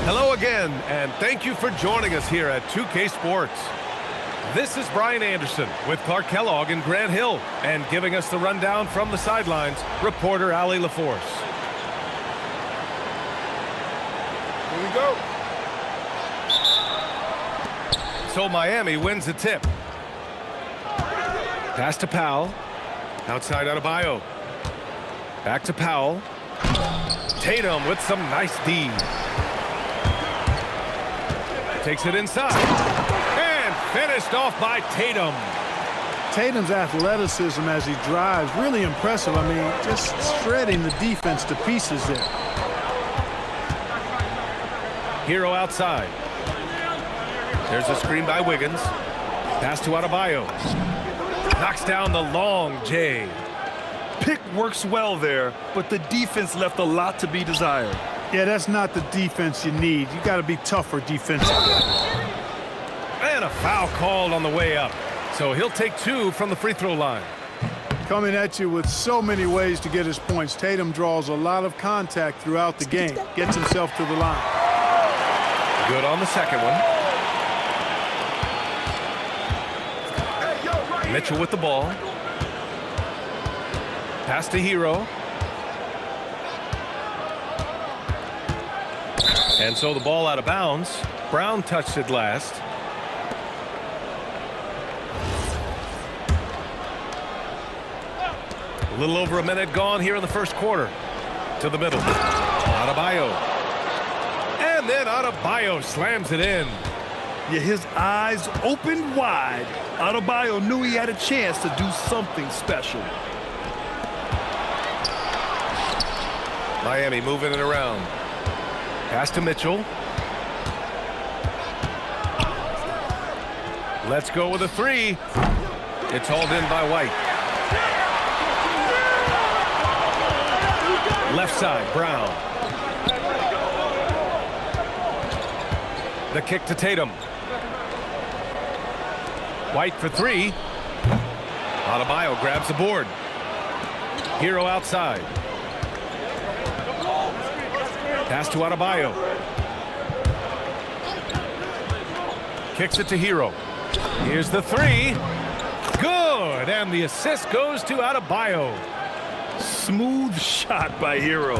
Hello again, and thank you for joining us here at 2K Sports. This is Brian Anderson with Clark Kellogg and Grant Hill, and giving us the rundown from the sidelines, reporter Allie LaForce. Here we go. So Miami wins the tip. Pass to Powell. Outside Adebayo. Back to Powell. Tatum with some nice D. Takes it inside. And finished off by Tatum. Tatum's athleticism as he drives, really impressive. I mean, just shredding the defense to pieces there. Hero outside. There's a screen by Wiggins. Pass to Adebayo. Knocks down the long J. Pick works well there, but the defense left a lot to be desired. Yeah, that's not the defense you need. You got to be tougher defensively. And a foul called on the way up. So he'll take 2 from the free throw line. Coming at you with so many ways to get his points. Tatum draws a lot of contact throughout the game. Gets himself to the line. Good on the second one. Mitchell with the ball. Pass to Hero. And so the ball out of bounds. Brown touched it last. A little over a minute gone here in the first quarter. To the middle. Adebayo. And then Adebayo slams it in. Yeah, his eyes opened wide. Adebayo knew he had a chance to do something special. Miami moving it around. Pass to Mitchell. Let's go with a 3. It's hauled in by White. Left side, Brown. The kick to Tatum. White for 3. Adebayo grabs the board. Hero outside. Pass to Adebayo. Kicks it to Hero. Here's the 3. Good, and the assist goes to Adebayo. Smooth shot by Hero.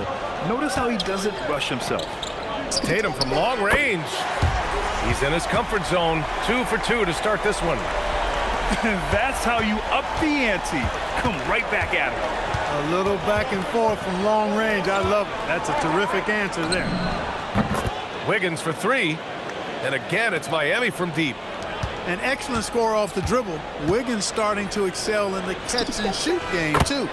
Notice how he doesn't rush himself. Tatum from long range. He's in his comfort zone. 2 for 2 to start this one. That's how you up the ante. Come right back at him. A little back and forth from long range. I love it. That's a terrific answer there. Wiggins for 3. And again, it's Miami from deep. An excellent score off the dribble. Wiggins starting to excel in the catch and shoot game, too.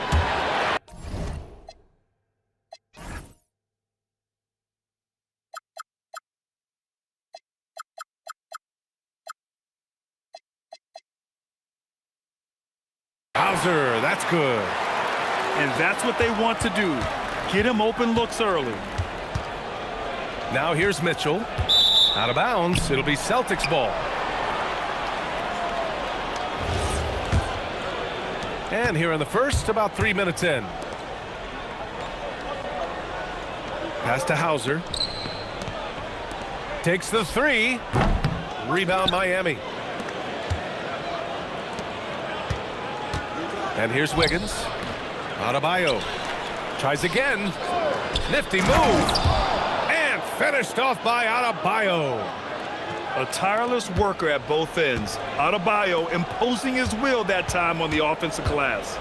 Hauser, that's good. And that's what they want to do. Get him open looks early. Now here's Mitchell. Out of bounds. It'll be Celtics ball. And here in the first, about 3 minutes in. Pass to Hauser. Takes the 3. Rebound Miami. And here's Wiggins. Adebayo tries again. Nifty move. And finished off by Adebayo. A tireless worker at both ends. Adebayo imposing his will that time on the offensive glass.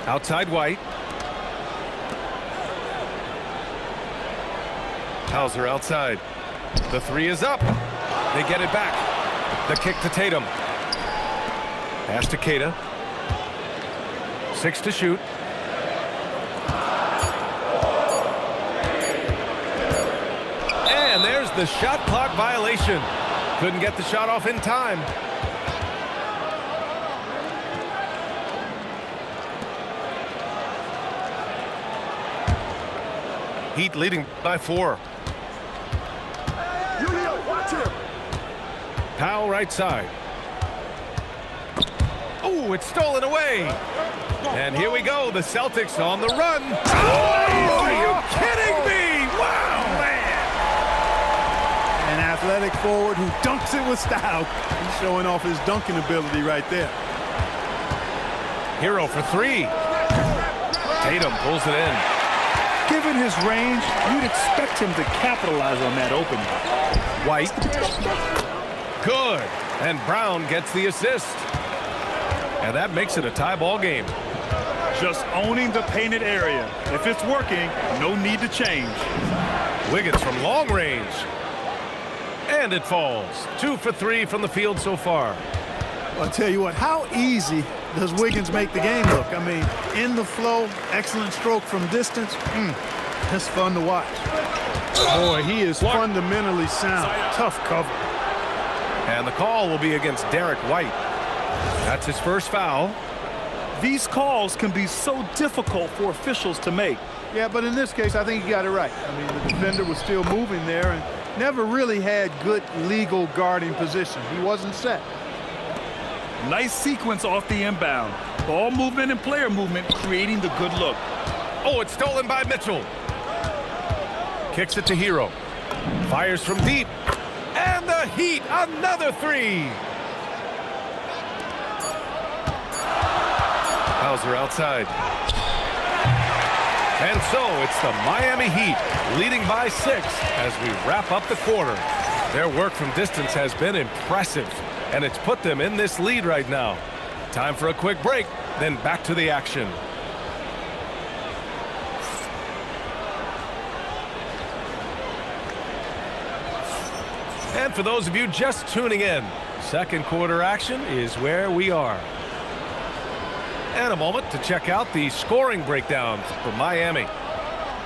Outside White. Hauser outside. The 3 is up. They get it back. The kick to Tatum. Pass to Keita. 6 to shoot. And there's the shot clock violation. Couldn't get the shot off in time. Heat leading by 4. Powell right side. Oh, it's stolen away. And here we go, the Celtics on the run. Oh, are you kidding me? Wow, man. athletic forward who dunks it with style. He's showing off his dunking ability right there. Hero for three. Tatum pulls it in. Given his range, you'd expect him to capitalize on that opening. White. Good. And Brown gets the assist. And that makes it a tie ball game. Just owning the painted area. If it's working, no need to change. Wiggins from long range. And it falls. 2 for 3 from the field so far. I'll tell you what, how easy does Wiggins make the game look? I mean, in the flow, excellent stroke from distance. That's fun to watch. Boy, he is fundamentally sound. Tough cover. And the call will be against Derek White. That's his first foul. These calls can be so difficult for officials to make. Yeah, but in this case, I think he got it right. I mean, the defender was still moving there and never really had good legal guarding position. He wasn't set. Nice sequence off the inbound. Ball movement and player movement creating the good look. Oh, it's stolen by Mitchell. Kicks it to Hero. Fires from deep. And the Heat, another three. Hauser outside. And so it's the Miami Heat leading by 6 as we wrap up the quarter. Their work from distance has been impressive, and it's put them in this lead right now. Time for a quick break, then back to the action. And for those of you just tuning in, second quarter action is where we are. And a moment to check out the scoring breakdown for Miami.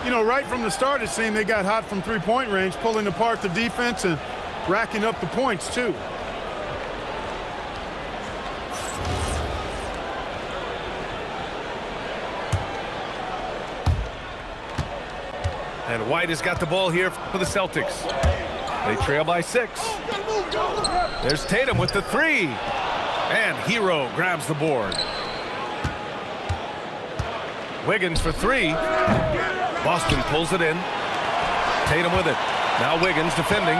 You know, right from the start, it seemed they got hot from three-point range, pulling apart the defense and racking up the points, too. And White has got the ball here for the Celtics. They trail by 6. There's Tatum with the three. And Hero grabs the board. Wiggins for three. Boston pulls it in. Tatum with it. Now Wiggins defending.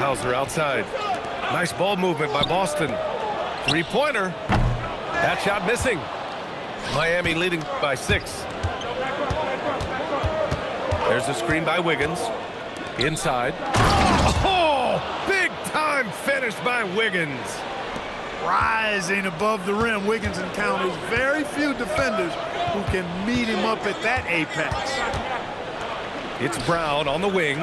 Hauser outside. Nice ball movement by Boston. Three-pointer. That shot missing. Miami leading by 6. There's a screen by Wiggins. Inside. Oh! Big-time finish by Wiggins. Rising above the rim, Wiggins encounters very few defenders who can meet him up at that apex. It's Brown on the wing.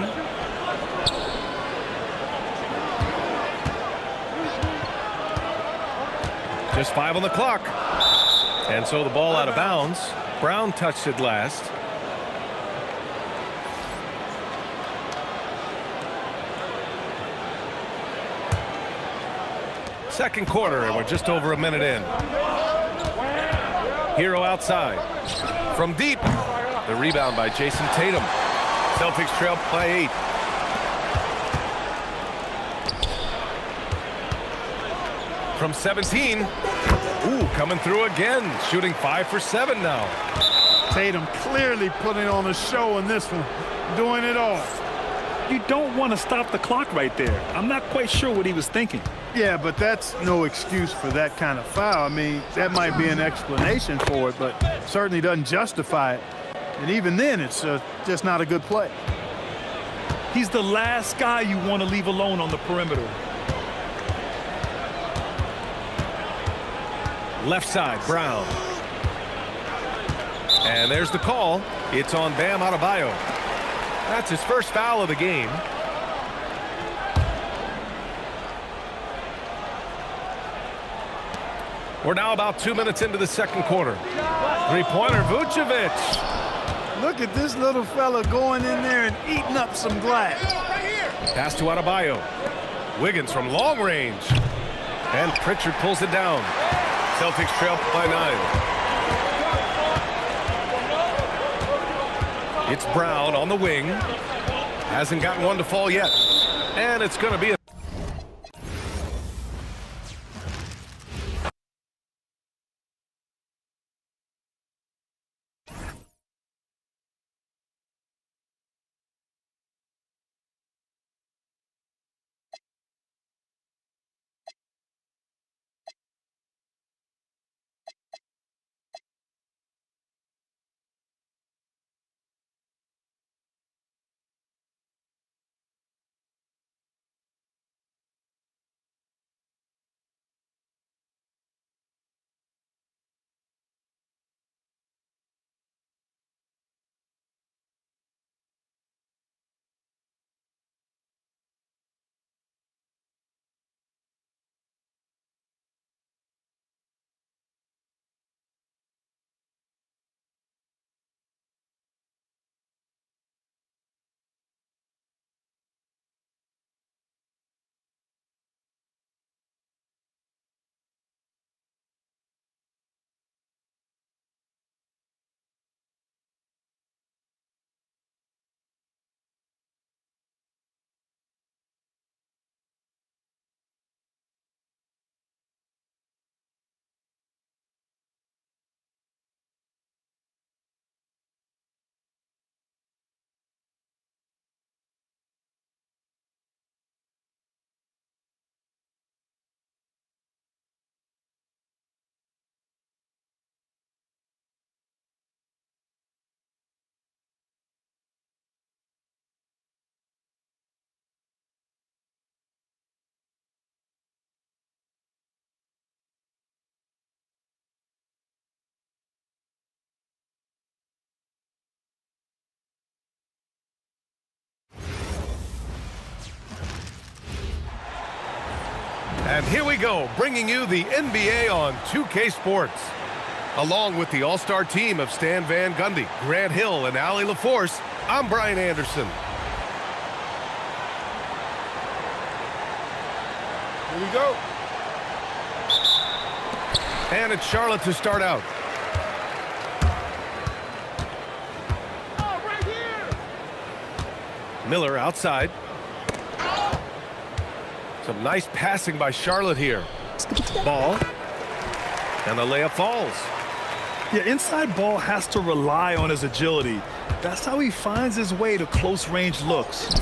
Just 5 on the clock. And so the ball out of bounds. Brown touched it last. Second quarter, and we're just over a minute in. Hero outside. From deep. The rebound by Jason Tatum. Celtics trail by 8. From 17. Ooh, coming through again. Shooting 5 for 7 now. Tatum clearly putting on a show in this one. Doing it all. You don't want to stop the clock right there. I'm not quite sure what he was thinking. Yeah, but that's no excuse for that kind of foul. I mean, that might be an explanation for it, but certainly doesn't justify it. And even then, it's just not a good play. He's the last guy you want to leave alone on the perimeter. Left side, Brown. And there's the call. It's on Bam Adebayo. That's his first foul of the game. We're now about 2 minutes into the second quarter. Three-pointer, Vucevic. Look at this little fella going in there and eating up some glass. Pass to Adebayo. Wiggins from long range. And Pritchard pulls it down. Celtics trail by 9. It's Brown on the wing. Hasn't gotten one to fall yet. And it's going to be a And here we go, bringing you the NBA on 2K Sports. Along with the all-star team of Stan Van Gundy, Grant Hill, and Allie LaForce, I'm Brian Anderson. Here we go. And it's Charlotte to start out. Right here. Miller outside. Some nice passing by Charlotte here. Ball. And the layup falls. Yeah, inside ball has to rely on his agility. That's how he finds his way to close-range looks.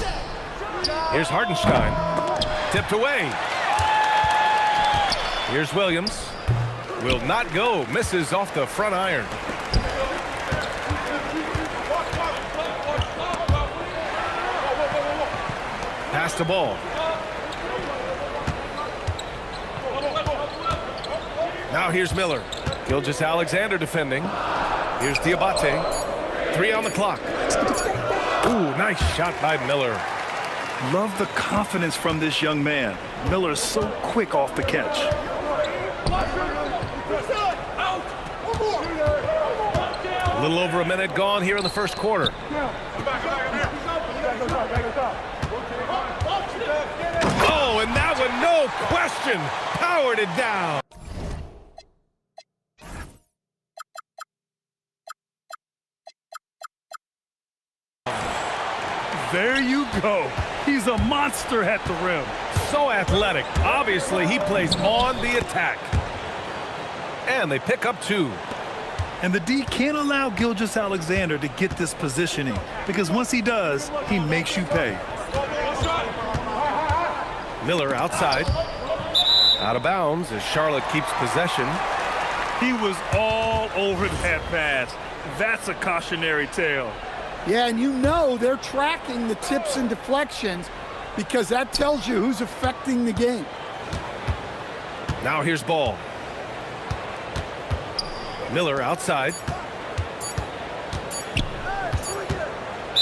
Here's Hartenstein. Tipped away. Here's Williams. Will not go. Misses off the front iron. Pass the ball. Now here's Miller. Gilgeous-Alexander defending. Here's Diabate. 3 on the clock. Ooh, nice shot by Miller. Love the confidence from this young man. Miller is so quick off the catch. A little over a minute gone here in the first quarter. Oh, and that one, no question, powered it down. There you go. He's a monster at the rim. So athletic. Obviously, he plays on the attack. And they pick up 2. And the D can't allow Gilgeous-Alexander to get this positioning, because once he does, he makes you pay. Miller outside. Out of bounds as Charlotte keeps possession. He was all over that pass. That's a cautionary tale. Yeah, and you know they're tracking the tips and deflections because that tells you who's affecting the game. Now here's Ball. Miller outside.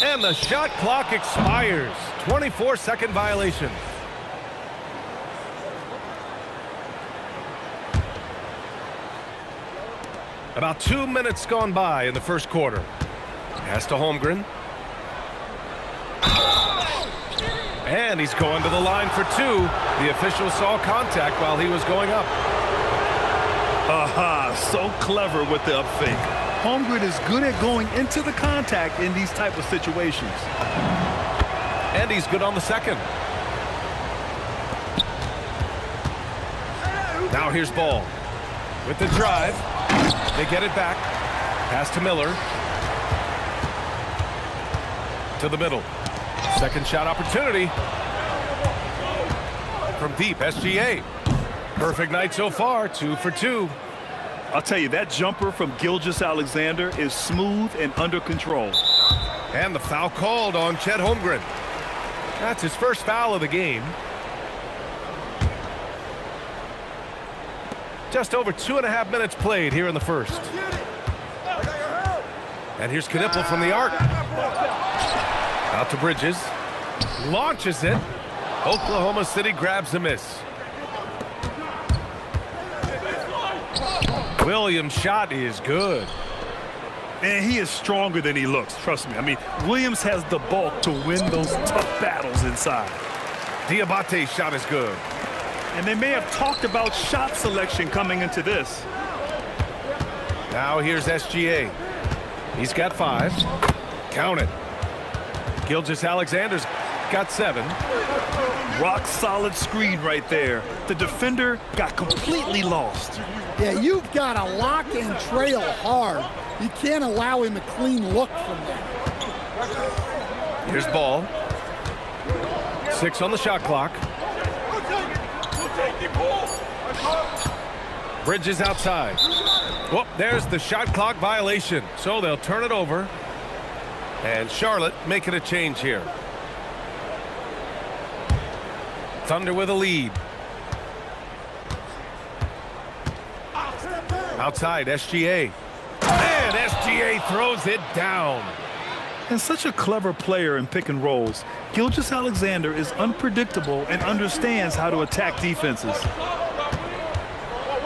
And the shot clock expires. 24-second violation. About 2 minutes gone by in the first quarter. Pass to Holmgren. And he's going to the line for 2. The official saw contact while he was going up. Aha, so clever with the up fake. Holmgren is good at going into the contact in these type of situations. And he's good on the second. Now here's Ball. With the drive. They get it back. Pass to Miller. To the middle. Second shot opportunity. From deep, SGA. Perfect night so far, 2 for 2. I'll tell you, that jumper from Gilgeous-Alexander is smooth and under control. And the foul called on Chet Holmgren. That's his first foul of the game. Just over 2.5 minutes played here in the first. And here's Knipple from the arc. Out to Bridges. Launches it. Oklahoma City grabs a miss. Williams' shot is good. And he is stronger than he looks, trust me. I mean, Williams has the bulk to win those tough battles inside. Diabate's shot is good. And they may have talked about shot selection coming into this. Now here's SGA. He's got 5. Count it. Gilgeous-Alexander's got 7. Rock solid screen right there. The defender got completely lost. Yeah, you've got to lock and trail hard. You can't allow him a clean look from there. Here's Ball. 6 on the shot clock. Bridges outside. Whoop, there's the shot clock violation. So they'll turn it over. And Charlotte making a change here. Thunder with a lead. Outside, SGA. And SGA throws it down. And such a clever player in pick and rolls, Gilgeous-Alexander is unpredictable and understands how to attack defenses.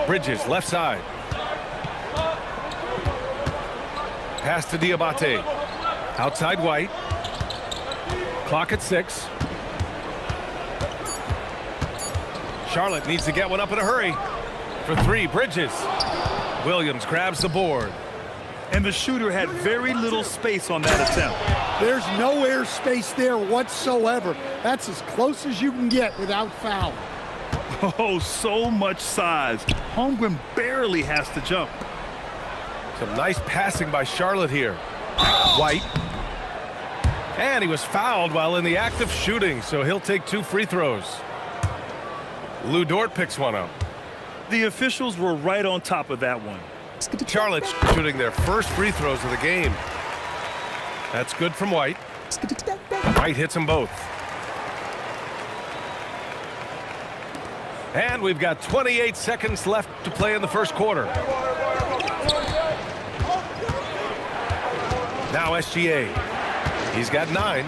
Bridges, left side. Pass to Diabate. Outside White. Clock at 6. Charlotte needs to get one up in a hurry. For 3, Bridges. Williams grabs the board. And the shooter had very little space on that attempt. There's no air space there whatsoever. That's as close as you can get without fouling. Oh, so much size. Holmgren barely has to jump. Some nice passing by Charlotte here. White. And he was fouled while in the act of shooting, so he'll take 2 free throws. Lou Dort picks one up. The officials were right on top of that one. Charlotte's shooting their first free throws of the game. That's good from White. White hits them both. And we've got 28 seconds left to play in the first quarter. Now SGA. He's got 9.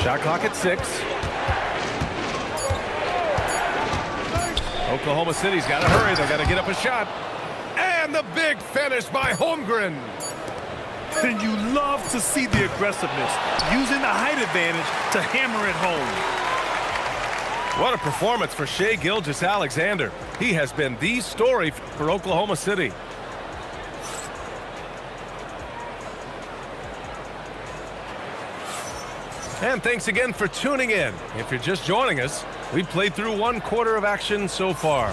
Shot clock at 6. Oklahoma City's got to hurry. They got to get up a shot. And the big finish by Holmgren. And you love to see the aggressiveness, using the height advantage to hammer it home. What a performance for Shai Gilgeous-Alexander. He has been the story for Oklahoma City. And thanks again for tuning in. If you're just joining us, we've played through 1 quarter of action so far.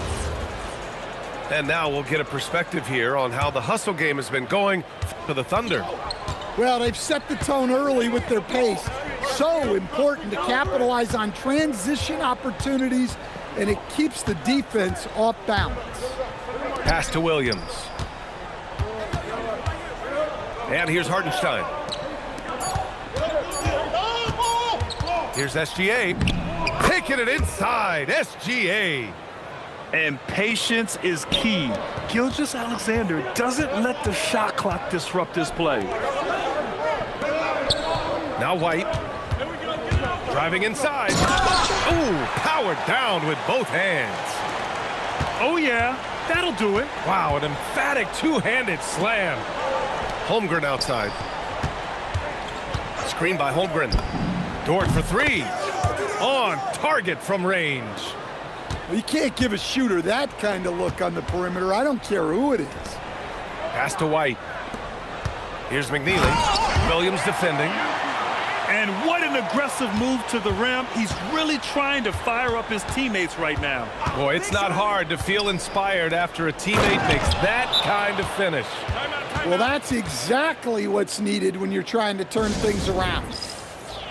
And now we'll get a perspective here on how the hustle game has been going for the Thunder. Well, they've set the tone early with their pace. So important to capitalize on transition opportunities, and it keeps the defense off balance. Pass to Williams. And here's Hartenstein. Here's SGA. Taking it inside. SGA. And patience is key. Gilgeous-Alexander doesn't let the shot clock disrupt his play. Now White. Driving inside. Ooh, powered down with both hands. Oh, yeah, that'll do it. Wow, an emphatic two-handed slam. Holmgren outside. Screen by Holmgren. Dort for 3. On target from range. Well, you can't give a shooter that kind of look on the perimeter. I don't care who it is. Pass to White. Here's McNeely. Williams defending. And what an aggressive move to the rim. He's really trying to fire up his teammates right now. Boy, it's not hard to feel inspired after a teammate makes that kind of finish. Well, that's exactly what's needed when you're trying to turn things around.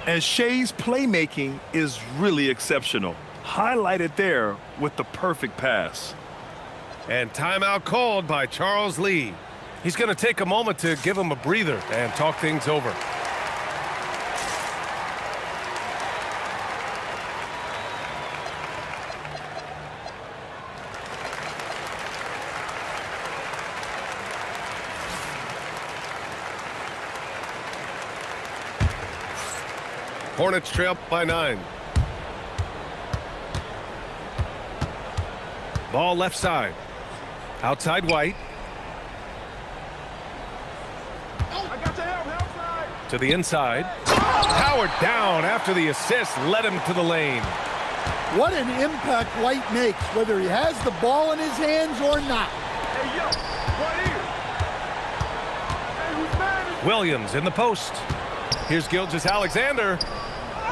And Shai's playmaking is really exceptional. Highlighted there with the perfect pass. And timeout called by Charles Lee. He's going to take a moment to give him a breather and talk things over. Hornets trail by 9. Ball left side. Outside White. To the inside. Powered down after the assist led him to the lane. What an impact White makes, whether he has the ball in his hands or not. Williams in the post. Here's Gilgeous-Alexander.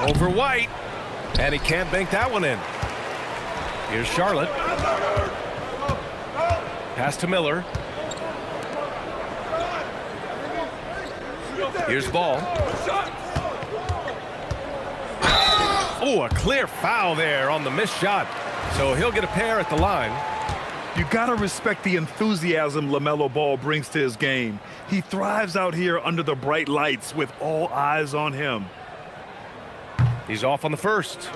Over White. And he can't bank that one in. Here's Charlotte. Pass to Miller. Here's Ball. Oh, a clear foul there on the missed shot. So he'll get a pair at the line. You gotta respect the enthusiasm LaMelo Ball brings to his game. He thrives out here under the bright lights with all eyes on him. He's off on the first.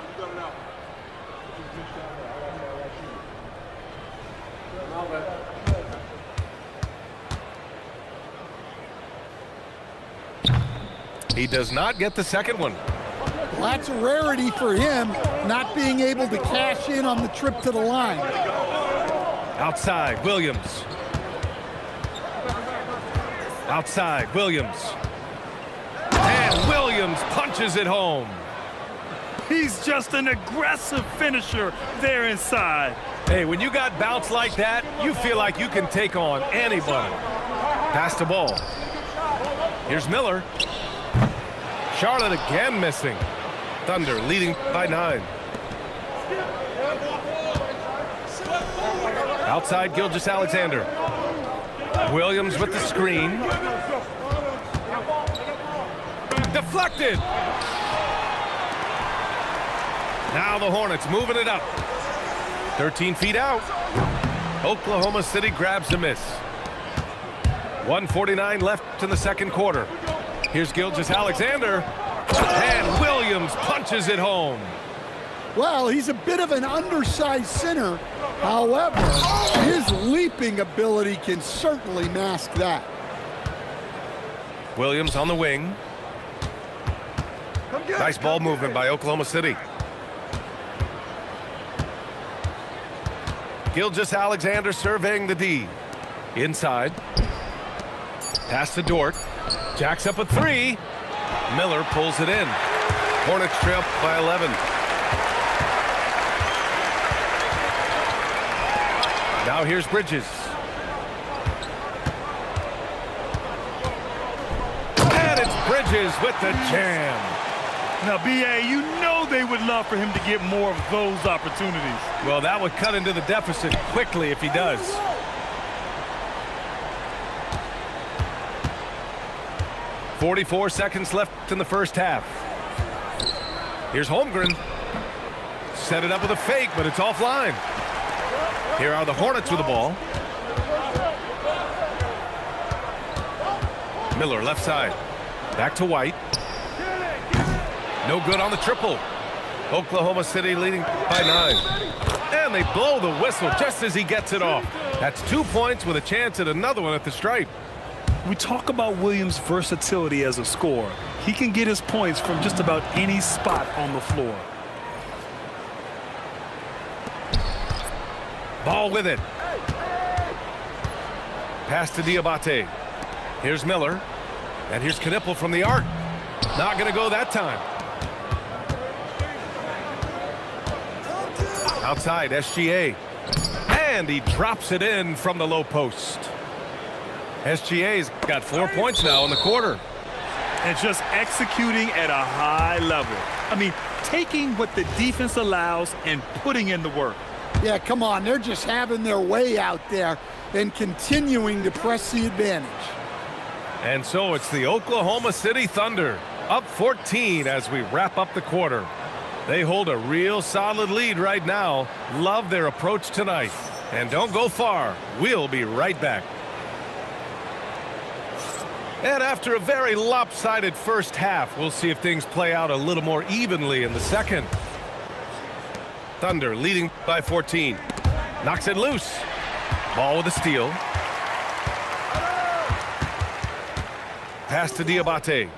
He does not get the second one. Well, that's a rarity for him, not being able to cash in on the trip to the line. Outside, Williams. Outside, Williams. And Williams punches it home. He's just an aggressive finisher there inside. Hey, when you got bounce like that, you feel like you can take on anybody. Pass the ball. Here's Miller. Charlotte again missing. Thunder leading by 9. Outside, Gilgeous-Alexander. Williams with the screen. Deflected. Now the Hornets moving it up. 13 feet out. Oklahoma City grabs a miss. 1:49 left in the second quarter. Here's Gilgeous-Alexander. And Williams punches it home. Well, he's a bit of an undersized center. However, his leaping ability can certainly mask that. Williams on the wing. Nice ball movement by Oklahoma City. Gilgeous-Alexander surveying the D. Inside. Pass to Dort. Jacks up a 3. Miller pulls it in. Hornets trail by 11. Now here's Bridges. And it's Bridges with the jam. Now, B.A., you know they would love for him to get more of those opportunities. Well, that would cut into the deficit quickly if he does. .44 seconds left in the first half. Here's Holmgren. Set it up with a fake, but it's offline. Here are the Hornets with the ball. Miller left side. Back to White. No good on the triple. Oklahoma City leading by 9. And they blow the whistle just as he gets it off. That's 2 points with a chance at another one at the stripe. We talk about Williams' versatility as a scorer. He can get his points from just about any spot on the floor. Ball with it. Pass to Diabate. Here's Miller. And here's Knipple from the arc. Not going to go that time. Outside, SGA. And he drops it in from the low post. SGA's got 4 points now in the quarter. And just executing at a high level. I mean, taking what the defense allows and putting in the work. Yeah, come on. They're just having their way out there and continuing to press the advantage. And so it's the Oklahoma City Thunder up 14 as we wrap up the quarter. They hold a real solid lead right now. Love their approach tonight. And don't go far. We'll be right back. And after a very lopsided first half, we'll see if things play out a little more evenly in the second. Thunder leading by 14. Knocks it loose. Ball with a steal. Pass to Diabate.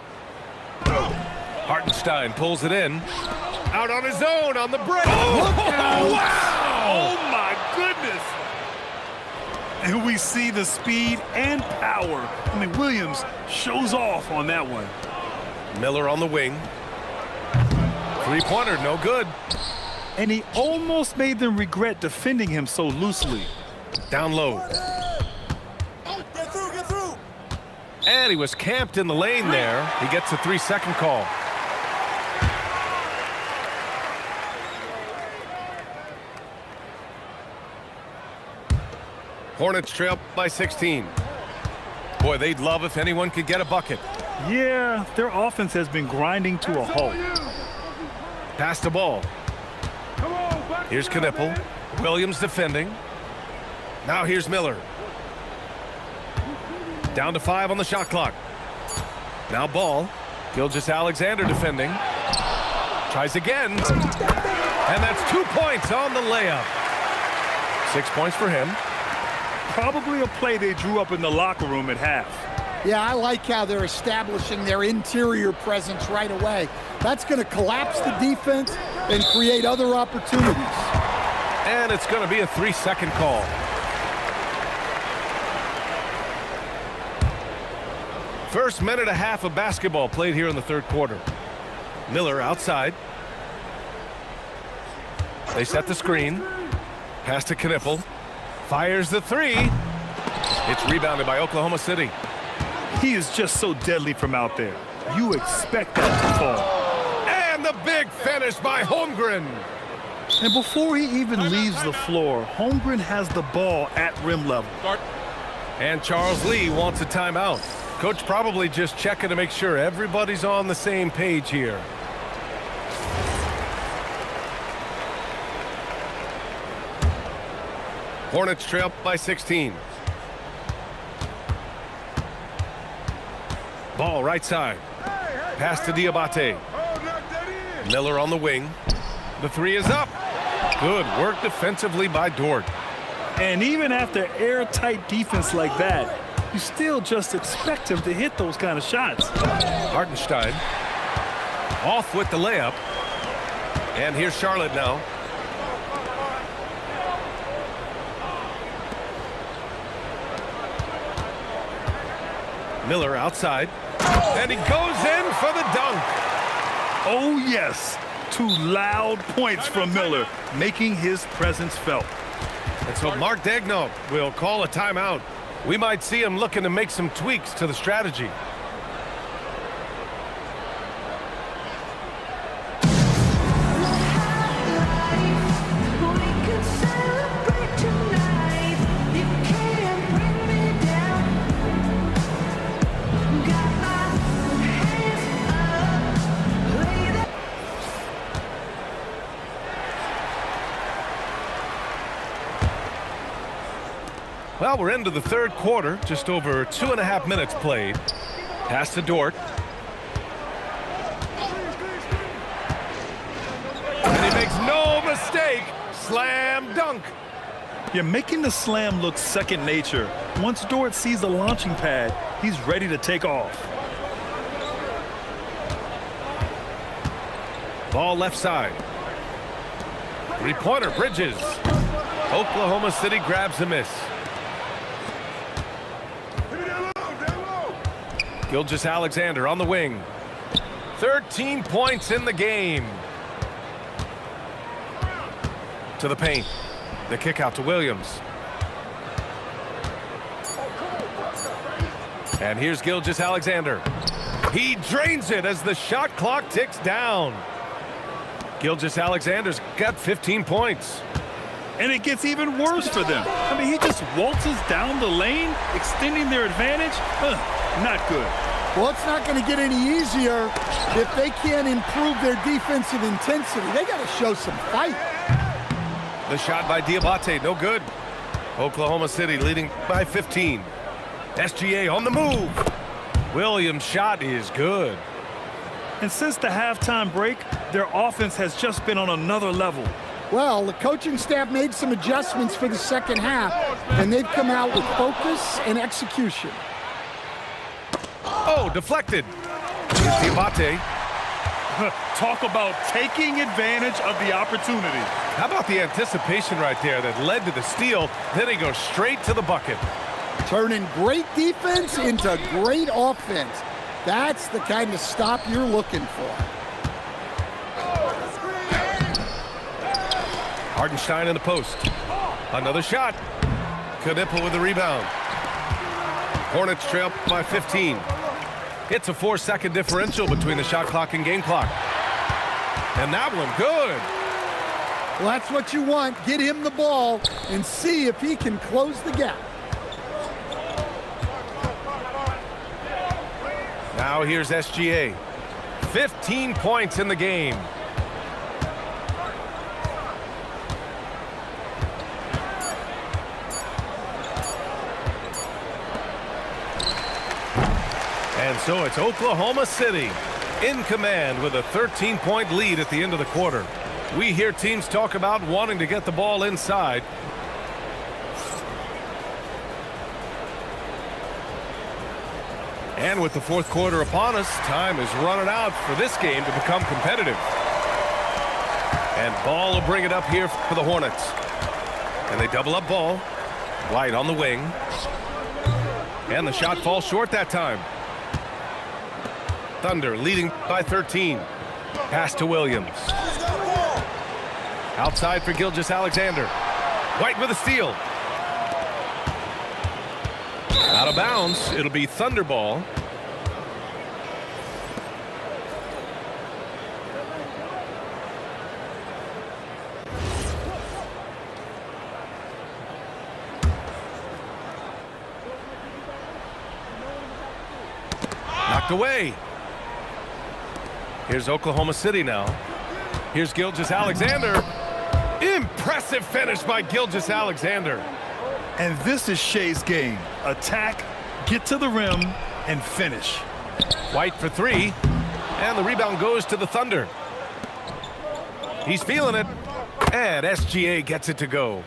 Hartenstein pulls it in. Out on his own on the break. Oh, wow! Oh, my goodness! And we see the speed and power. I mean, Williams shows off on that one. Miller on the wing. Three-pointer, no good. And he almost made them regret defending him so loosely. Down low. Get through! And he was camped in the lane there. He gets a 3-second call. Hornets trail by 16. Boy, they'd love if anyone could get a bucket. Yeah, their offense has been grinding to a halt. Pass the ball. Here's Knipple. Williams defending. Now here's Miller. Down to 5 on the shot clock. Now Ball. Gilgeous-Alexander defending. Tries again. And that's 2 points on the layup. 6 points for him. Probably a play they drew up in the locker room at half. Yeah, I like how they're establishing their interior presence right away. That's going to collapse the defense and create other opportunities. And it's going to be a 3-second call. First minute and a half of basketball played here in the third quarter. Miller outside. They set the screen. Pass to Knipple. Fires the three. It's rebounded by Oklahoma City. He is just so deadly from out there. You expect that to fall. And the big finish by Holmgren. And before he even leaves the floor, Holmgren has the ball at rim level. And Charles Lee wants a timeout. Coach probably just checking to make sure everybody's on the same page here. Hornets trail by 16. Ball right side. Pass to Diabate. Miller on the wing. The three is up. Good work defensively by Dort. And even after airtight defense like that, you still just expect him to hit those kind of shots. Hartenstein off with the layup. And here's Charlotte now. Miller outside. And he goes in for the dunk. Oh, yes. 2 loud points from Miller, making his presence felt. And so Mark Daigneault will call a timeout. We might see him looking to make some tweaks to the strategy. Well, we're into the third quarter, just over 2.5 minutes played. Pass to Dort. And he makes no mistake. Slam dunk. You're making the slam look second nature. Once Dort sees the launching pad, he's ready to take off. Ball left side. Three-pointer, Bridges. Oklahoma City grabs a miss. Gilgeous-Alexander on the wing. 13 points in the game. To the paint. The kick out to Williams. And here's Gilgeous-Alexander. He drains it as the shot clock ticks down. Gilgeous-Alexander's got 15 points. And it gets even worse for them. I mean, he just waltzes down the lane, extending their advantage. Not good. Well, it's not going to get any easier if they can't improve their defensive intensity. They got to show some fight. The shot by Diabate, no good. Oklahoma City leading by 15. SGA on the move. Williams' shot is good. And since the halftime break, their offense has just been on another level. Well, the coaching staff made some adjustments for the second half, and they've come out with focus and execution. Oh, deflected. Here's Diabate. Talk about taking advantage of the opportunity. How about the anticipation right there that led to the steal? Then he goes straight to the bucket. Turning great defense into great offense. That's the kind of stop you're looking for. Hartenstein in the post. Another shot. Knipple with the rebound. Hornets trail by 15. It's a 4-second differential between the shot clock and game clock. And that one, good. Well, that's what you want. Get him the ball and see if he can close the gap. Now here's SGA. 15 points in the game. And so it's Oklahoma City in command with a 13-point lead at the end of the quarter. We hear teams talk about wanting to get the ball inside. And with the fourth quarter upon us, time is running out for this game to become competitive. And Ball will bring it up here for the Hornets. And they double up Ball. White on the wing. And the shot falls short that time. Thunder leading by 13. Pass to Williams. Outside for Gilgeous-Alexander. White with a steal. Out of bounds. It'll be Thunder ball. Knocked away. Here's Oklahoma City now. Here's Gilgeous-Alexander. Impressive finish by Gilgeous-Alexander. And this is Shea's game. Attack, get to the rim, and finish. White for three. And the rebound goes to the Thunder. He's feeling it. And SGA gets it to go.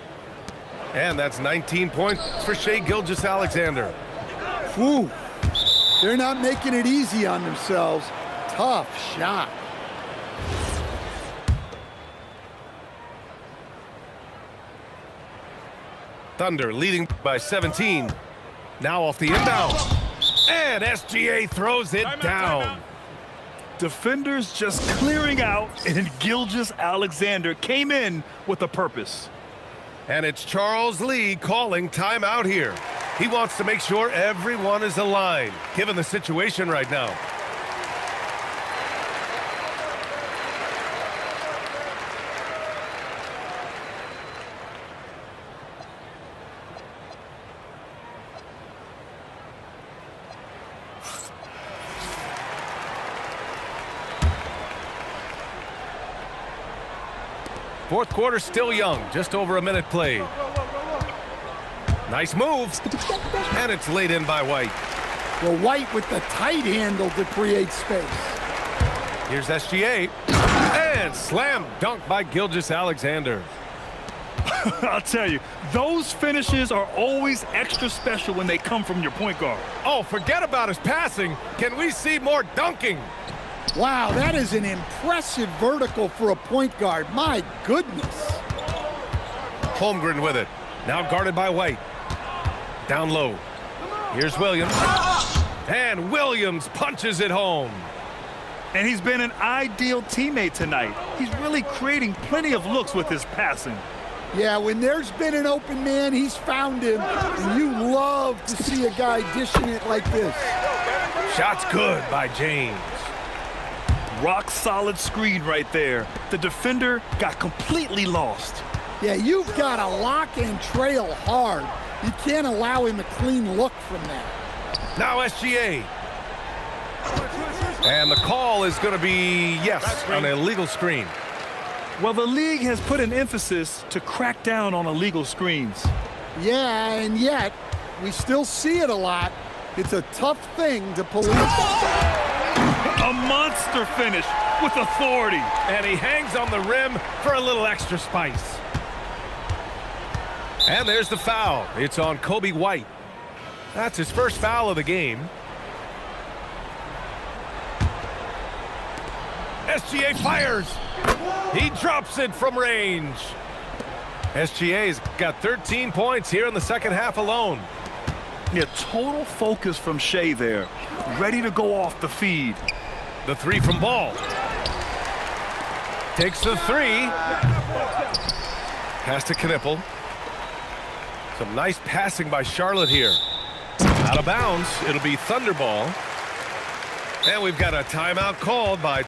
And that's 19 points for Shai Gilgeous-Alexander. Whew. They're not making it easy on themselves. Tough shot. Thunder leading by 17. Now off the inbound. And SGA throws it down. Defenders just clearing out, and Gilgeous-Alexander came in with a purpose. And it's Charles Lee calling timeout here. He wants to make sure everyone is aligned, given the situation right now. Fourth quarter still young, just over a minute played. Nice moves, and it's laid in by White. Well, White with the tight handle to create space. Here's SGA, and slam dunk by Gilgeous-Alexander. I'll tell you, those finishes are always extra special when they come from your point guard. Oh, forget about his passing. Can we see more dunking? Wow, that is an impressive vertical for a point guard. My goodness. Holmgren with it. Now guarded by White. Down low. Here's Williams. And Williams punches it home. And he's been an ideal teammate tonight. He's really creating plenty of looks with his passing. Yeah, when there's been an open man, he's found him. And you love to see a guy dishing it like this. Shot's good by James. Rock solid screen right there. The defender got completely lost. Yeah, you've got to lock and trail hard. You can't allow him a clean look from that. Now SGA. And the call is going to be, yes, an illegal screen. Well, the league has put an emphasis to crack down on illegal screens. Yeah, and yet, we still see it a lot. It's a tough thing to police. A monster finish with authority. And he hangs on the rim for a little extra spice. And there's the foul. It's on Kobe White. That's his first foul of the game. SGA fires. He drops it from range. SGA's got 13 points here in the second half alone. Yeah, total focus from Shai there. Ready to go off the feed. The three from Ball. Takes the three. Pass to Knipple. Some nice passing by Charlotte here. Out of bounds. It'll be Thunderball. And we've got a timeout called by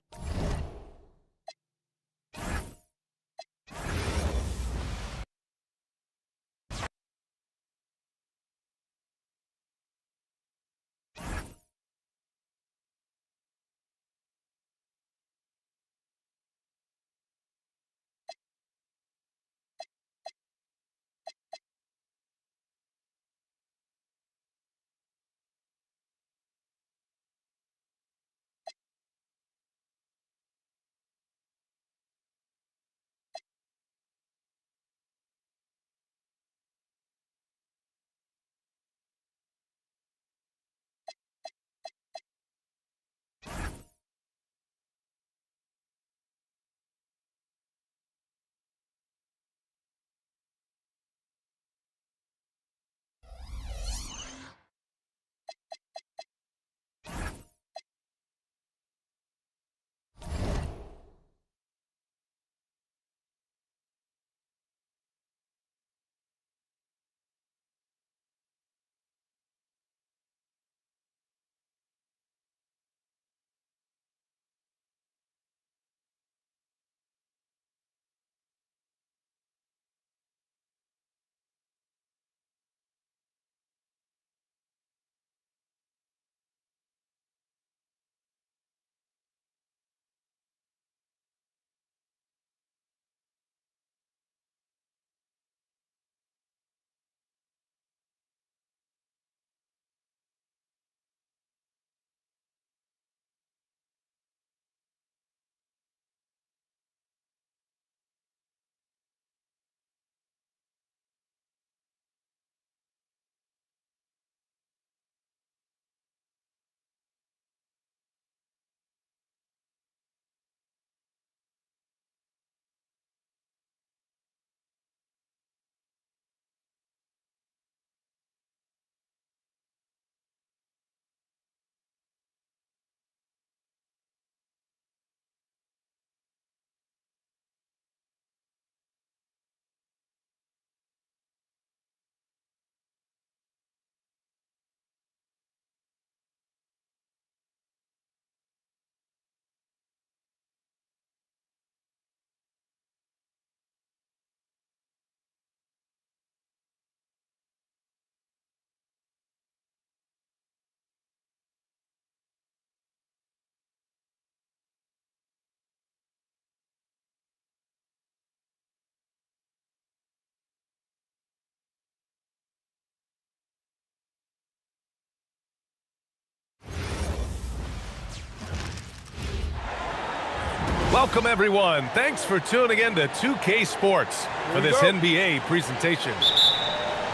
Welcome, everyone. Thanks for tuning in to 2K Sports for this NBA presentation.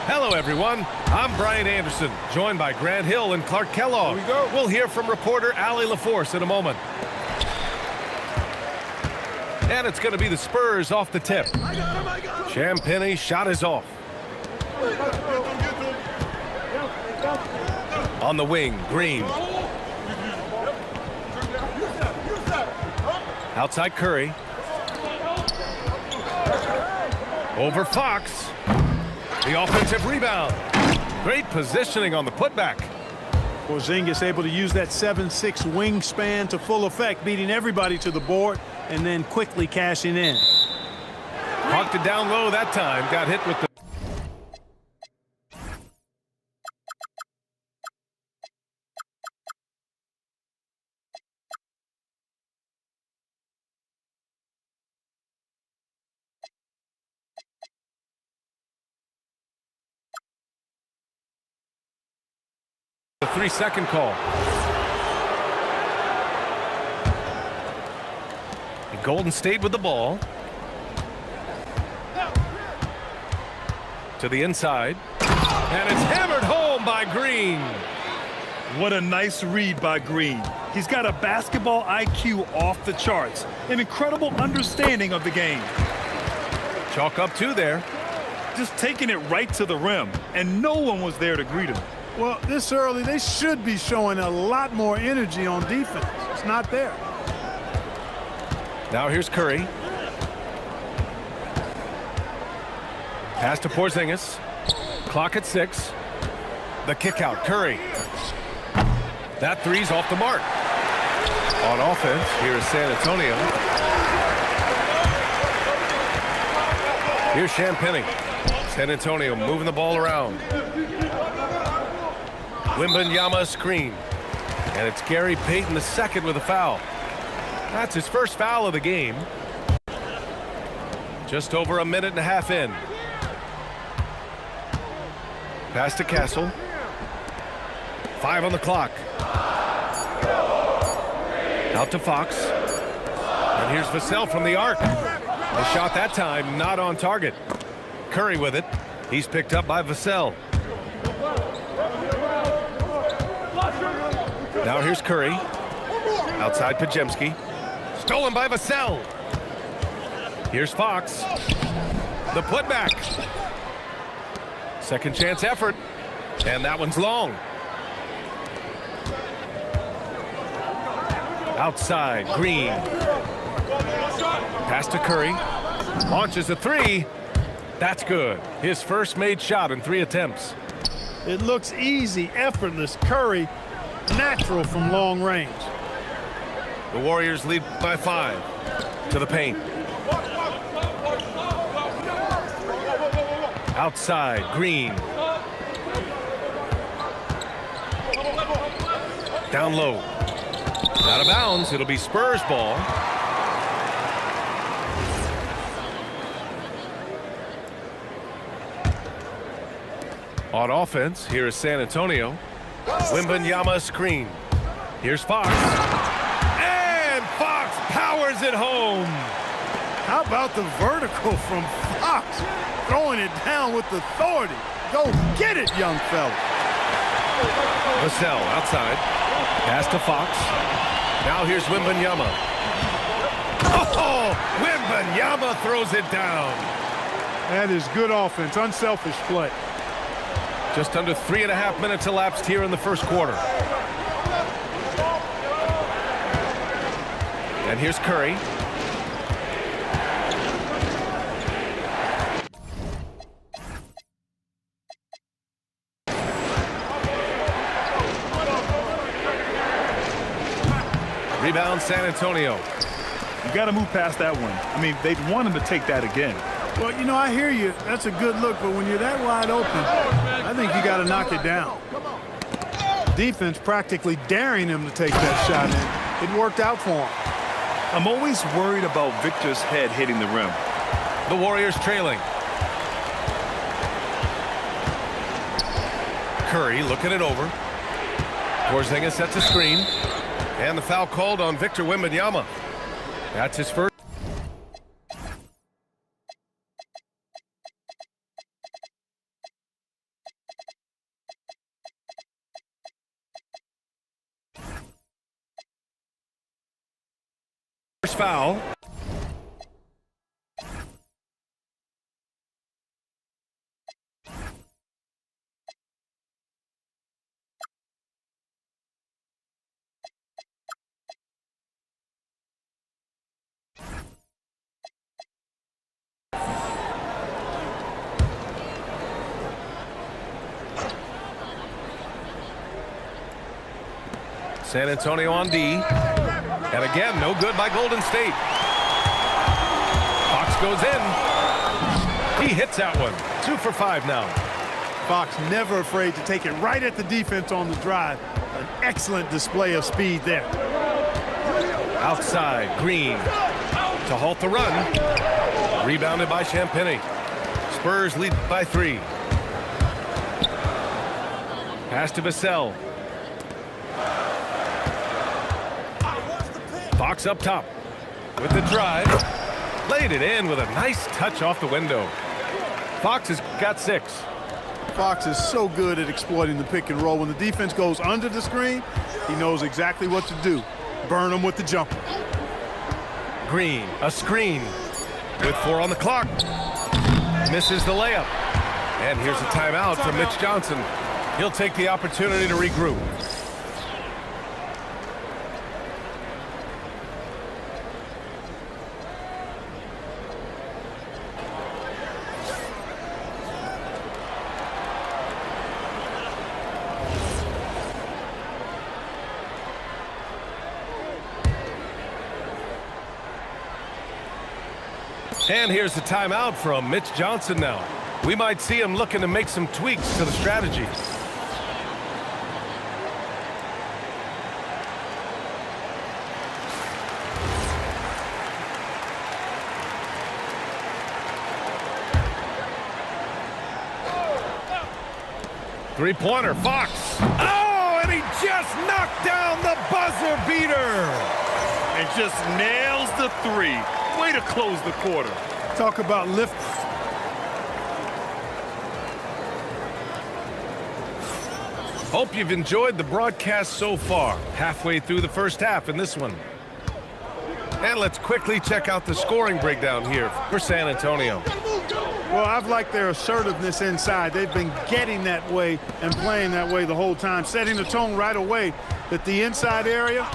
Hello, everyone. I'm Brian Anderson, joined by Grant Hill and Clark Kellogg. We'll hear from reporter Allie LaForce in a moment. And it's going to be the Spurs off the tip. Champagne's shot is off. On the wing, Green. Outside Curry. Over Fox. The offensive rebound. Great positioning on the putback. Porzingis able to use that 7'6" wingspan to full effect, beating everybody to the board and then quickly cashing in. Parked it down low that time. Got hit with the... The 3-second call. Golden State with the ball. To the inside. And it's hammered home by Green. What a nice read by Green. He's got a basketball IQ off the charts. An incredible understanding of the game. Chalk up 2 there. Just taking it right to the rim, and no one was there to greet him. Well, this early, they should be showing a lot more energy on defense. It's not there. Now here's Curry. Pass to Porzingis. Clock at 6. The kick out, Curry. That three's off the mark. On offense, here is San Antonio. Here's Champagnie. San Antonio moving the ball around. Wembanyama screen. And it's Gary Payton II with a foul. That's his first foul of the game. Just over a minute and a half in. Pass to Castle. 5 on the clock. Out to Fox. And here's Vassell from the arc. The shot that time not on target. Curry with it. He's picked up by Vassell. Now here's Curry. Outside Podziemski. Stolen by Vassell. Here's Fox. The putback. Second chance effort. And that one's long. Outside, Green. Pass to Curry. Launches a 3. That's good. His first made shot in 3 attempts. It looks easy, effortless. Curry, natural from long range. The Warriors lead by 5. To the paint. Outside, Green. Down low. Out of bounds. It'll be Spurs ball. On offense, here is San Antonio. Wembanyama screen. Here's Fox. And Fox powers it home. How about the vertical from Fox? Throwing it down with authority. Go get it, young fella. Vassell outside. Pass to Fox. Now here's Wembanyama. Oh, Wembanyama throws it down. That is good offense, unselfish play. Just under 3.5 minutes elapsed here in the first quarter. And here's Curry. Rebound San Antonio. You got to move past that one. I mean, they'd want him to take that again. Well, you know, I hear you. That's a good look, but when you're that wide open, I think you got to knock it down. Defense practically daring him to take that shot in. It worked out for him. I'm always worried about Victor's head hitting the rim. The Warriors trailing. Curry looking it over. Porzingis sets a screen. And the foul called on Victor Wembanyama. That's his first foul. San Antonio on D. And again, no good by Golden State. Fox goes in. He hits that one. 2 for 5 now. Fox never afraid to take it right at the defense on the drive. An excellent display of speed there. Outside, Green to halt the run. Rebounded by Champagny. Spurs lead by 3. Pass to Vassell. Fox up top with the drive. Laid it in with a nice touch off the window. Fox has got 6. Fox is so good at exploiting the pick and roll. When the defense goes under the screen, he knows exactly what to do. Burn them with the jumper. Green, a screen with 4 on the clock. Misses the layup. And here's a timeout from Mitch Johnson. He'll take the opportunity to regroup. And here's the timeout from Mitch Johnson now. We might see him looking to make some tweaks to the strategy. Three-pointer, Fox. Oh, and he just knocked down the buzzer beater. And just nails the 3. Way to close the quarter. Talk about lift. Hope you've enjoyed the broadcast so far. Halfway through the first half in this one. And let's quickly check out the scoring breakdown here for San Antonio. Well, I've liked their assertiveness inside. They've been getting that way and playing that way the whole time, setting the tone right away that the inside area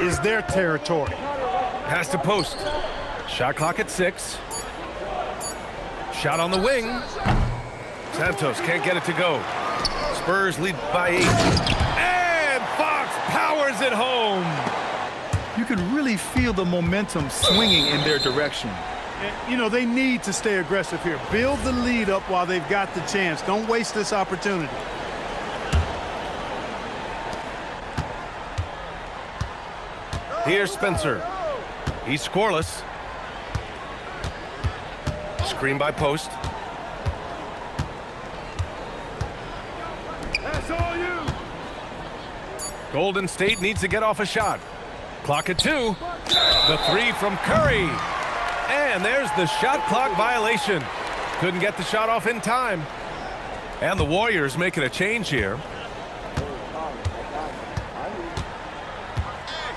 is their territory. Pass to post. Shot clock at 6. Shot on the wing. Santos can't get it to go. Spurs lead by 8. And Fox powers it home. You can really feel the momentum swinging in their direction. You know, they need to stay aggressive here. Build the lead up while they've got the chance. Don't waste this opportunity. Here's Spencer. He's scoreless. Screen by post. That's all you. Golden State needs to get off a shot. Clock at 2. The 3 from Curry. And there's the shot clock violation. Couldn't get the shot off in time. And the Warriors making a change here.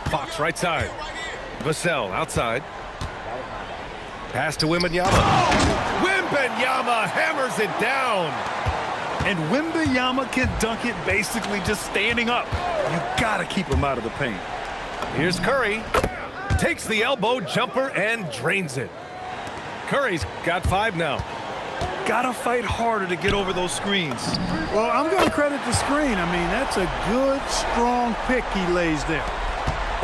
Fox right side. Vassell outside. Pass to Wembanyama. Wembanyama hammers it down. And Wembanyama can dunk it basically just standing up. You gotta keep him out of the paint. Here's Curry. Takes the elbow jumper and drains it. Curry's got 5 now. Gotta fight harder to get over those screens. Well, I'm going to credit the screen. I mean, that's a good, strong pick he lays there.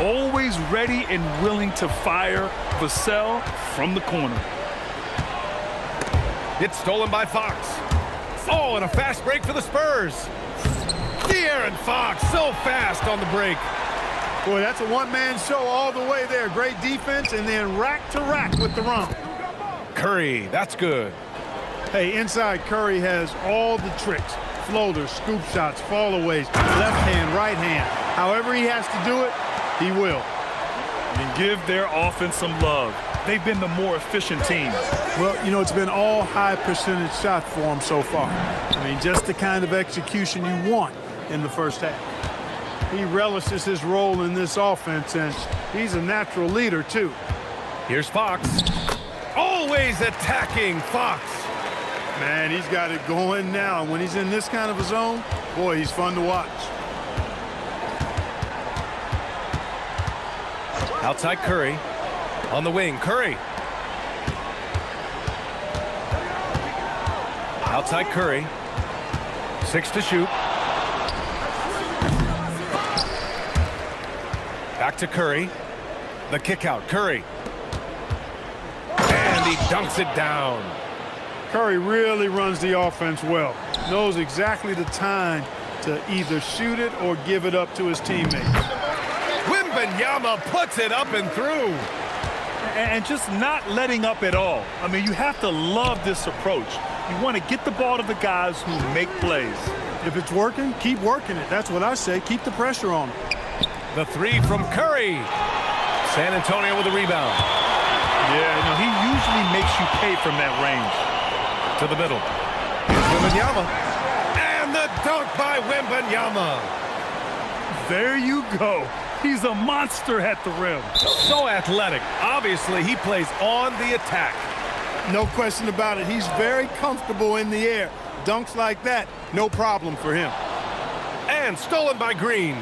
Always ready and willing to fire Vassell from the corner. It's stolen by Fox. Oh, and a fast break for the Spurs. De'Aaron Fox, so fast on the break. Boy, that's a one-man show all the way there. Great defense, and then rack to rack with the run. Curry, that's good. Hey, inside Curry has all the tricks. Floaters, scoop shots, fallaways, left hand, right hand. However he has to do it, he will. And give their offense some love. They've been the more efficient team. Well, you know, it's been all high percentage shots for him so far. I mean, just the kind of execution you want in the first half. He relishes his role in this offense, and he's a natural leader, too. Here's Fox. Always attacking Fox. Man, he's got it going now. And when he's in this kind of a zone, boy, he's fun to watch. Outside Curry. On the wing, Curry. Outside Curry. 6 to shoot. Back to Curry. The kick out, Curry. And he dunks it down. Curry really runs the offense well. Knows exactly the time to either shoot it or give it up to his teammates. Wembanyama puts it up and through. And just not letting up at all. I mean, you have to love this approach. You want to get the ball to the guys who make plays. If it's working, keep working it. That's what I say. Keep the pressure on him. The 3 from Curry. San Antonio with a rebound. Yeah, no, he usually makes you pay from that range. To the middle. Here's Wembanyama. And the dunk by Wembanyama. There you go. He's a monster at the rim. So athletic. Obviously, he plays on the attack. No question about it. He's very comfortable in the air. Dunks like that, no problem for him. And stolen by Green.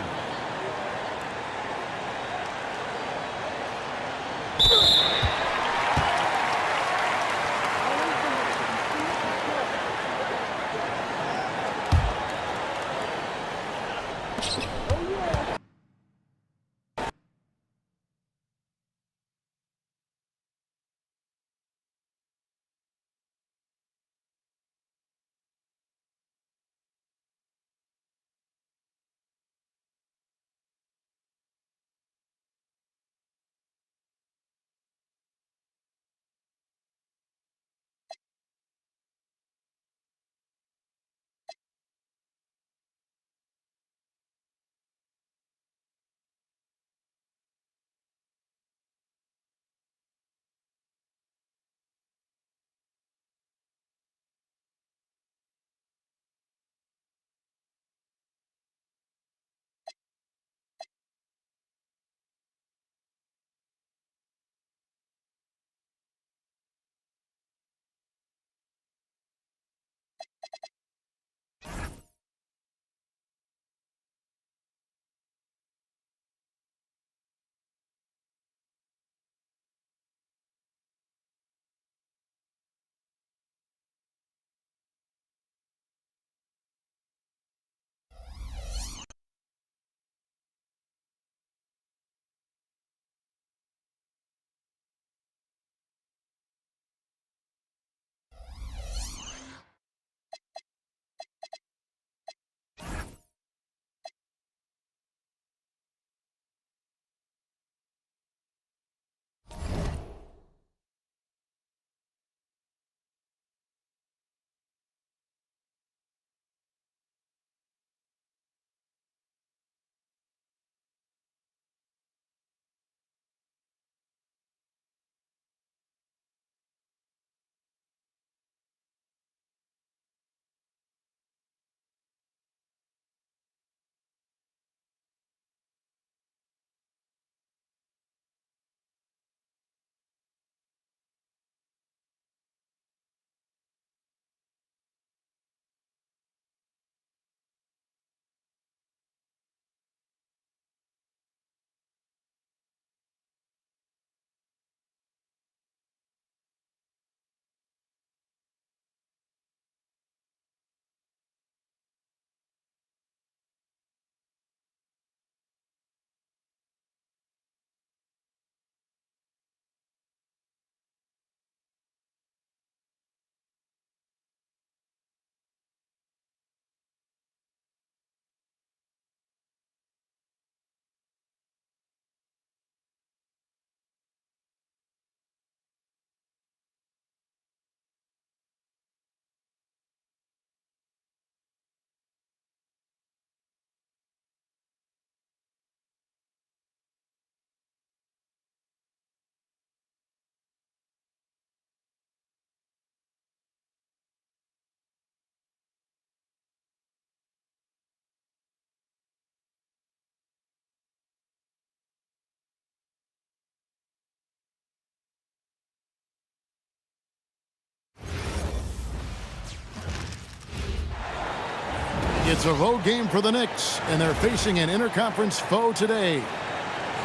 It's a road game for the Knicks, and they're facing an interconference foe today.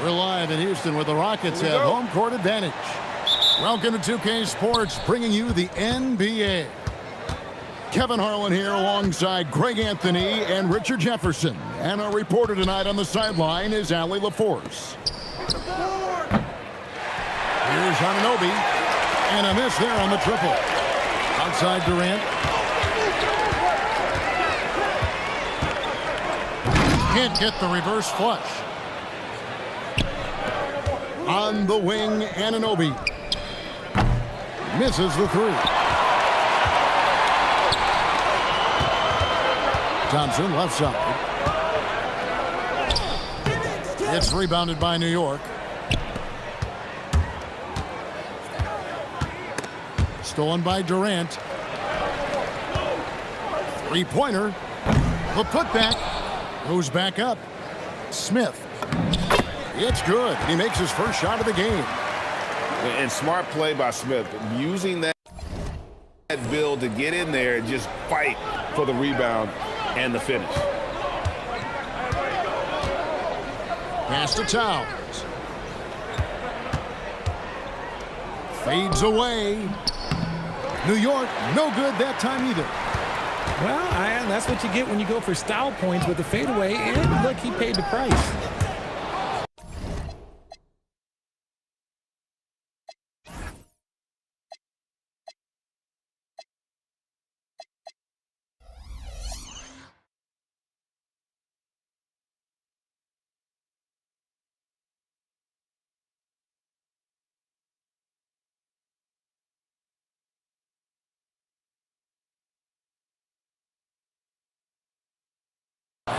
We're live in Houston where the Rockets have home court advantage. Welcome to 2K Sports, bringing you the NBA. Kevin Harlan here alongside Greg Anthony and Richard Jefferson. And our reporter tonight on the sideline is Allie LaForce. Here's Anunoby. And a miss there on the triple. Outside Durant. Can't get the reverse flush. On the wing, Anunoby. Misses the three. Thompson, left side. It's rebounded by New York. Stolen by Durant. Three-pointer. The putback. Goes back up. Smith. It's good. He makes his first shot of the game. And smart play by Smith, using that build to get in there and just fight for the rebound and the finish. Pass to Towns. Fades away. New York, no good that time either. Well, and that's what you get when you go for style points with the fadeaway. And look, he paid the price.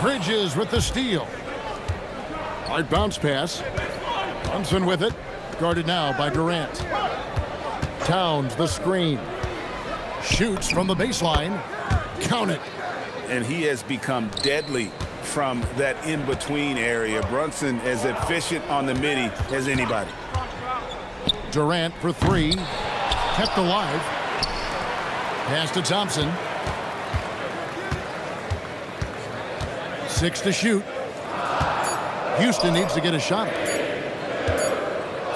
Bridges with the steal. Hard bounce pass. Brunson with it. Guarded now by Durant. Towns the screen. Shoots from the baseline. Count it. And he has become deadly from that in-between area. Brunson as efficient on the midi as anybody. Durant for three. Kept alive. Pass to Thompson. 6 to shoot. Houston needs to get a shot.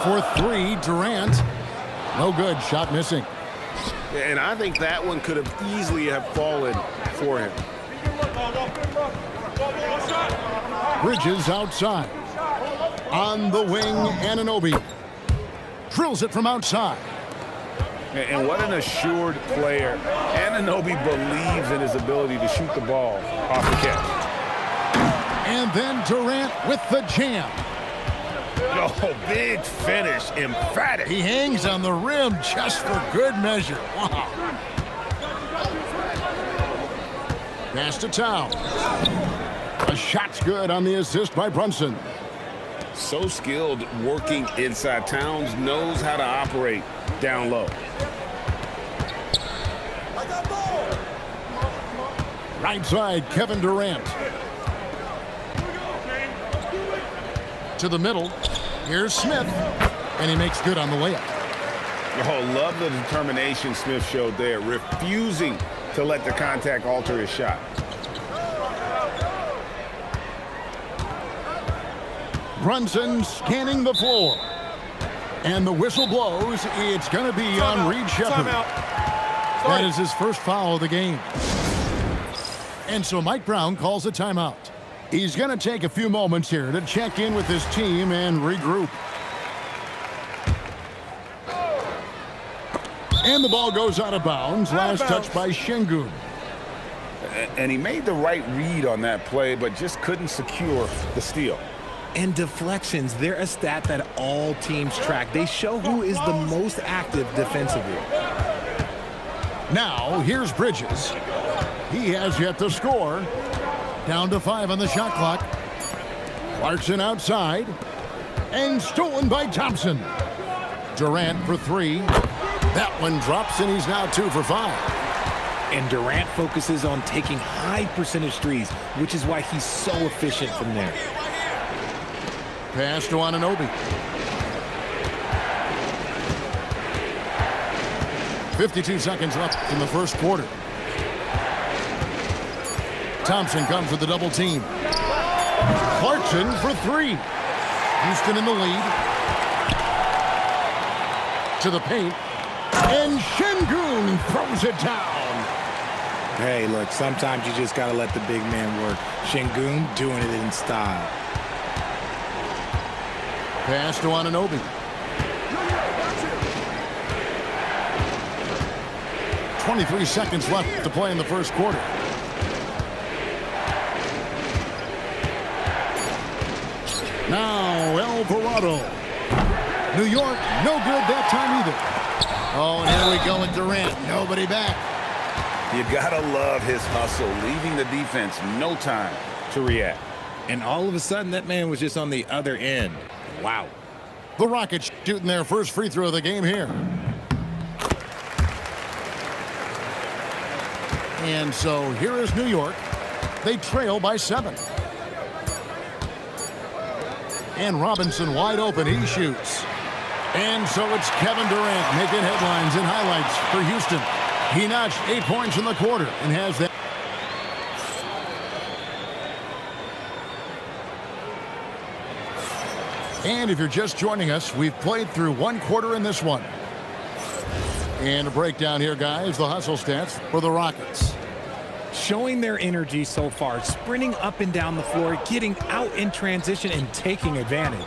For three, Durant. No good. Shot missing. And I think that one could have easily have fallen for him. Bridges outside. On the wing, Anunoby. Drills it from outside. And what an assured player. Anunoby believes in his ability to shoot the ball off the catch. And then Durant with the jam. Oh, big finish, emphatic. He hangs on the rim just for good measure. Wow. Pass to Towns. The shot's good on the assist by Brunson. So skilled working inside. Towns knows how to operate down low. Right side, Kevin Durant. To the middle. Here's Smith. And he makes good on the layup. Oh, love the determination Smith showed there, refusing to let the contact alter his shot. Brunson scanning the floor. And the whistle blows. It's going to be on Reed Shepherd. That is his first foul of the game. And so Mike Brown calls a timeout. He's going to take a few moments here to check in with his team and regroup. And the ball goes out of bounds. Last touch by Şengün. And he made the right read on that play, but just couldn't secure the steal. And deflections, they're a stat that all teams track. They show who is the most active defensively. Now, here's Bridges. He has yet to score. Down to 5 on the shot clock. Clarkson outside. And stolen by Thompson. Durant for three. That one drops, and he's now 2 for 5. And Durant focuses on taking high percentage threes, which is why he's so efficient from there. Pass to Anunoby. 52 seconds left in the first quarter. Thompson comes with the double team. Clarkson for three. Houston in the lead. To the paint. And Şengün throws it down. Hey, look, sometimes you just got to let the big man work. Şengün doing it in style. Pass to Anunoby. .23 seconds left to play in the first quarter. Now Alvarado. New York, no good that time either. Oh, and here we go with Durant. Nobody back. You gotta love his hustle, leaving the defense no time to react. And all of a sudden, that man was just on the other end. Wow. The Rockets shooting their first free throw of the game here. And so here is New York. They trail by 7. And Robinson wide open. He shoots. And so it's Kevin Durant making headlines and highlights for Houston. He notched 8 points in the quarter and has that. And if you're just joining us, we've played through one quarter in this one. And a breakdown here, guys, the hustle stats for the Rockets. Showing their energy so far, sprinting up and down the floor, getting out in transition and taking advantage.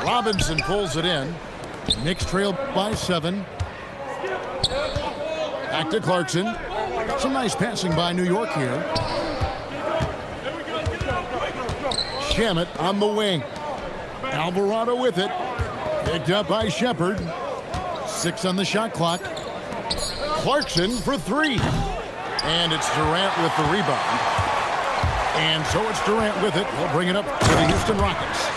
Robinson pulls it in. Knicks trail by 7. Back to Clarkson. Some nice passing by New York here. Shamet on the wing. Alvarado with it. Picked up by Shepard. 6 on the shot clock. Clarkson for 3. And it's Durant with the rebound. And so it's Durant with it. He'll bring it up to the Houston Rockets.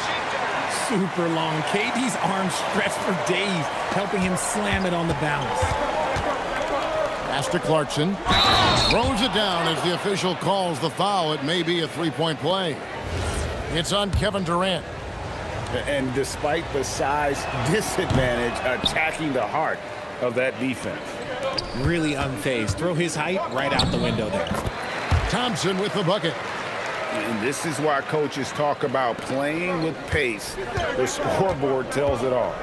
Super long. KD's arms stretched for days, helping him slam it on the bounce. Pass to Clarkson. Throws it down as the official calls the foul. It may be a three-point play. It's on Kevin Durant. And despite the size disadvantage, attacking the heart of that defense. Really unfazed. Throw his height right out the window there. Thompson with the bucket. And this is why coaches talk about playing with pace. The scoreboard tells it all.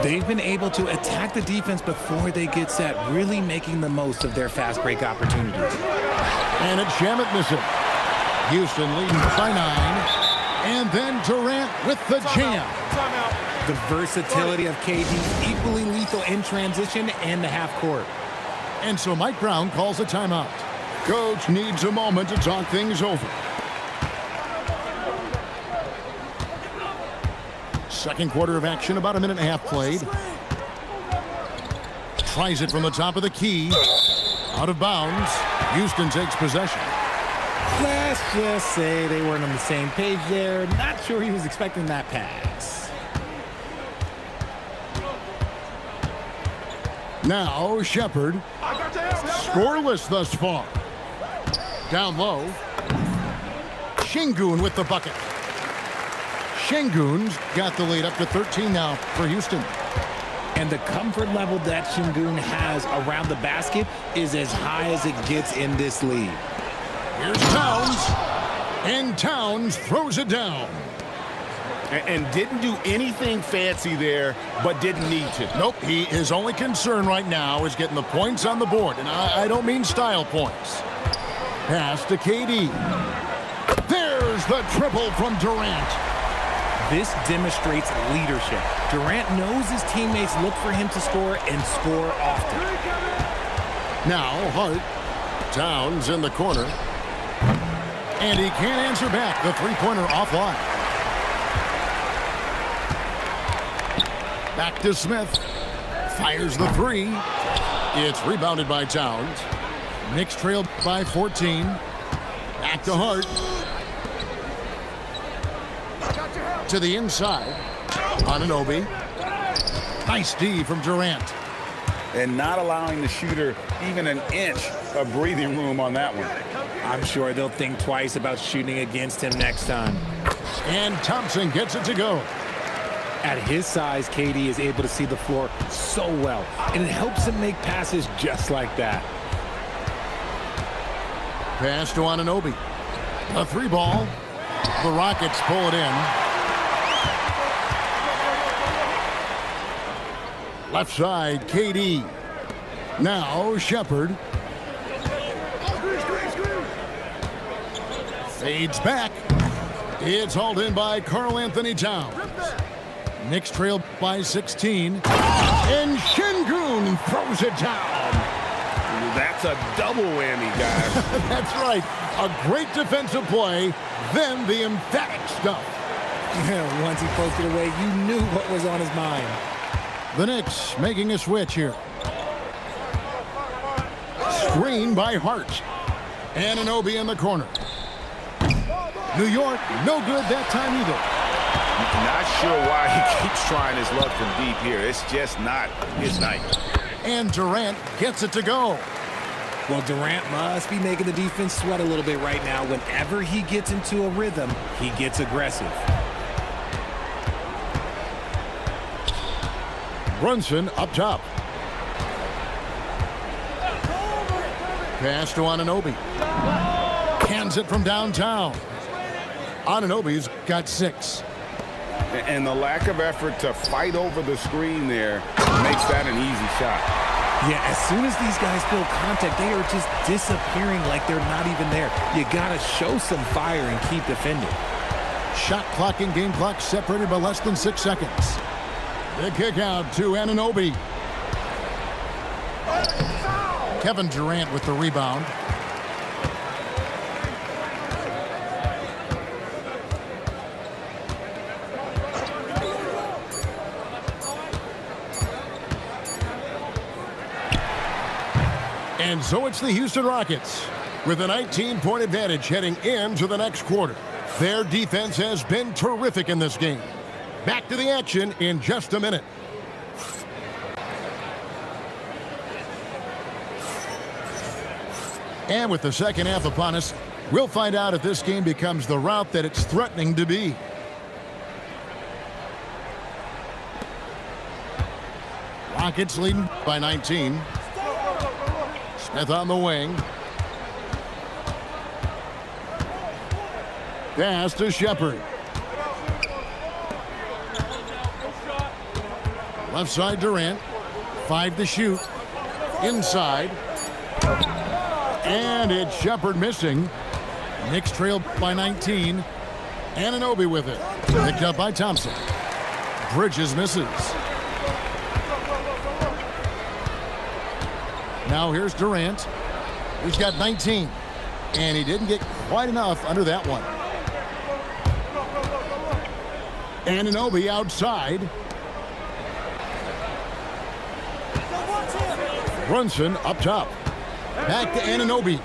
They've been able to attack the defense before they get set, really making the most of their fast break opportunities. And it's Shamet missing. Houston leading by 9. And then Durant with the jam. The versatility of KD, equally lethal in transition and the half court. And so Mike Brown calls a timeout. Coach needs a moment to talk things over. Second quarter of action, about a minute and a half played. Tries it from the top of the key. Out of bounds. Houston takes possession. Let's just say they weren't on the same page there. Not sure he was expecting that pass. Now Shepard. Scoreless thus far. Down low. Şengün with the bucket. Şengün's got the lead up to 13 now for Houston. And the comfort level that Şengün has around the basket is as high as it gets in this league. Here's Towns. And Towns throws it down. And didn't do anything fancy there, but didn't need to. Nope, his only concern right now is getting the points on the board. And I don't mean style points. Pass to KD. There's the triple from Durant. This demonstrates leadership. Durant knows his teammates look for him to score and score often. Now Hart. Towns in the corner. And he can't answer back. The three-pointer offline. Back to Smith. Fires the three. It's rebounded by Towns. Knicks trailed by 14. Back to Hart. To the inside. Anunoby. Nice D from Durant. And not allowing the shooter even an inch of breathing room on that one. I'm sure they'll think twice about shooting against him next time. And Thompson gets it to go. At his size, KD is able to see the floor so well, and it helps him make passes just like that. Pass to Anunoby. A 3-ball. The Rockets pull it in. Left side, KD. Now Shepherd. Fades back. It's hauled in by Karl-Anthony Towns. Knicks trail by 16. And Şengün throws it down. That's a double whammy, guys. That's right. A great defensive play, then the emphatic stuff. Once he poked it away, you knew what was on his mind. The Knicks making a switch here. Screen by Hart. Anunoby in the corner. New York, no good that time either. Not sure why he keeps trying his luck from deep here. It's just not his night. And Durant gets it to go. Well, Durant must be making the defense sweat a little bit right now. Whenever he gets into a rhythm, he gets aggressive. Brunson up top. Pass to Anunoby. Hands it from downtown. Anunoby's got 6. And the lack of effort to fight over the screen there makes that an easy shot. Yeah, as soon as these guys feel contact, they are just disappearing like they're not even there. You got to show some fire and keep defending. Shot clock and game clock separated by less than 6 seconds. The kick out to Anunoby. Kevin Durant with the rebound. And so it's the Houston Rockets with a 19-point advantage heading into the next quarter. Their defense has been terrific in this game. Back to the action in just a minute. And with the second half upon us, we'll find out if this game becomes the route that it's threatening to be. Rockets leading by 19. Smith on the wing. Pass to Shepherd. Left side Durant. 5 to shoot. Inside. And it's Shepherd missing. Knicks trail by 19. Anunoby with it. Picked up by Thompson. Bridges misses. Now here's Durant. He's got 19. And he didn't get quite enough under that one. Anunoby outside. Brunson up top. Back to Anunoby.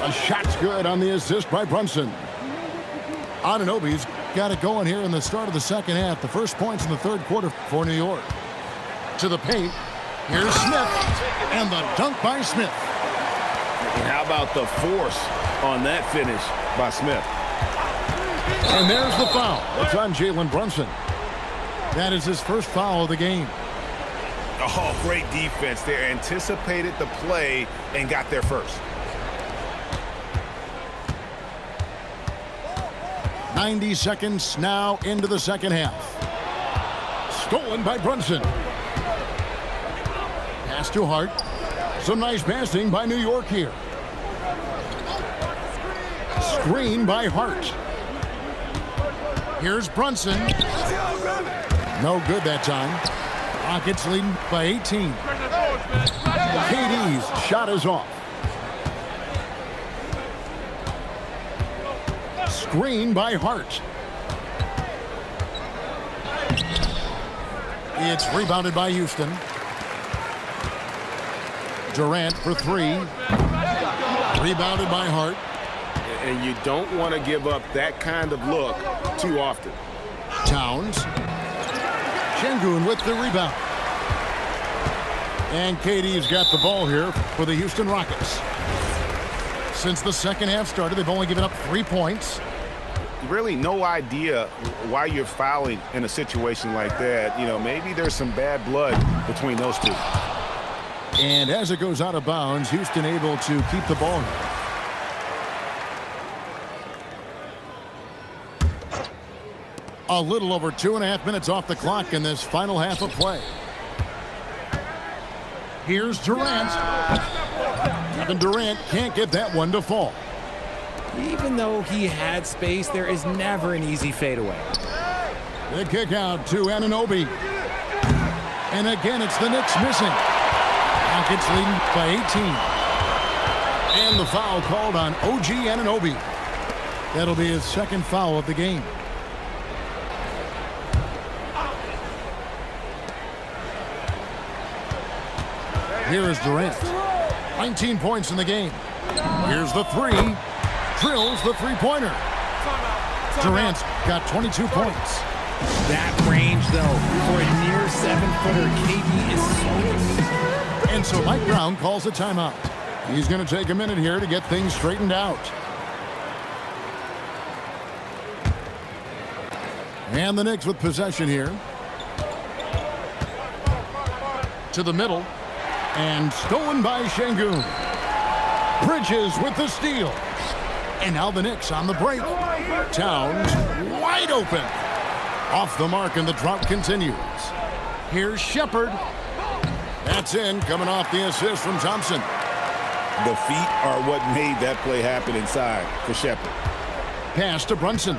A shot's good on the assist by Brunson. Anunoby's got it going here in the start of the second half. The first points in the third quarter for New York. To the paint. Here's Smith. And the dunk by Smith. And how about the force on that finish by Smith? And there's the foul. It's on Jalen Brunson. That is his first foul of the game. Oh, great defense there. Anticipated the play and got there first. 90 seconds now into the second half. Stolen by Brunson. Pass to Hart. Some nice passing by New York here. Screen by Hart. Here's Brunson. No good that time. Rockets leading by 18. KD's shot is off. Screen by Hart. It's rebounded by Houston. Durant for 3. Rebounded by Hart. And you don't want to give up that kind of look too often. Towns. Şengün with the rebound. And KD's got the ball here for the Houston Rockets. Since the second half started, they've only given up 3 points. really no idea why you're fouling in a situation like that. You know, maybe there's some bad blood between those two. And as it goes out of bounds, Houston able to keep the ball. A little over 2.5 minutes off the clock in this final half of play. Here's Durant. Kevin Durant can't get that one to fall. Even though he had space, there is never an easy fadeaway. The kick out to Anunoby. And again, it's the Knicks missing. Rockets leading by 18. And the foul called on OG Anunoby. That'll be his second foul of the game. Here is Durant. 19 points in the game. Here's the three. Drills the three-pointer. Durant's got 22 points. That range, though, for a near 7-footer, KD is so unique. And so Mike Brown calls a timeout. He's going to take a minute here to get things straightened out. And the Knicks with possession here. To the middle. And stolen by Şengün. Bridges with the steal. And now the Knicks on the break. Towns wide open. Off the mark, and the drought continues. Here's Shepherd. That's in, coming off the assist from Thompson. The feet are what made that play happen inside for Shepherd. Pass to Brunson.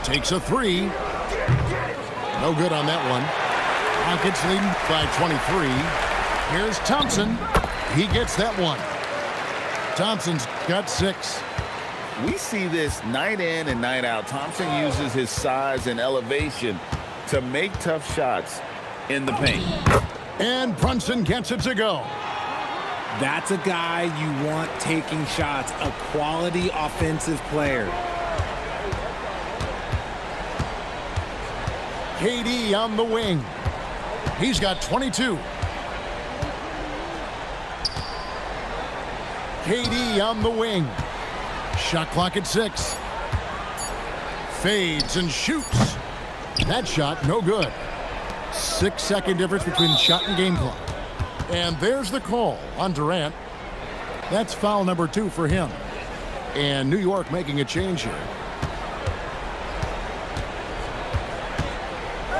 Takes a three. No good on that one. Rockets leading by 23. Here's Thompson. He gets that one. Thompson's got 6. We see this night in and night out. Thompson uses his size and elevation to make tough shots in the paint. And Brunson gets it to go. That's a guy you want taking shots, a quality offensive player. KD on the wing. He's got 22. KD on the wing. Shot clock at 6. Fades and shoots. That shot no good. 6-second difference between shot and game clock. And there's the call on Durant. That's foul number 2 for him. And New York making a change here.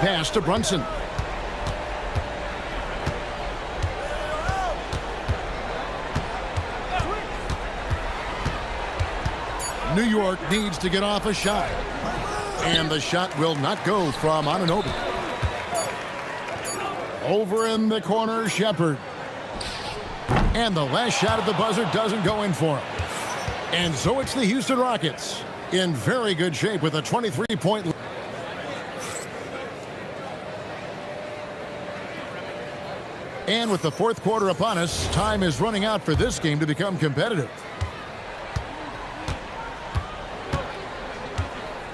Pass to Brunson. New York needs to get off a shot. And the shot will not go from Anunoby. Over in the corner, Shepherd. And the last shot at the buzzer doesn't go in for him. And so it's the Houston Rockets in very good shape with a 23-point lead. And with the fourth quarter upon us, time is running out for this game to become competitive.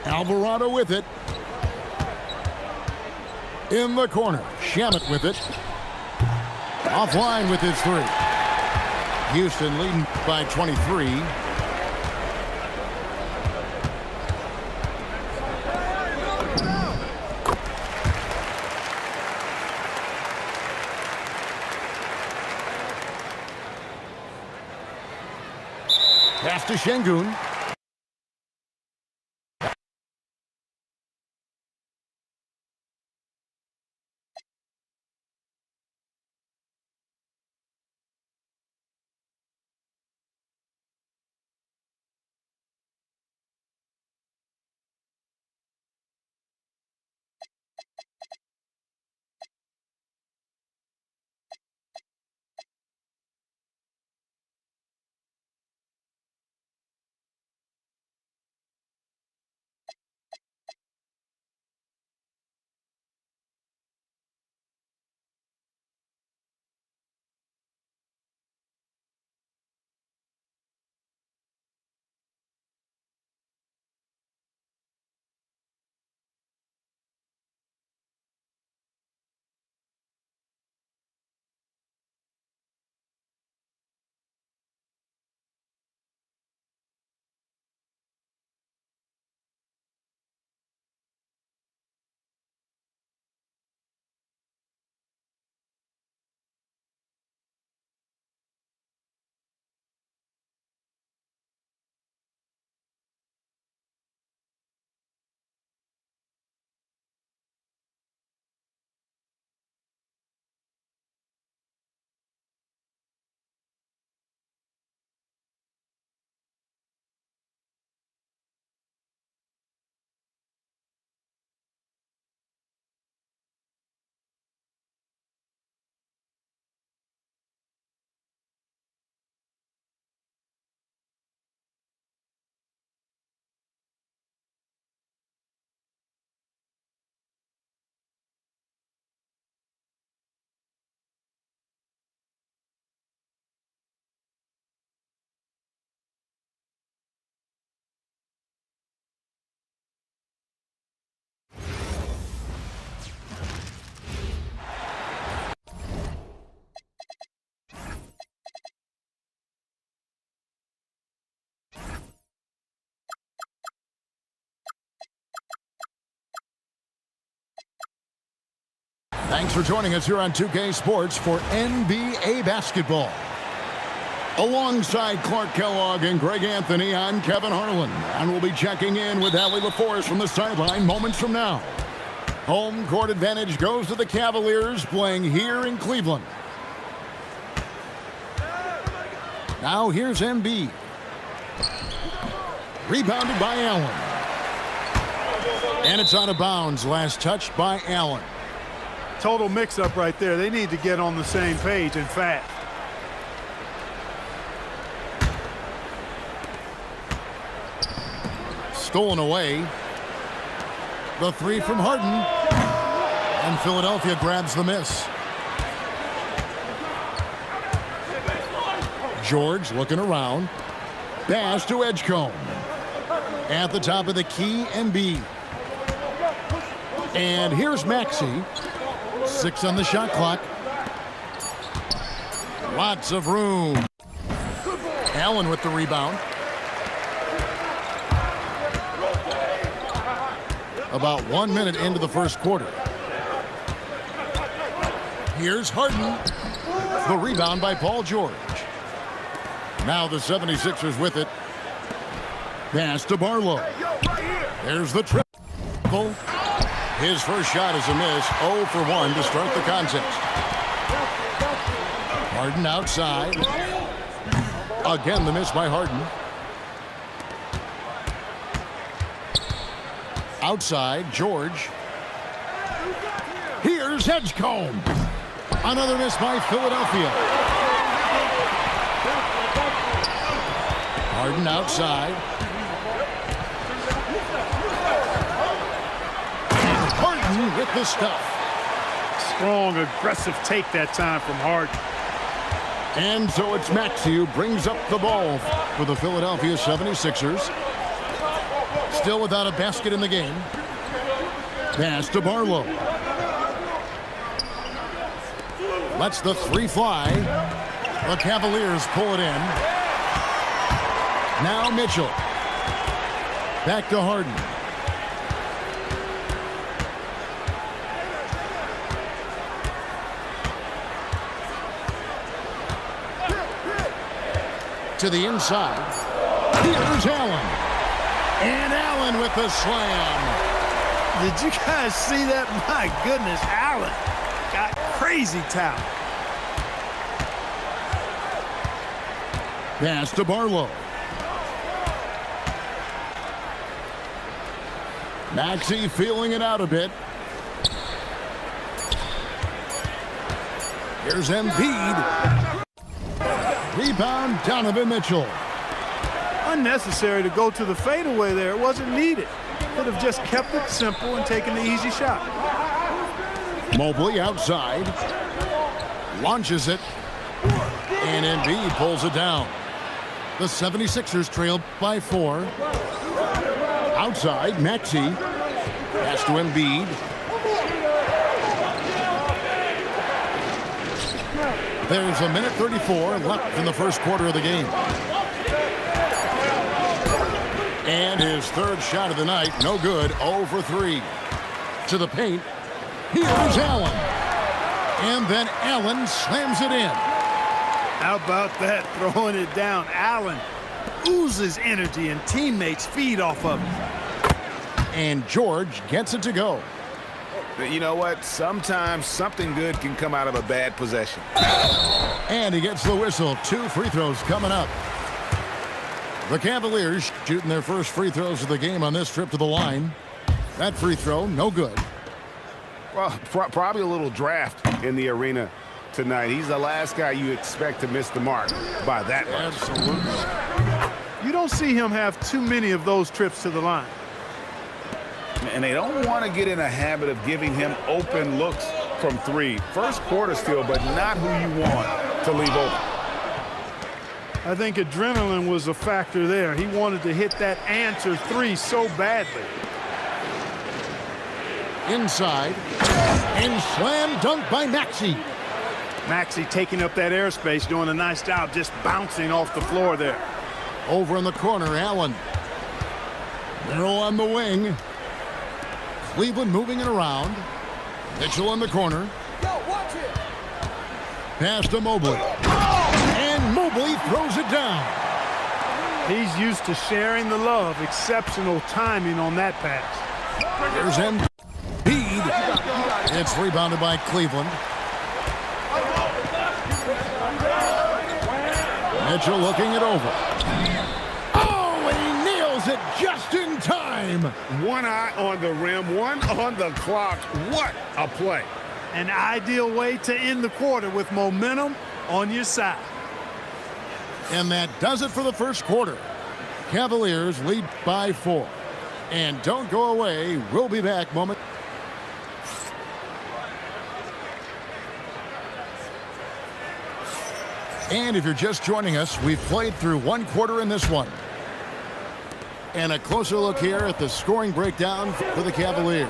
Alvarado with it. In the corner, Shamet with it. Offline with his 3. Houston leading by 23. Pass to Şengün. Thanks for joining us here on 2K Sports for NBA basketball. Alongside Clark Kellogg and Greg Anthony, I'm Kevin Harlan, and we'll be checking in with Allie LaForce from the sideline moments from now. Home court advantage goes to the Cavaliers, playing here in Cleveland. Now here's Embiid. Rebounded by Allen. And it's out of bounds. Last touch by Allen. Total mix-up right there. They need to get on the same page and fast. Stolen away. The three from Harden. And Philadelphia grabs the miss. George looking around. Pass to Edgecombe. At the top of the key, Embiid. And here's Maxey. 6 on the shot clock. Lots of room. Allen with the rebound. About 1 minute into the first quarter. Here's Harden. The rebound by Paul George. Now the 76ers with it. Pass to Barlow. There's the triple. His first shot is a miss. 0 for 1 to start the contest. Harden outside. Again, the miss by Harden. Outside, George. Here's Edgecombe. Another miss by Philadelphia. Harden outside. And Harden with the stuff. Strong, aggressive take that time from Harden. And so it's Maxey who brings up the ball for the Philadelphia 76ers. Still without a basket in the game. Pass to Barlow. Lets the three fly. The Cavaliers pull it in. Now Mitchell. Back to Harden. To the inside. Here's Allen. And Allen with the slam. Did you guys see that? My goodness, Allen got crazy talent. Pass to Barlow. Maxey feeling it out a bit. Here's Embiid. Rebound, Donovan Mitchell. Unnecessary to go to the fadeaway there. It wasn't needed. Could have just kept it simple and taken the easy shot. Mobley outside. Launches it. And Embiid pulls it down. The 76ers trail by 4. Outside, Maxey. Pass to Embiid. There's a minute 34 left in the first quarter of the game. And his third shot of the night, no good, 0 for 3. To the paint, here's Allen. And then Allen slams it in. How about that, throwing it down? Allen oozes energy and teammates feed off of it. And George gets it to go. You know what? Sometimes something good can come out of a bad possession. And he gets the whistle. 2 free throws coming up. The Cavaliers shooting their first free throws of the game on this trip to the line. That free throw, no good. Well, probably a little draft in the arena tonight. He's the last guy you expect to miss the mark by that much. Absolutely. You don't see him have too many of those trips to the line. And they don't want to get in a habit of giving him open looks from 3. First quarter still, but not who you want to leave open. I think adrenaline was a factor there. He wanted to hit that answer 3 so badly. Inside. And slam dunk by Maxey. Maxey taking up that airspace, doing a nice job just bouncing off the floor there. Over in the corner, Allen. Merrill on the wing. Cleveland moving it around. Mitchell in the corner. Pass to Mobley. And Mobley throws it down. He's used to sharing the love. Exceptional timing on that pass. Here's Embiid. It's rebounded by Cleveland. Mitchell looking it over. Oh, he nails it just in time. One eye on the rim, one on the clock. What a play. An ideal way to end the quarter with momentum on your side. And that does it for the first quarter. Cavaliers lead by 4. And don't go away. We'll be back moment. And if you're just joining us, we've played through one quarter in this one. And a closer look here at the scoring breakdown for the Cavaliers.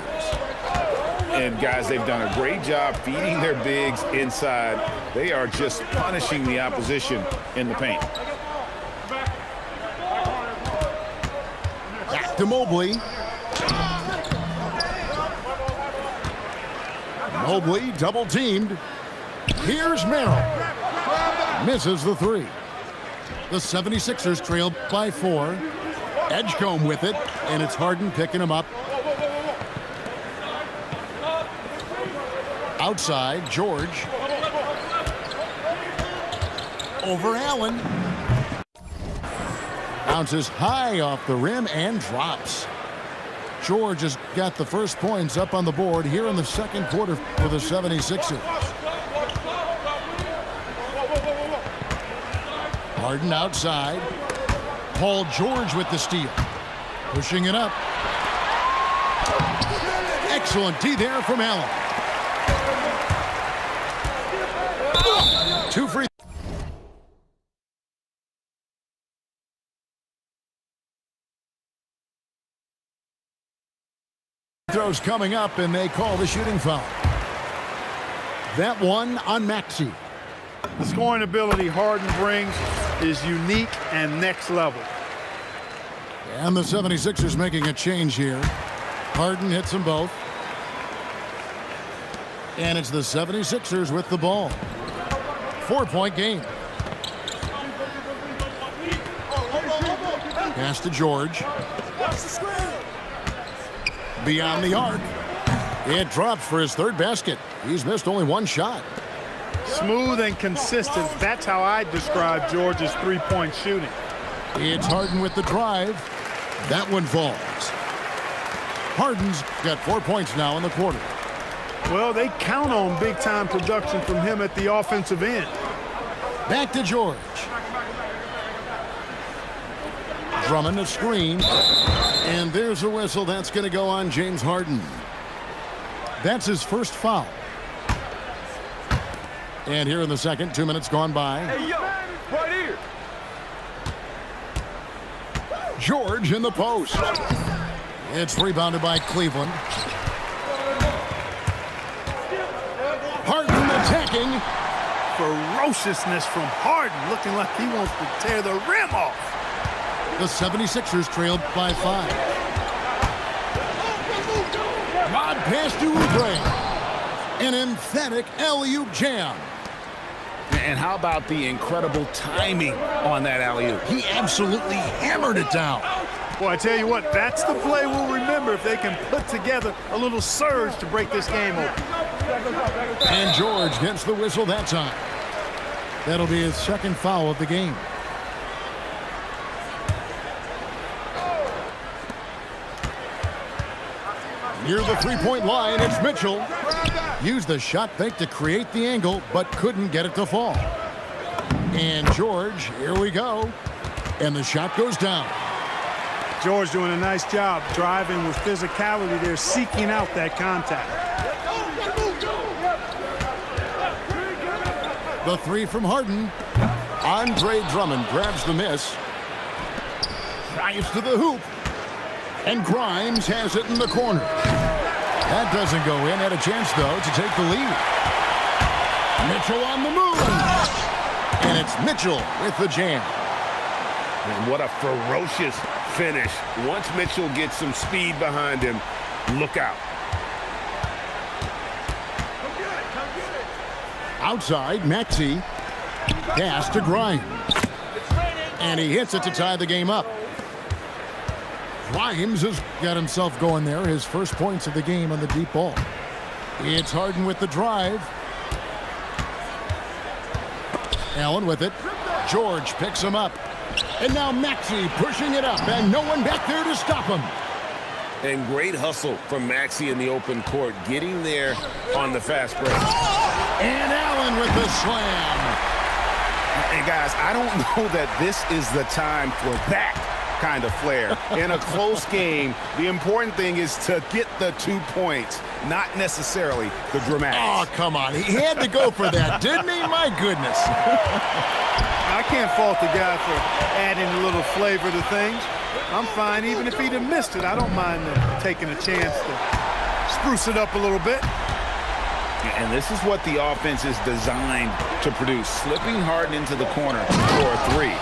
And guys, they've done a great job feeding their bigs inside. They are just punishing the opposition in the paint. Back to Mobley. Mobley double teamed. Here's Merrill. Misses the 3. The 76ers trail by 4. Edgecombe with it, and it's Harden picking him up. Outside, George. Over Allen. Bounces high off the rim and drops. George has got the first points up on the board here in the second quarter for the 76ers. Harden outside. Paul George with the steal. Pushing it up. Excellent D there from Allen. 2 free throws coming up, and they call the shooting foul. That one on Maxey. The scoring ability Harden brings is unique and next level. And the 76ers making a change here. Harden hits them both. And it's the 76ers with the ball. 4-point game. Pass to George. Beyond the arc. It drops for his third basket. He's missed only one shot. Smooth and consistent. That's how I describe George's three-point shooting. It's Harden with the drive. That one falls. Harden's got 4 points now in the quarter. Well, they count on big-time production from him at the offensive end. Back to George. Drummond a screen. And there's a whistle. That's going to go on James Harden. That's his first foul. And here in the second, 2 minutes gone by. Hey, yo, right here. George in the post. It's rebounded by Cleveland. Harden attacking. Ferociousness from Harden, looking like he wants to tear the rim off. The 76ers trailed by 5. Rod pass to Oubre. An emphatic alley-oop jam. And how about the incredible timing on that alley-oop? He absolutely hammered it down. Well, I tell you what, that's the play we'll remember if they can put together a little surge to break this game open. And George gets the whistle that time. That'll be his second foul of the game. Near the three-point line, it's Mitchell. Used the shot fake to create the angle, but couldn't get it to fall. And George, here we go. And the shot goes down. George doing a nice job driving with physicality there, seeking out that contact. The 3 from Harden. Andre Drummond grabs the miss. Drives to the hoop. And Grimes has it in the corner. That doesn't go in. Had a chance, though, to take the lead. Mitchell on the move. And it's Mitchell with the jam. And what a ferocious finish. Once Mitchell gets some speed behind him, look out. Outside, Maxey. Pass to Grimes. And he hits it to tie the game up. Grimes has got himself going there. His first points of the game on the deep ball. It's Harden with the drive. Allen with it. George picks him up. And now Maxey pushing it up, and no one back there to stop him. And great hustle from Maxey in the open court, getting there on the fast break. And Allen with the slam. And guys, I don't know that this is the time for that kind of flair. In a close game, the important thing is to get the 2 points, not necessarily the dramatics. Oh, come on. He had to go for that, didn't he? My goodness. I can't fault the guy for adding a little flavor to things. I'm fine even if he'd have missed it. I don't mind taking a chance to spruce it up a little bit. And this is what the offense is designed to produce. Slipping Harden into the corner for a three.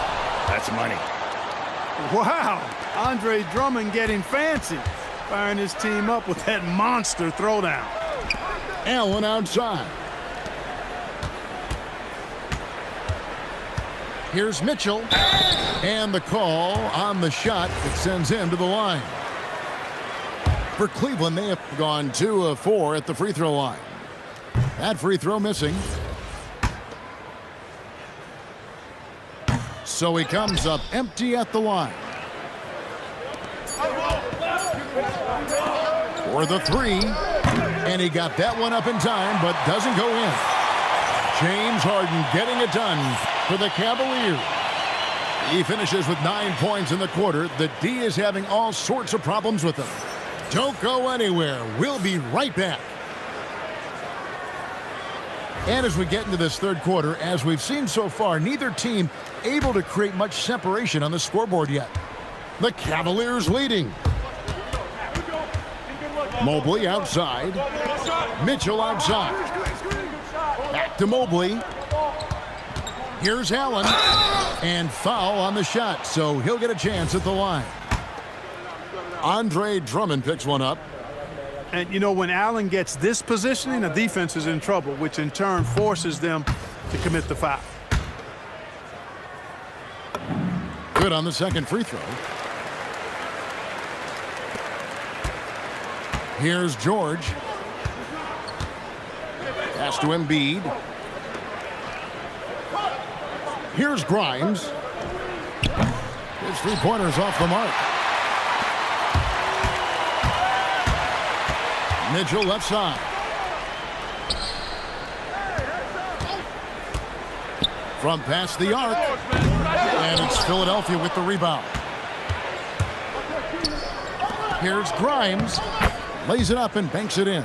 That's money. Wow, Andre Drummond getting fancy, firing his team up with that monster throwdown. Allen outside. Here's Mitchell. And the call on the shot that sends him to the line. For Cleveland, they have gone 2 of 4 at the free throw line. That free throw missing. So he comes up empty at the line. For the three. And he got that one up in time, but doesn't go in. James Harden getting it done for the Cavaliers. He finishes with 9 points in the quarter. The D is having all sorts of problems with him. Don't go anywhere. We'll be right back. And as we get into this third quarter, as we've seen so far, neither team able to create much separation on the scoreboard yet. The Cavaliers leading. Mobley outside. Mitchell outside. Back to Mobley. Here's Allen. And foul on the shot, so he'll get a chance at the line. Andre Drummond picks one up. And, you know, when Allen gets this positioning, the defense is in trouble, which in turn forces them to commit the foul. Good on the second free throw. Here's George. Pass to Embiid. Here's Grimes. His three-pointer's off the mark. Mitchell left side. From past the arc. And it's Philadelphia with the rebound. Here's Grimes. Lays it up and banks it in.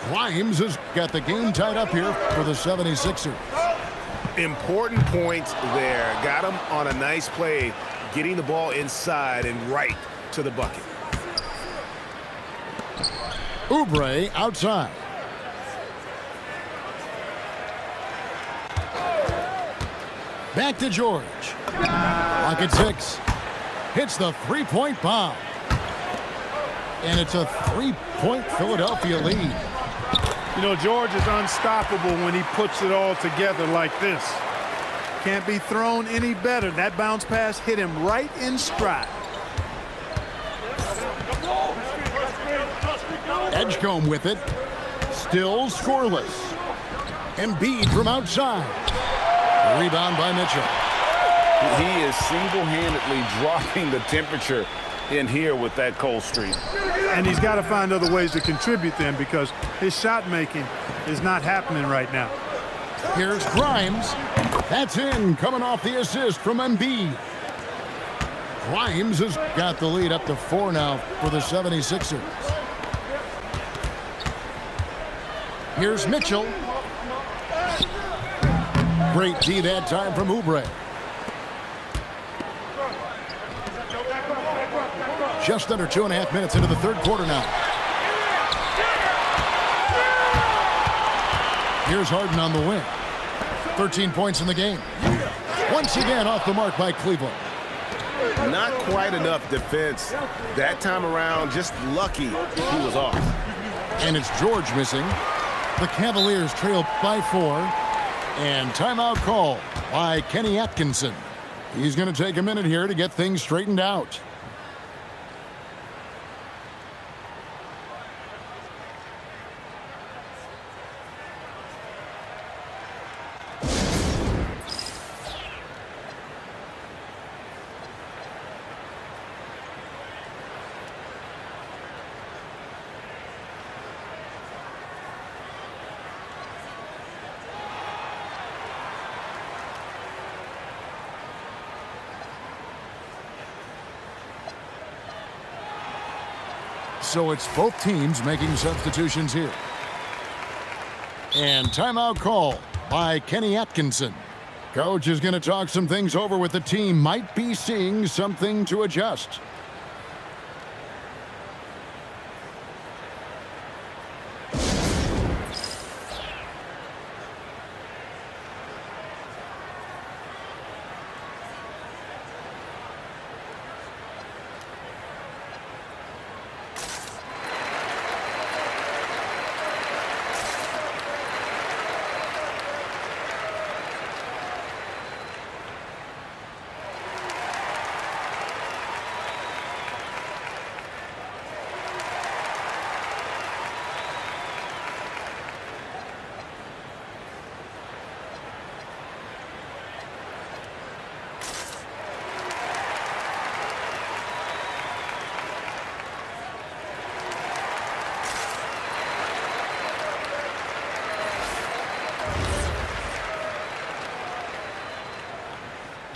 Grimes has got the game tied up here for the 76ers. Important points there. Got him on a nice play, getting the ball inside and right to the bucket. Oubre outside. Back to George. Clock at 6. Hits the three-point bomb. And it's a 3-point Philadelphia lead. You know, George is unstoppable when he puts it all together like this. Can't be thrown any better. That bounce pass hit him right in stride. Edgecombe with it. Still scoreless. Embiid from outside. Rebound by Mitchell. He is single-handedly dropping the temperature in here with that cold streak. And he's got to find other ways to contribute then, because his shot making is not happening right now. Here's Grimes. That's in, coming off the assist from Embiid. Grimes has got the lead up to 4 now for the 76ers. Here's Mitchell. Great D that time from Oubre. Just under 2.5 minutes into the third quarter now. Here's Harden on the wing. 13 points in the game. Once again off the mark by Cleveland. Not quite enough defense that time around. Just lucky he was off. And it's George missing. The Cavaliers trail by 4. And timeout call by Kenny Atkinson. He's going to take a minute here to get things straightened out. So it's both teams making substitutions here. And timeout call by Kenny Atkinson. Coach is going to talk some things over with the team. Might be seeing something to adjust.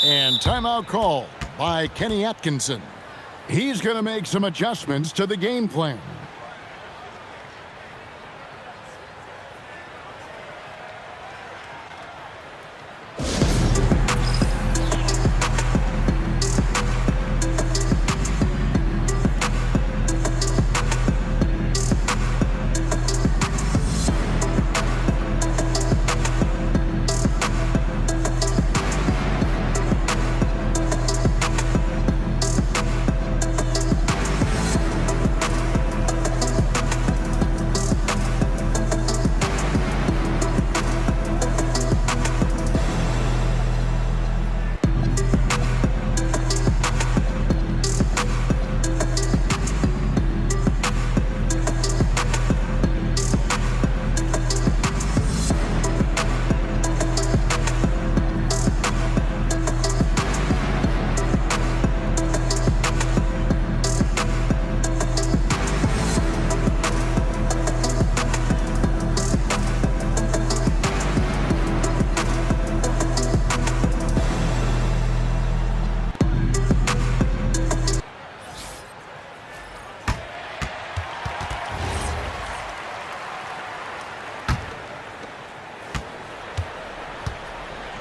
And timeout call by Kenny Atkinson. He's going to make some adjustments to the game plan.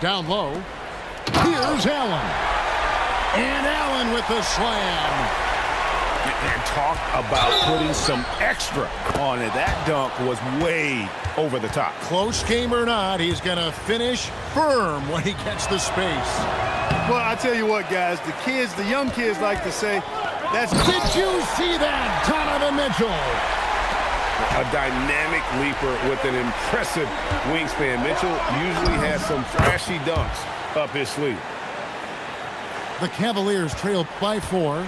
Down low. Here's Allen. And Allen with the slam. And talk about putting some extra on it. That dunk was way over the top. Close game or not, he's going to finish firm when he gets the space. Well, I tell you what, guys, the young kids like to say, that's... Did you see that, Donovan Mitchell? A dynamic leaper with an impressive wingspan. Mitchell usually has some flashy dunks up his sleeve. The Cavaliers trail by 4.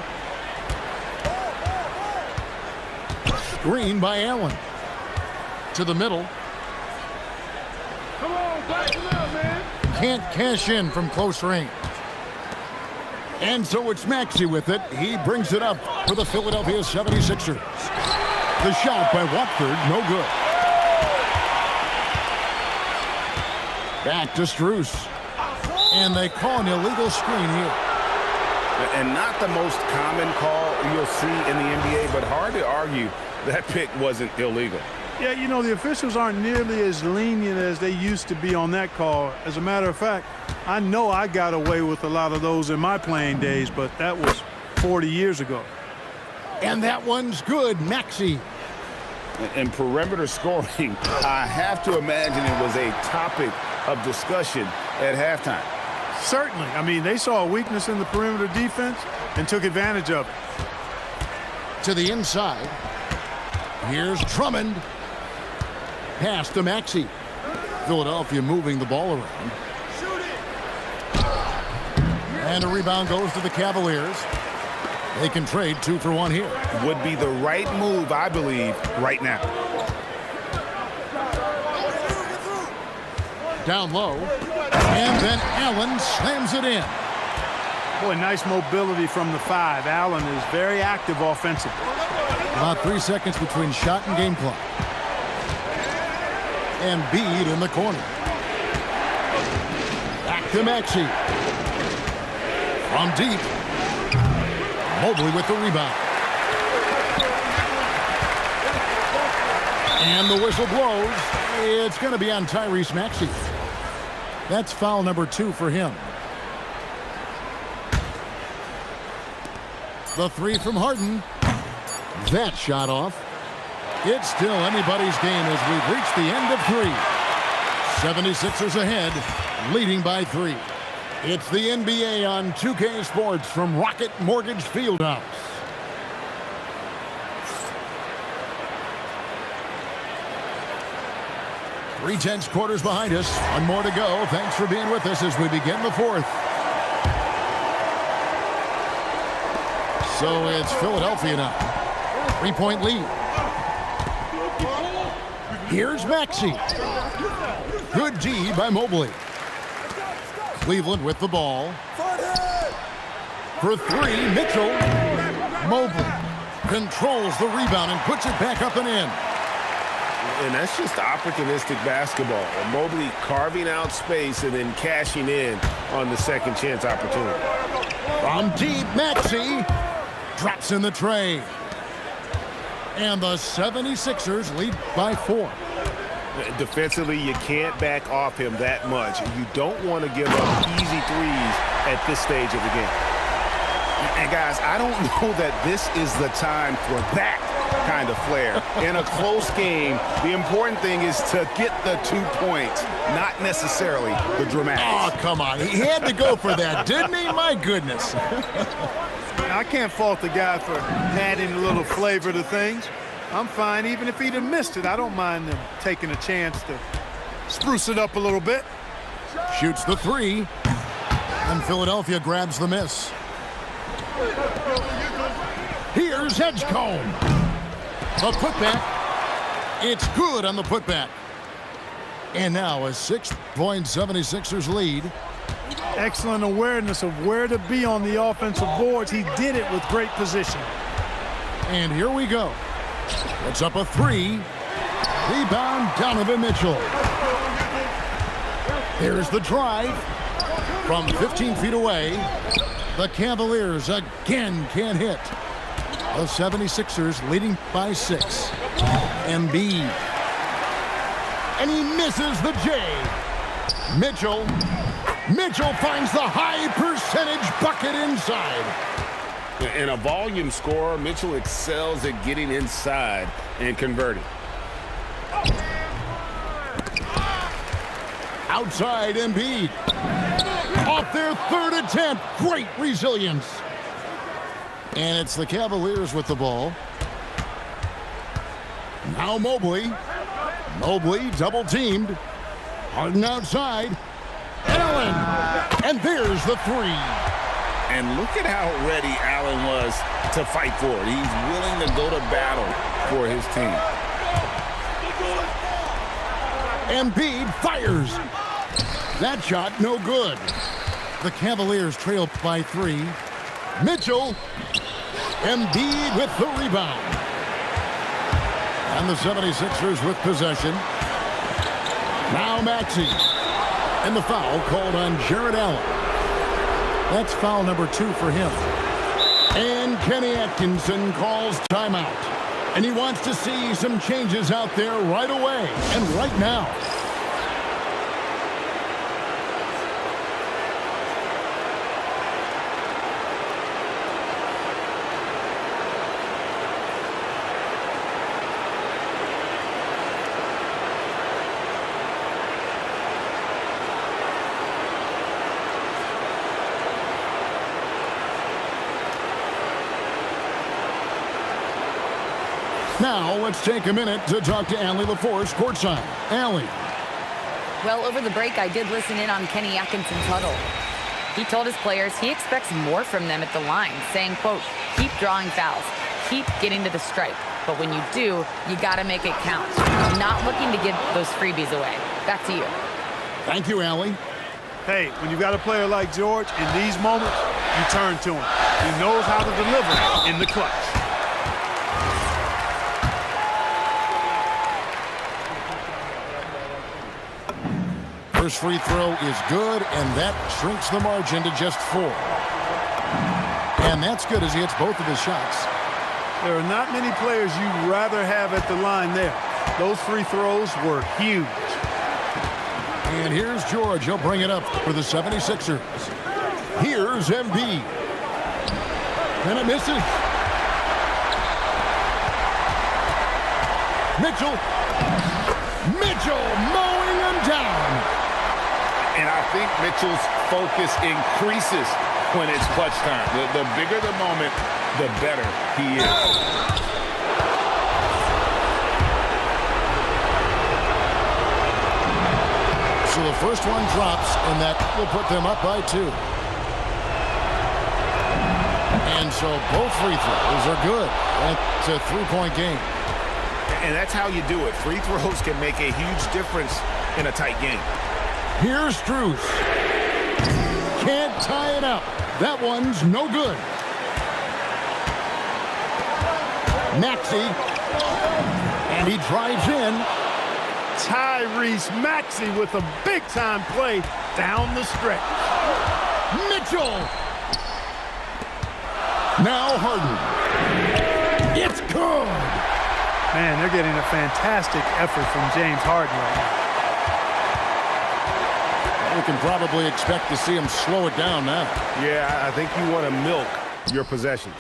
Screen by Allen. To the middle. Come on, back him up, man. Can't cash in from close range. And so it's Maxey with it. He brings it up for the Philadelphia 76ers. The shot by Watford, no good. Back to Strus. And they call an illegal screen here. And not the most common call you'll see in the NBA, but hard to argue that pick wasn't illegal. Yeah, you know, the officials aren't nearly as lenient as they used to be on that call. As a matter of fact, I know I got away with a lot of those in my playing days, but that was 40 years ago. And that one's good, Maxey. And perimeter scoring, I have to imagine it was a topic of discussion at halftime. Certainly. I mean, they saw a weakness in the perimeter defense and took advantage of it. To the inside. Here's Drummond. pass to Maxey. Philadelphia moving the ball around. And a rebound goes to the Cavaliers. They can trade 2 for 1 here. Would be the right move, I believe, right now. Down low. And then Allen slams it in. Boy, nice mobility from the 5. Allen is very active offensively. About 3 seconds between shot and game clock. And Embiid in the corner. Back to Maxey. From deep. Mobley with the rebound. And the whistle blows. It's going to be on Tyrese Maxey. That's foul number 2 for him. The 3 from Harden. That shot off. It's still anybody's game as we've reached the end of 3. 76ers ahead, leading by 3. It's the NBA on 2K Sports from Rocket Mortgage Fieldhouse. Three tenths quarters behind us. One more to go. Thanks for being with us as we begin the 4th. So it's Philadelphia now. 3-point lead. Here's Maxey. Good D by Mobley. Cleveland with the ball. For 3, Mitchell. Mobley controls the rebound and puts it back up and in. And that's just opportunistic basketball. Mobley carving out space and then cashing in on the second chance opportunity. From deep, Maxey drops in the tray. And the 76ers lead by 4. Defensively, you can't back off him that much. You don't want to give up easy threes at this stage of the game. And guys, I don't know that this is the time for that kind of flair. In a close game, the important thing is to get the 2 points, not necessarily the dramatics. Oh, come on. He had to go for that, didn't he? My goodness. I can't fault the guy for adding a little flavor to things. I'm fine. Even if he'd have missed it, I don't mind them taking a chance to spruce it up a little bit. Shoots the 3. And Philadelphia grabs the miss. Here's Edgecombe. The putback. It's good on the putback. And now a 6-point 76ers lead. Excellent awareness of where to be on the offensive boards. He did it with great position. And here we go. It's up a 3. Rebound, Donovan Mitchell. Here's the drive. From 15 feet away, the Cavaliers again can't hit. The 76ers leading by 6. Embiid. And he misses the J. Mitchell finds the high percentage bucket inside. And a volume scorer, Mitchell excels at getting inside and converting. Outside Embiid. Off their 3rd attempt. Great resilience. And it's the Cavaliers with the ball. Now Mobley. Mobley double teamed. Harden outside. Allen. And there's the 3. And look at how ready Allen was to fight for it. He's willing to go to battle for his team. Embiid fires. That shot no good. The Cavaliers trail by 3. Mitchell. Embiid with the rebound. And the 76ers with possession. Now Maxey. And the foul called on Jared Allen. That's foul number 2 for him. And Kenny Atkinson calls timeout. And he wants to see some changes out there right away and right now. Now let's take a minute to talk to Allie LaForce courtside. Allie. Well, over the break, I did listen in on Kenny Atkinson's huddle. He told his players he expects more from them at the line, saying, quote, keep drawing fouls, keep getting to the stripe. But when you do, you got to make it count. Not looking to give those freebies away. Back to you. Thank you, Allie. Hey, when you got a player like George, in these moments, you turn to him. He knows how to deliver in the clutch. First free throw is good, and that shrinks the margin to just 4. And that's good as he hits both of his shots. There are not many players you'd rather have at the line there. Those free throws were huge. And here's George. He'll bring it up for the 76ers. Here's Embiid. And it misses. Mitchell mowing him down. And I think Mitchell's focus increases when it's clutch time. The bigger the moment, the better he is. So the first one drops, and that will put them up by 2. And so both free throws are good. It's a 3-point game. And that's how you do it. Free throws can make a huge difference in a tight game. Here's Strus. Can't tie it up. That one's no good. Maxey. And he drives in. Tyrese Maxey with a big-time play down the stretch. Mitchell. Now Harden. It's good. Man, they're getting a fantastic effort from James Harden right now. We can probably expect to see him slow it down now. Yeah, I think you want to milk your possessions.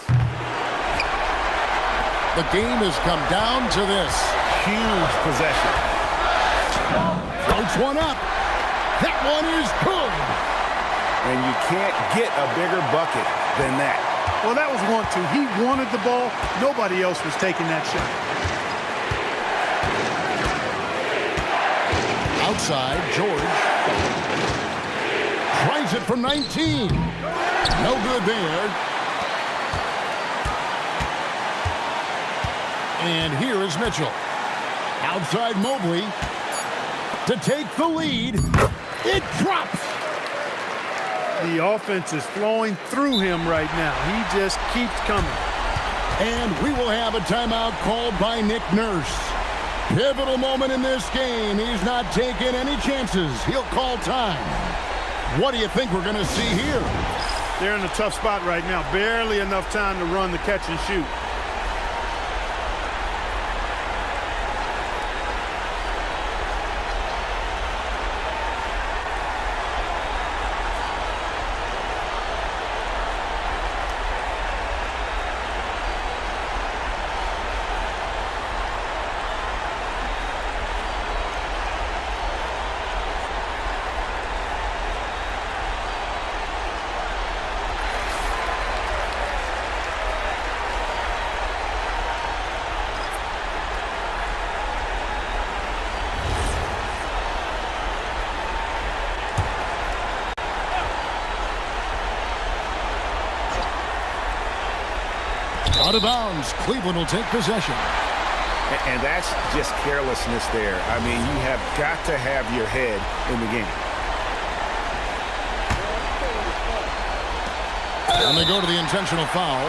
The game has come down to this. Huge possession. Floats one up. That one is good. And you can't get a bigger bucket than that. Well, that was 1-2. He wanted the ball. Nobody else was taking that shot. Outside, George. Tries it from 19. No good there. And here is Mitchell. Outside Mobley. To take the lead. It drops. The offense is flowing through him right now. He just keeps coming. And we will have a timeout called by Nick Nurse. Pivotal moment in this game. He's not taking any chances. He'll call time. What do you think we're going to see here? They're in a tough spot right now. Barely enough time to run the catch and shoot. Out of bounds. Cleveland will take possession. And that's just carelessness there. I mean, you have got to have your head in the game. And they go to the intentional foul.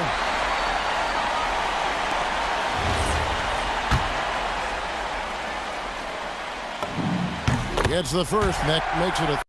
Gets the first. Makes it a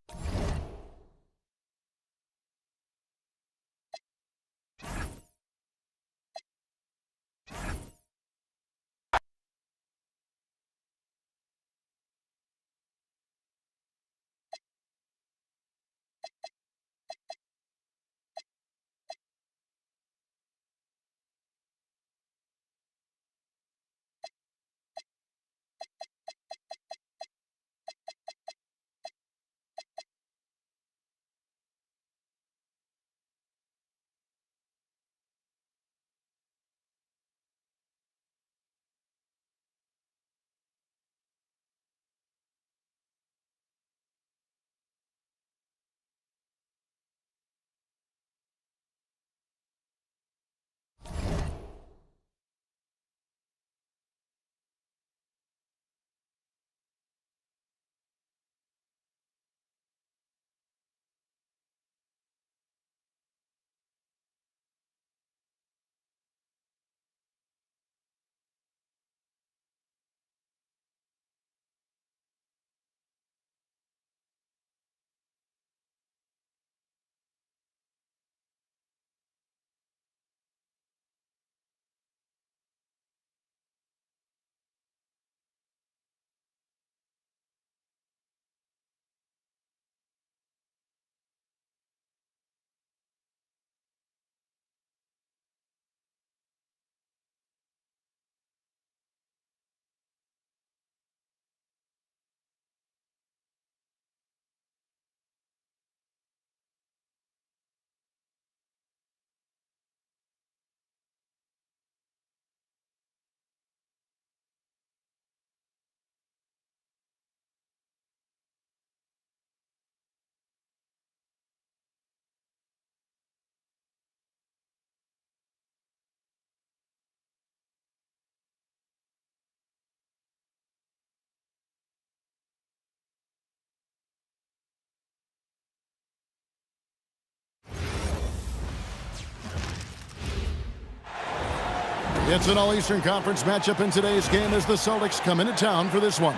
It's an All-Eastern Conference matchup in today's game as the Celtics come into town for this one.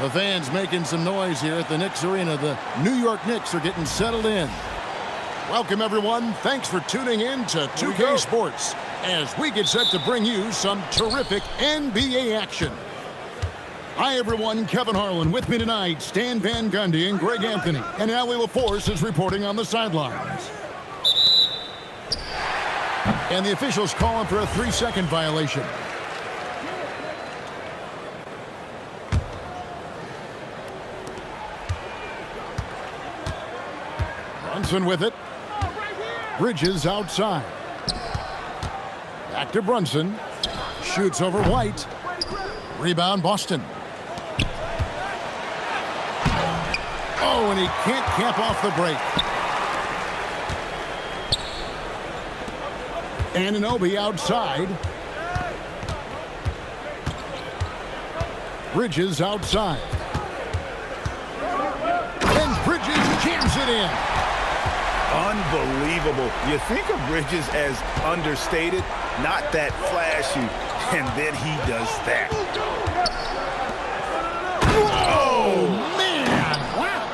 The fans making some noise here at the Knicks Arena. The New York Knicks are getting settled in. Welcome, everyone. Thanks for tuning in to 2K Sports as we get set to bring you some terrific NBA action. Hi, everyone. Kevin Harlan with me tonight. Stan Van Gundy and Greg Anthony. And Ali LaForce is reporting on the sidelines. And the officials calling for a 3-second violation. Brunson with it. Bridges outside. Back to Brunson. Shoots over White. Rebound Boston. Oh, and he can't cap off the break. Anunoby outside. Bridges outside. And Bridges jams it in. Unbelievable. You think of Bridges as understated, not that flashy, and then he does that. Oh, man. Wow.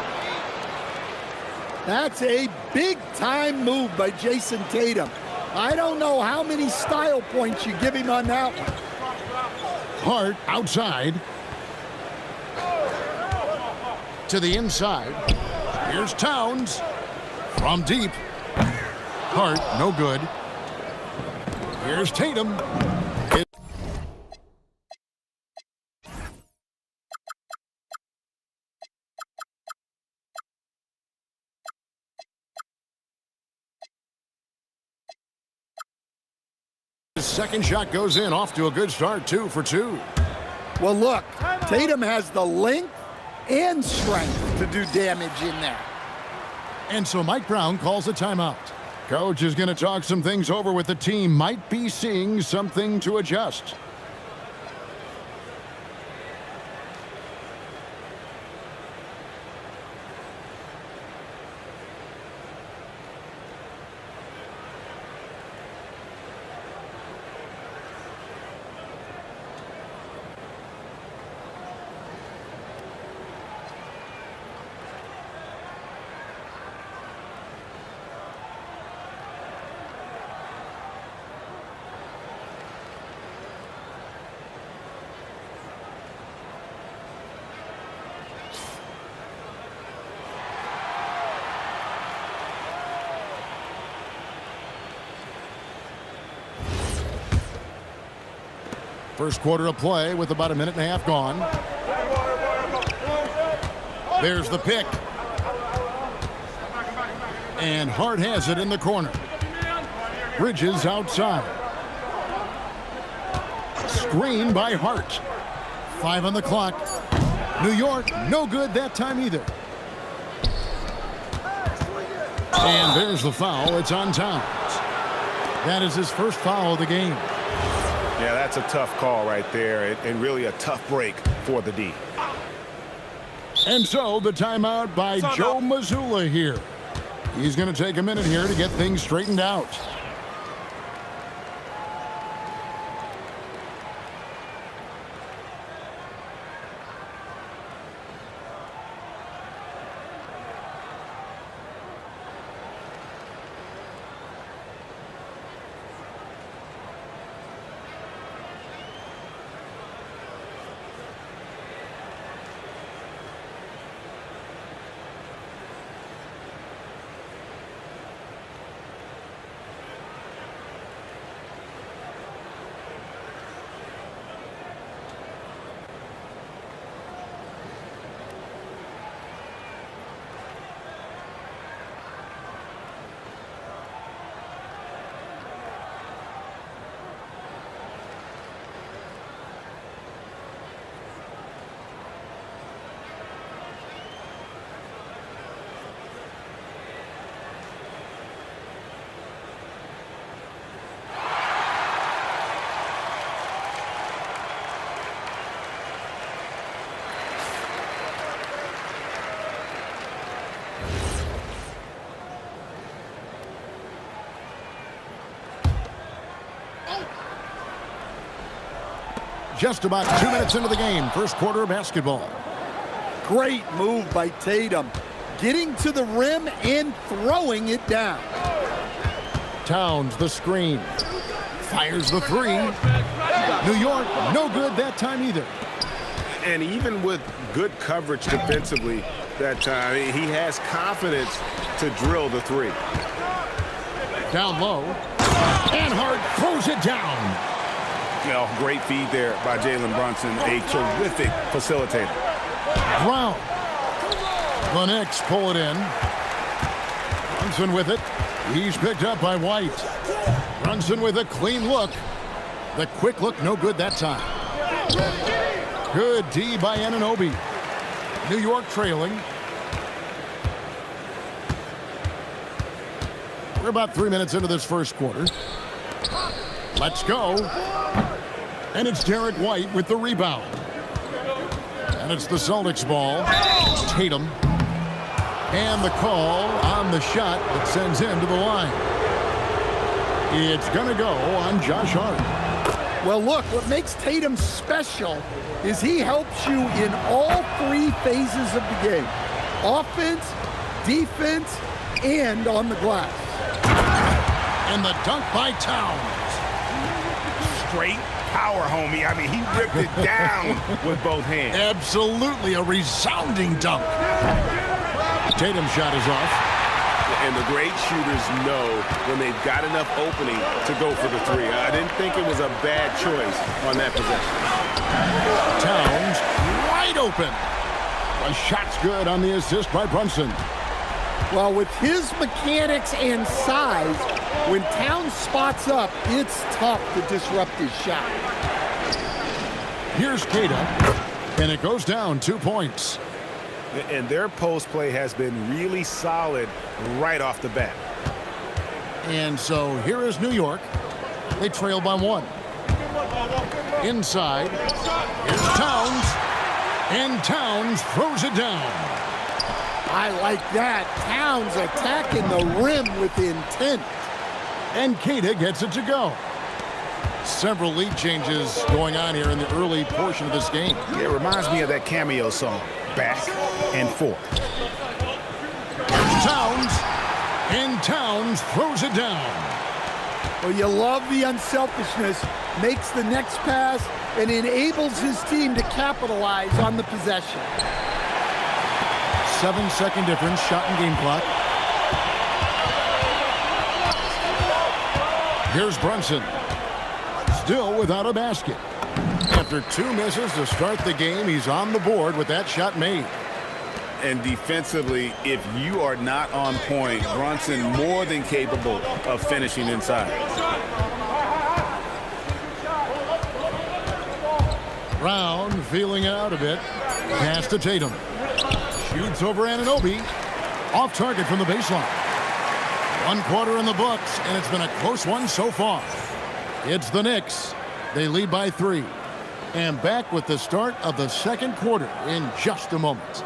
That's a big-time move by Jason Tatum. I don't know how many style points you give him on that one. Hart outside. To the inside. Here's Towns. From deep. Hart, no good. Here's Tatum. His second shot goes in, off to a good start, 2 for 2. Well, look, Tatum has the length and strength to do damage in there. And so Mike Brown calls a timeout. Coach is going to talk some things over with the team. Might be seeing something to adjust. First quarter of play with about a minute and a half gone. There's the pick. And Hart has it in the corner. Bridges outside. Screen by Hart. 5 on the clock. New York, no good that time either. And there's the foul. It's on Towns. That is his first foul of the game. Yeah, that's a tough call right there, and really a tough break for the D. And so the timeout by Joe Mazzulla here. He's going to take a minute here to get things straightened out. just about 2 minutes into the game. First quarter of basketball. Great move by Tatum. Getting to the rim and throwing it down. Towns the screen. Fires the three. New York, no good that time either. And even with good coverage defensively that time, he has confidence to drill the three. Down low. And Hart throws it down. You know, great feed there by Jalen Brunson, a terrific facilitator. Brown. The Knicks pull it in. Brunson with it. He's picked up by White. Brunson with a clean look. The quick look, no good that time. Good D by Anunoby. New York trailing. We're about 3 minutes into this first quarter. Let's go. And it's Derek White with the rebound. And it's the Celtics ball. Tatum. And the call on the shot that sends him to the line. It's going to go on Josh Hart. Well, look, what makes Tatum special is he helps you in all three phases of the game. Offense, defense, and on the glass. And the dunk by Towns. Straight power, homie. I mean, he ripped it down with both hands. Absolutely a resounding dunk. Tatum's shot is off. And the great shooters know when they've got enough opening to go for the three. I didn't think it was a bad choice on that possession. Towns wide open. The shot's good on the assist by Brunson. Well, with his mechanics and size, when Towns spots up, it's tough to disrupt his shot. Here's Kata, and it goes down 2 points. And their post play has been really solid right off the bat. And so here is New York. They trail by 1. Inside. Here's Towns. And Towns throws it down. I like that. Towns attacking the rim with intent. And Kata gets it to go. Several lead changes going on here in the early portion of this game. Yeah, it reminds me of that cameo song, Back and Forth. Towns, and Towns throws it down. Well, you love the unselfishness, makes the next pass, and enables his team to capitalize on the possession. 7-second difference, shot and game clock. Here's Brunson. Still without a basket. After 2 misses to start the game, he's on the board with that shot made. And defensively, if you are not on point, Brunson more than capable of finishing inside. Brown feeling out a bit. Pass to Tatum. Shoots over Anunoby. Off target from the baseline. 1 quarter in the books, and it's been a close one so far. It's the Knicks. They lead by 3. And back with the start of the second quarter in just a moment.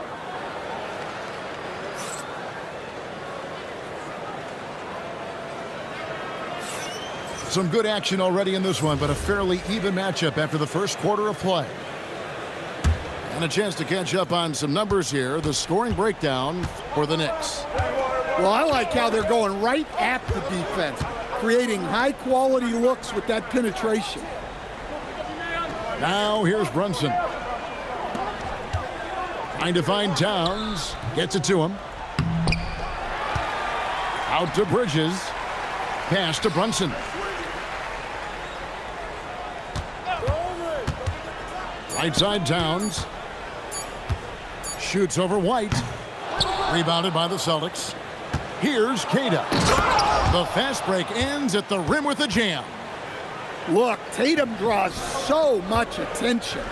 Some good action already in this one, but a fairly even matchup after the first quarter of play. And a chance to catch up on some numbers here. The scoring breakdown for the Knicks. Well, I like how they're going right at the defense, creating high-quality looks with that penetration. Now here's Brunson. Trying to find Towns. Gets it to him. Out to Bridges. Pass to Brunson. Right side Towns. Shoots over White. Rebounded by the Celtics. Here's Kata. The fast break ends at the rim with a jam. Look, Tatum draws so much attention.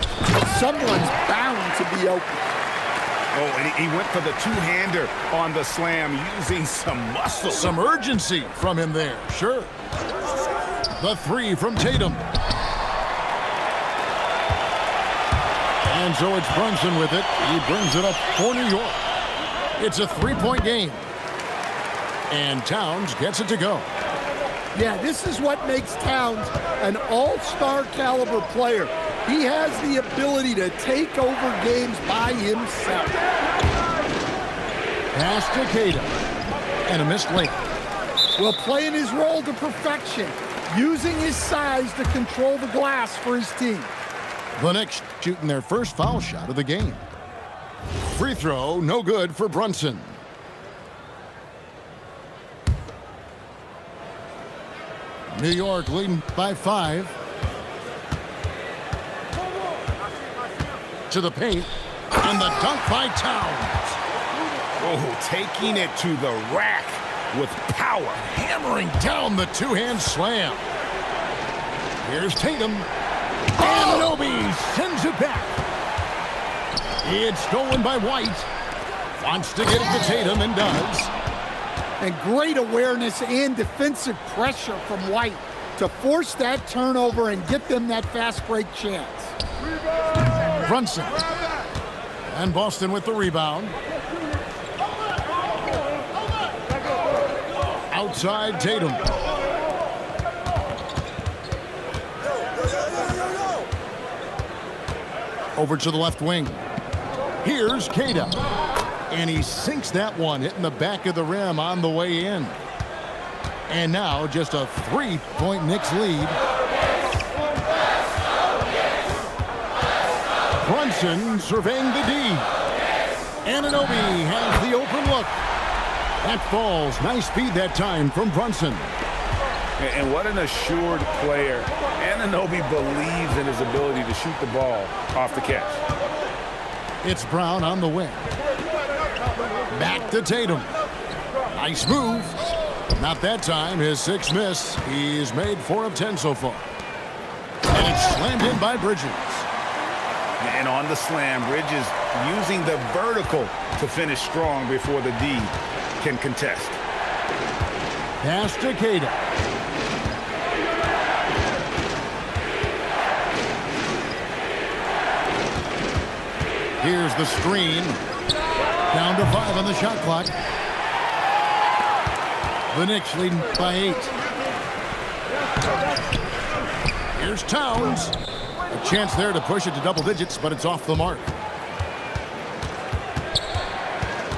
Someone's bound to be open. Oh, and he went for the two-hander on the slam, using some muscle. Some urgency from him there, sure. The 3 from Tatum. And so it's Brunson with it. He brings it up for New York. It's a 3-point game. And Towns gets it to go. Yeah, this is what makes Towns an all-star caliber player. He has the ability to take over games by himself. Pass to Cato. And a missed late. Well, playing his role to perfection, using his size to control the glass for his team. The Knicks shooting their first foul shot of the game. Free throw, no good for Brunson. New York leading by 5. To the paint, and the dunk by Towns. Oh, taking it to the rack with power. Hammering down the two-hand slam. Here's Tatum. And Nobi sends it back. It's stolen by White. Wants to get it to Tatum and does. And great awareness and defensive pressure from White to force that turnover and get them that fast break chance. Brunson. And Boston with the rebound. Outside Tatum. Over to the left wing. Here's Cato. And he sinks that one, hitting the back of the rim on the way in. And now just a 3-point Knicks lead. Brunson surveying the D. Anunoby has the open look. That falls. Nice speed that time from Brunson. And what an assured player. Anunoby believes in his ability to shoot the ball off the catch. It's Brown on the wing. Back to Tatum. Nice move. Not that time. His 6th miss. He's made 4 of 10 so far. And it's slammed in by Bridges. And on the slam, Bridges using the vertical to finish strong before the D can contest. Pass to Cato. Here's the screen. Down to 5 on the shot clock. The Knicks leading by 8. Here's Towns. A chance there to push it to double digits, but it's off the mark.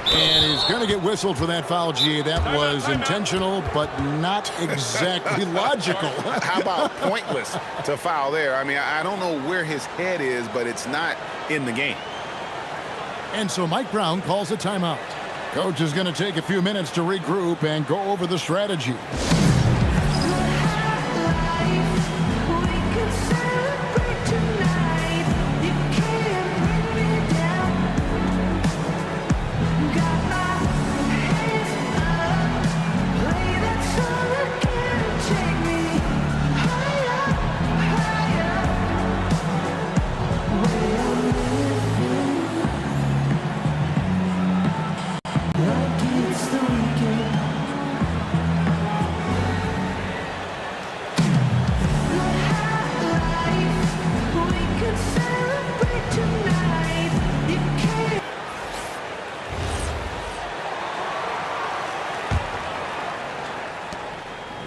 And he's going to get whistled for that foul, G. That was intentional, but not exactly logical. How about pointless to foul there? I mean, I don't know where his head is, but it's not in the game. And so Mike Brown calls a timeout. Coach is going to take a few minutes to regroup and go over the strategy.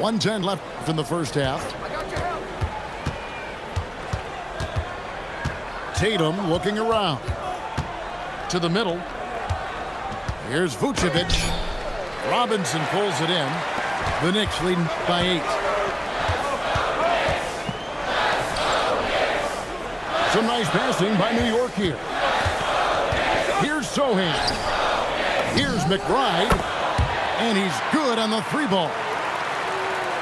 .110 left in the first half. Tatum looking around. To the middle. Here's Vucevic. Robinson pulls it in. The Knicks leading by 8. Some nice passing by New York here. Here's Sohan. Here's McBride. And he's good on the 3-ball.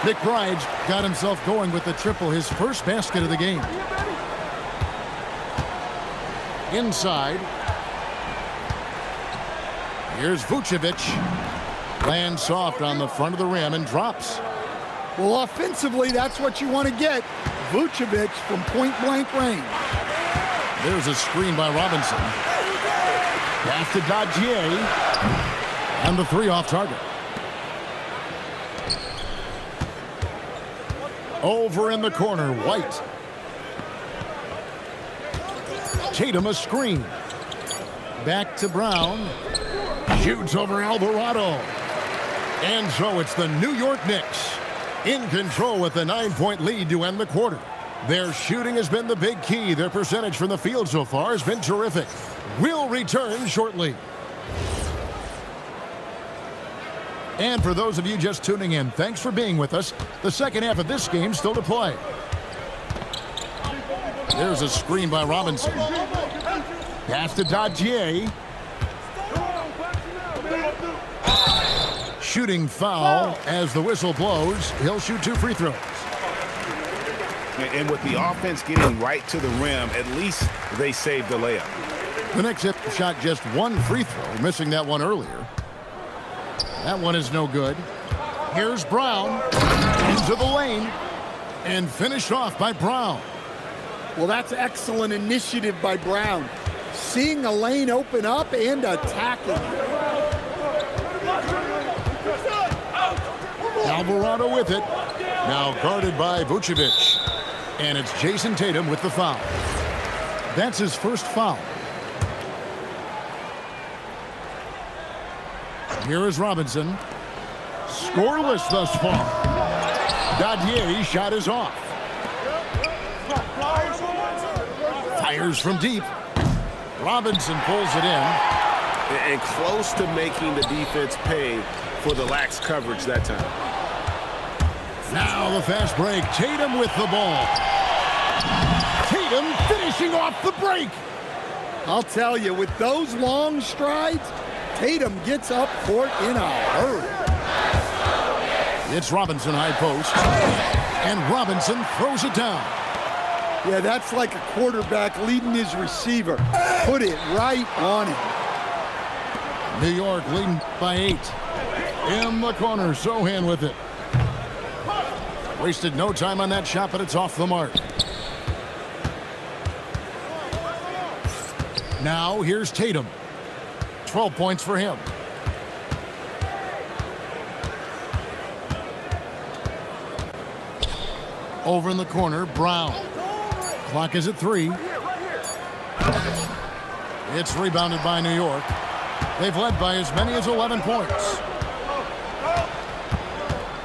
McBride's got himself going with the triple, his first basket of the game. Inside. Here's Vucevic. Lands soft on the front of the rim and drops. Well, offensively, that's what you want to get. Vucevic from point-blank range. There's a screen by Robinson. Pass to Dodgier. And the 3 off target. Over in the corner, White. Tatum a screen. Back to Brown. Shoots over Alvarado. And so it's the New York Knicks in control with a 9-point lead to end the quarter. Their shooting has been the big key. Their percentage from the field so far has been terrific. We'll return shortly. And for those of you just tuning in, thanks for being with us. The second half of this game still to play. There's a screen by Robinson. Pass to Dadier. Shooting foul as the whistle blows. He'll shoot 2 free throws. And with the offense getting right to the rim, at least they saved the layup. The next shot just 1 free throw, missing that one earlier. That one is no good. Here's Brown into the lane and finished off by Brown. Well, that's excellent initiative by Brown. Seeing a lane open up and attacking. Alvarado with it. Now guarded by Vucevic. And it's Jason Tatum with the foul. That's his first foul. Here is Robinson. Scoreless thus far. Dadier's shot is off. Fires from deep. Robinson pulls it in. And close to making the defense pay for the lax coverage that time. Now the fast break. Tatum with the ball. Tatum finishing off the break. I'll tell you, with those long strides, Tatum gets up court in a hurry. It's Robinson high post. And Robinson throws it down. Yeah, that's like a quarterback leading his receiver. Put it right on him. New York leading by 8. In the corner, Sohan with it. Wasted no time on that shot, but it's off the mark. Now here's Tatum. 12 points for him. Over in the corner, Brown. Clock is at 3. It's rebounded by New York. They've led by as many as 11 points.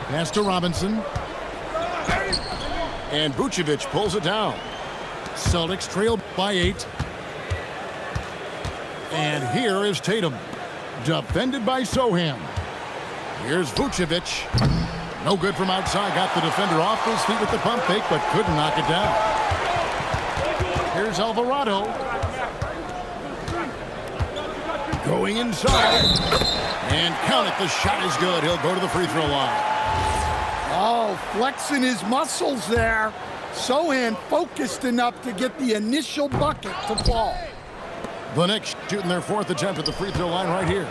Pass to Robinson. And Vucevic pulls it down. Celtics trail by 8. And here is Tatum. Defended by Sohan. Here's Vucevic. No good from outside. Got the defender off his feet with the pump fake, but couldn't knock it down. Here's Alvarado. Going inside. And count it. The shot is good. He'll go to the free throw line. Oh, flexing his muscles there. Sohan focused enough to get the initial bucket to fall. The Knicks shooting their 4th attempt at the free throw line right here.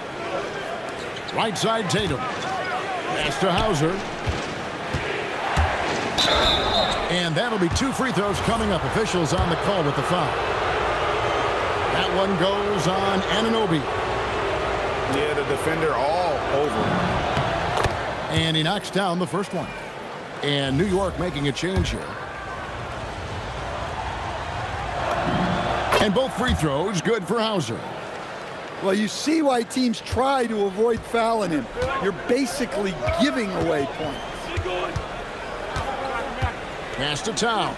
Right side, Tatum. Pass to Hauser. And that'll be 2 free throws coming up. Officials on the call with the foul. That one goes on Anunoby. Yeah, the defender all over. And he knocks down the first one. And New York making a change here. And both free throws good for Hauser. Well, you see why teams try to avoid fouling him. You're basically giving away points. Pass to Towns.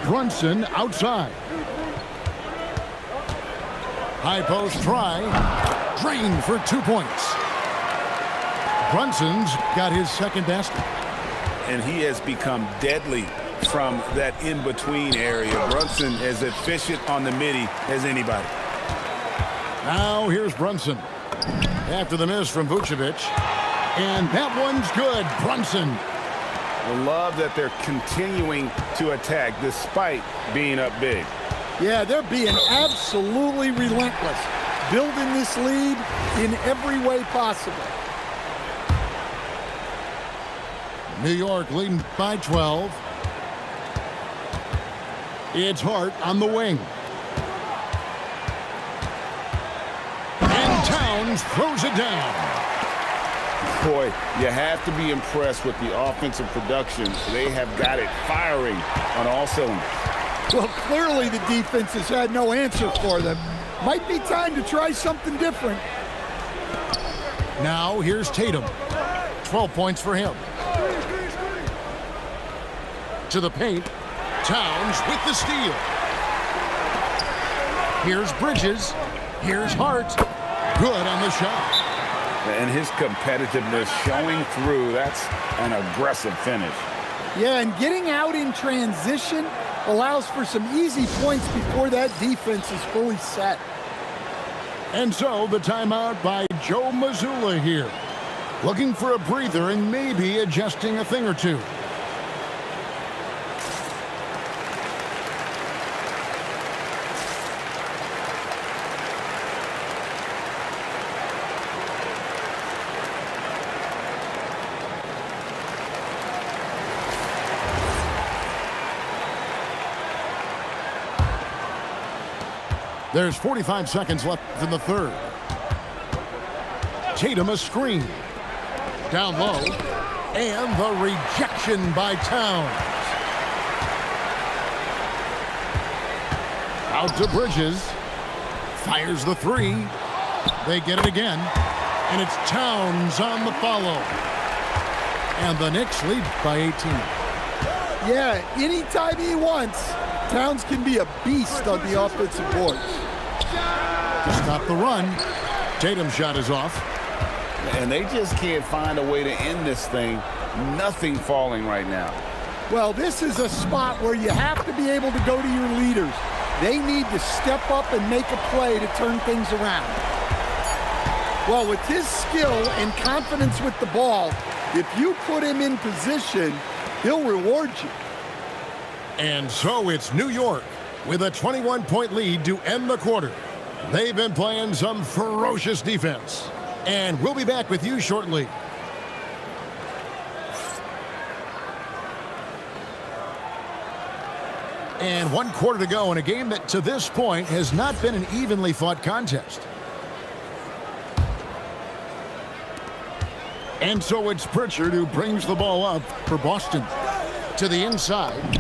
Brunson outside. High post try. Drained for 2 points. Brunson's got his second basket. And he has become deadly from that in-between area. Brunson as efficient on the midi as anybody. Now here's Brunson. After the miss from Vucevic. And that one's good. Brunson. I love that they're continuing to attack despite being up big. Yeah, they're being absolutely relentless. Building this lead in every way possible. New York leading by 12. It's Hart on the wing. And Towns throws it down. Boy, you have to be impressed with the offensive production. They have got it firing on all cylinders. Well, clearly the defense has had no answer for them. Might be time to try something different. Now here's Tatum. 12 points for him. To the paint. Towns with the steal. Here's Bridges. Here's Hart. Good on the shot. And his competitiveness showing through. That's an aggressive finish. Yeah, and getting out in transition allows for some easy points before that defense is fully set. And so the timeout by Joe Mazzulla here. Looking for a breather and maybe adjusting a thing or two. There's 45 seconds left in the third. Tatum a screen. Down low. And the rejection by Towns. Out to Bridges. Fires the three. They get it again. And it's Towns on the follow. And the Knicks lead by 18. Yeah, anytime he wants, Towns can be a beast on the offensive boards. To stop the run. Tatum's shot is off. And they just can't find a way to end this thing. Nothing falling right now. Well, this is a spot where you have to be able to go to your leaders. They need to step up and make a play to turn things around. Well, with his skill and confidence with the ball, if you put him in position, he'll reward you. And so it's New York with a 21-point lead to end the quarter. They've been playing some ferocious defense. And we'll be back with you shortly. And 1 quarter to go in a game that to this point has not been an evenly fought contest. And so it's Pritchard who brings the ball up for Boston. To the inside.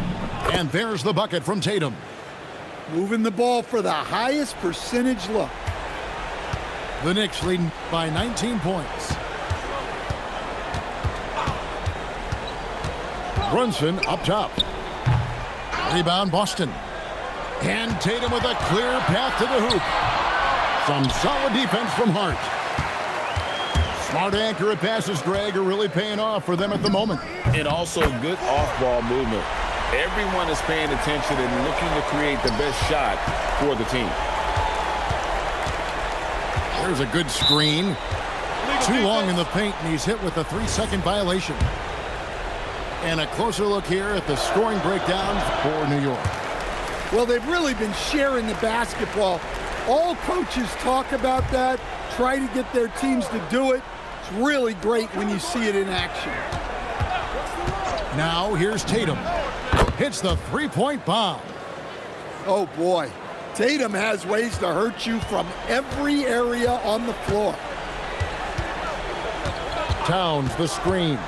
And there's the bucket from Tatum. Moving the ball for the highest percentage look. The Knicks leading by 19 points. Brunson up top. Rebound Boston. And Tatum with a clear path to the hoop. Some solid defense from Hart. Smart accurate passes, Greg, are really paying off for them at the moment. And also good off-ball movement. Everyone is paying attention and looking to create the best shot for the team. There's a good screen. Too long in the paint, and he's hit with a 3-second violation. And a closer look here at the scoring breakdown for New York. Well, they've really been sharing the basketball. All coaches talk about that, try to get their teams to do it. It's really great when you see it in action. Now here's Tatum. Hits the three-point bomb. Oh, boy. Tatum has ways to hurt you from every area on the floor. Towns the screen.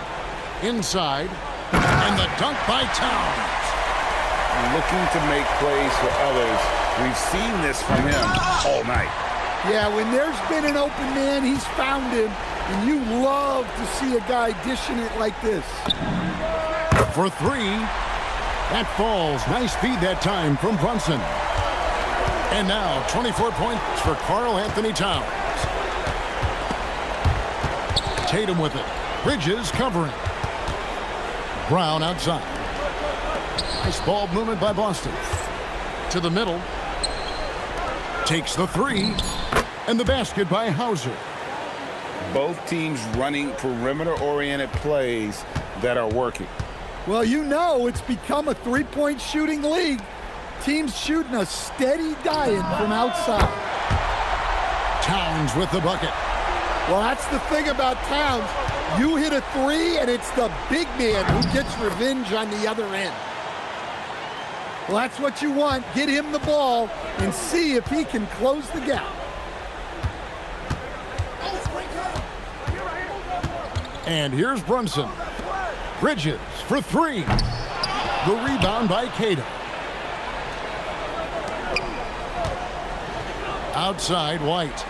Inside. And the dunk by Towns. Looking to make plays for others. We've seen this from him all night. Yeah, when there's been an open man, he's found him. And you love to see a guy dishing it like this. For three. That falls. Nice feed that time from Brunson. And now 24 points for Karl Anthony Towns. Tatum with it. Bridges covering. Brown outside. Nice ball movement by Boston. To the middle. Takes the three. And the basket by Hauser. Both teams running perimeter-oriented plays that are working. Well, you know it's become a three-point shooting league. Teams shooting a steady diet from outside. Towns with the bucket. Well, that's the thing about Towns. You hit a three, and it's the big man who gets revenge on the other end. Well, that's what you want. Get him the ball and see if he can close the gap. And here's Brunson. Bridges for three. The rebound by Cato. Outside White.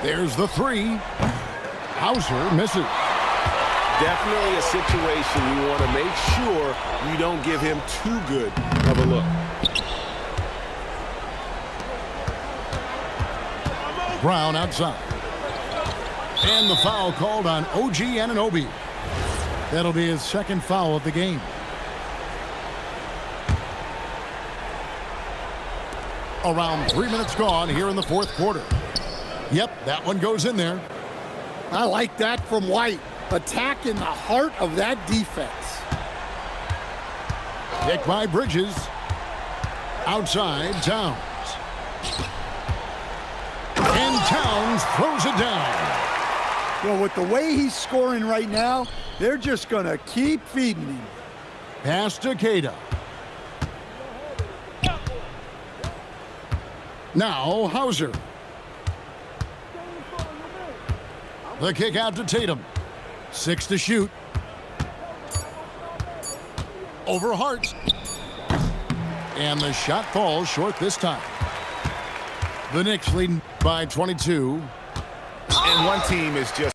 There's the three. Hauser misses. Definitely a situation you want to make sure you don't give him too good of a look. Brown outside. And the foul called on OG Anunoby. That'll be his second foul of the game. Around 3 minutes gone here in the fourth quarter. Yep, that one goes in there. I like that from White. Attack in the heart of that defense. Pick by Bridges. Outside, Towns. And Towns throws it down. Well, with the way he's scoring right now, they're just going to keep feeding him. Pass to Queta. Now Hauser. The kick out to Tatum. 6 to shoot. Over Hart. And the shot falls short this time. The Knicks leading by 22. And one team is just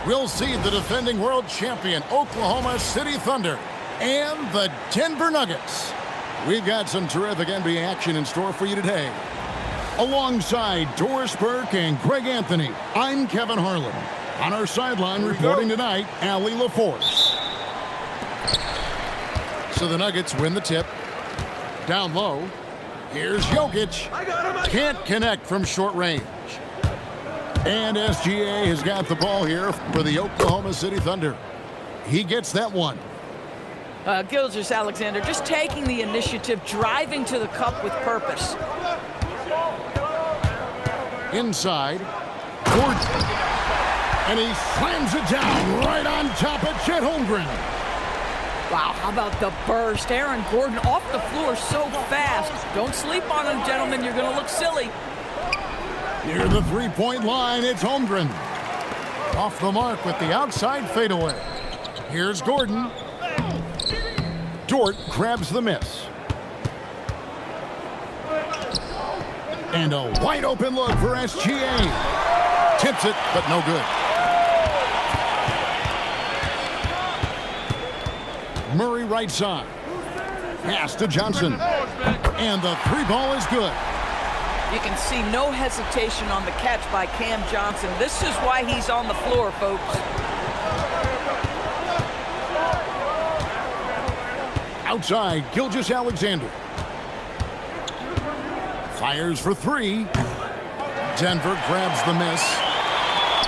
we'll see the defending world champion Oklahoma City Thunder and the Denver Nuggets. We've got some terrific NBA action in store for you today. Alongside Doris Burke and Greg Anthony, I'm Kevin Harlan. On our sideline reporting tonight, Allie LaForce. So the Nuggets win the tip. Down low, here's Jokic. Can't connect from short range. And SGA has got the ball here for the Oklahoma City Thunder. He gets that one. Gilgeous-Alexander just taking the initiative, driving to the cup with purpose. Inside, Gordon. And he slams it down right on top of Chet Holmgren. Wow, how about the burst? Aaron Gordon off the floor so fast. Don't sleep on him, gentlemen. You're going to look silly. Near the three-point line, it's Holmgren. Off the mark with the outside fadeaway. Here's Gordon. Dort grabs the miss. And a wide open look for SGA. Tips it, but no good. Murray right side. Pass to Johnson. And the three ball is good. You can see no hesitation on the catch by Cam Johnson. This is why he's on the floor, folks. Outside, Gilgeous-Alexander. Fires for three. Denver grabs the miss.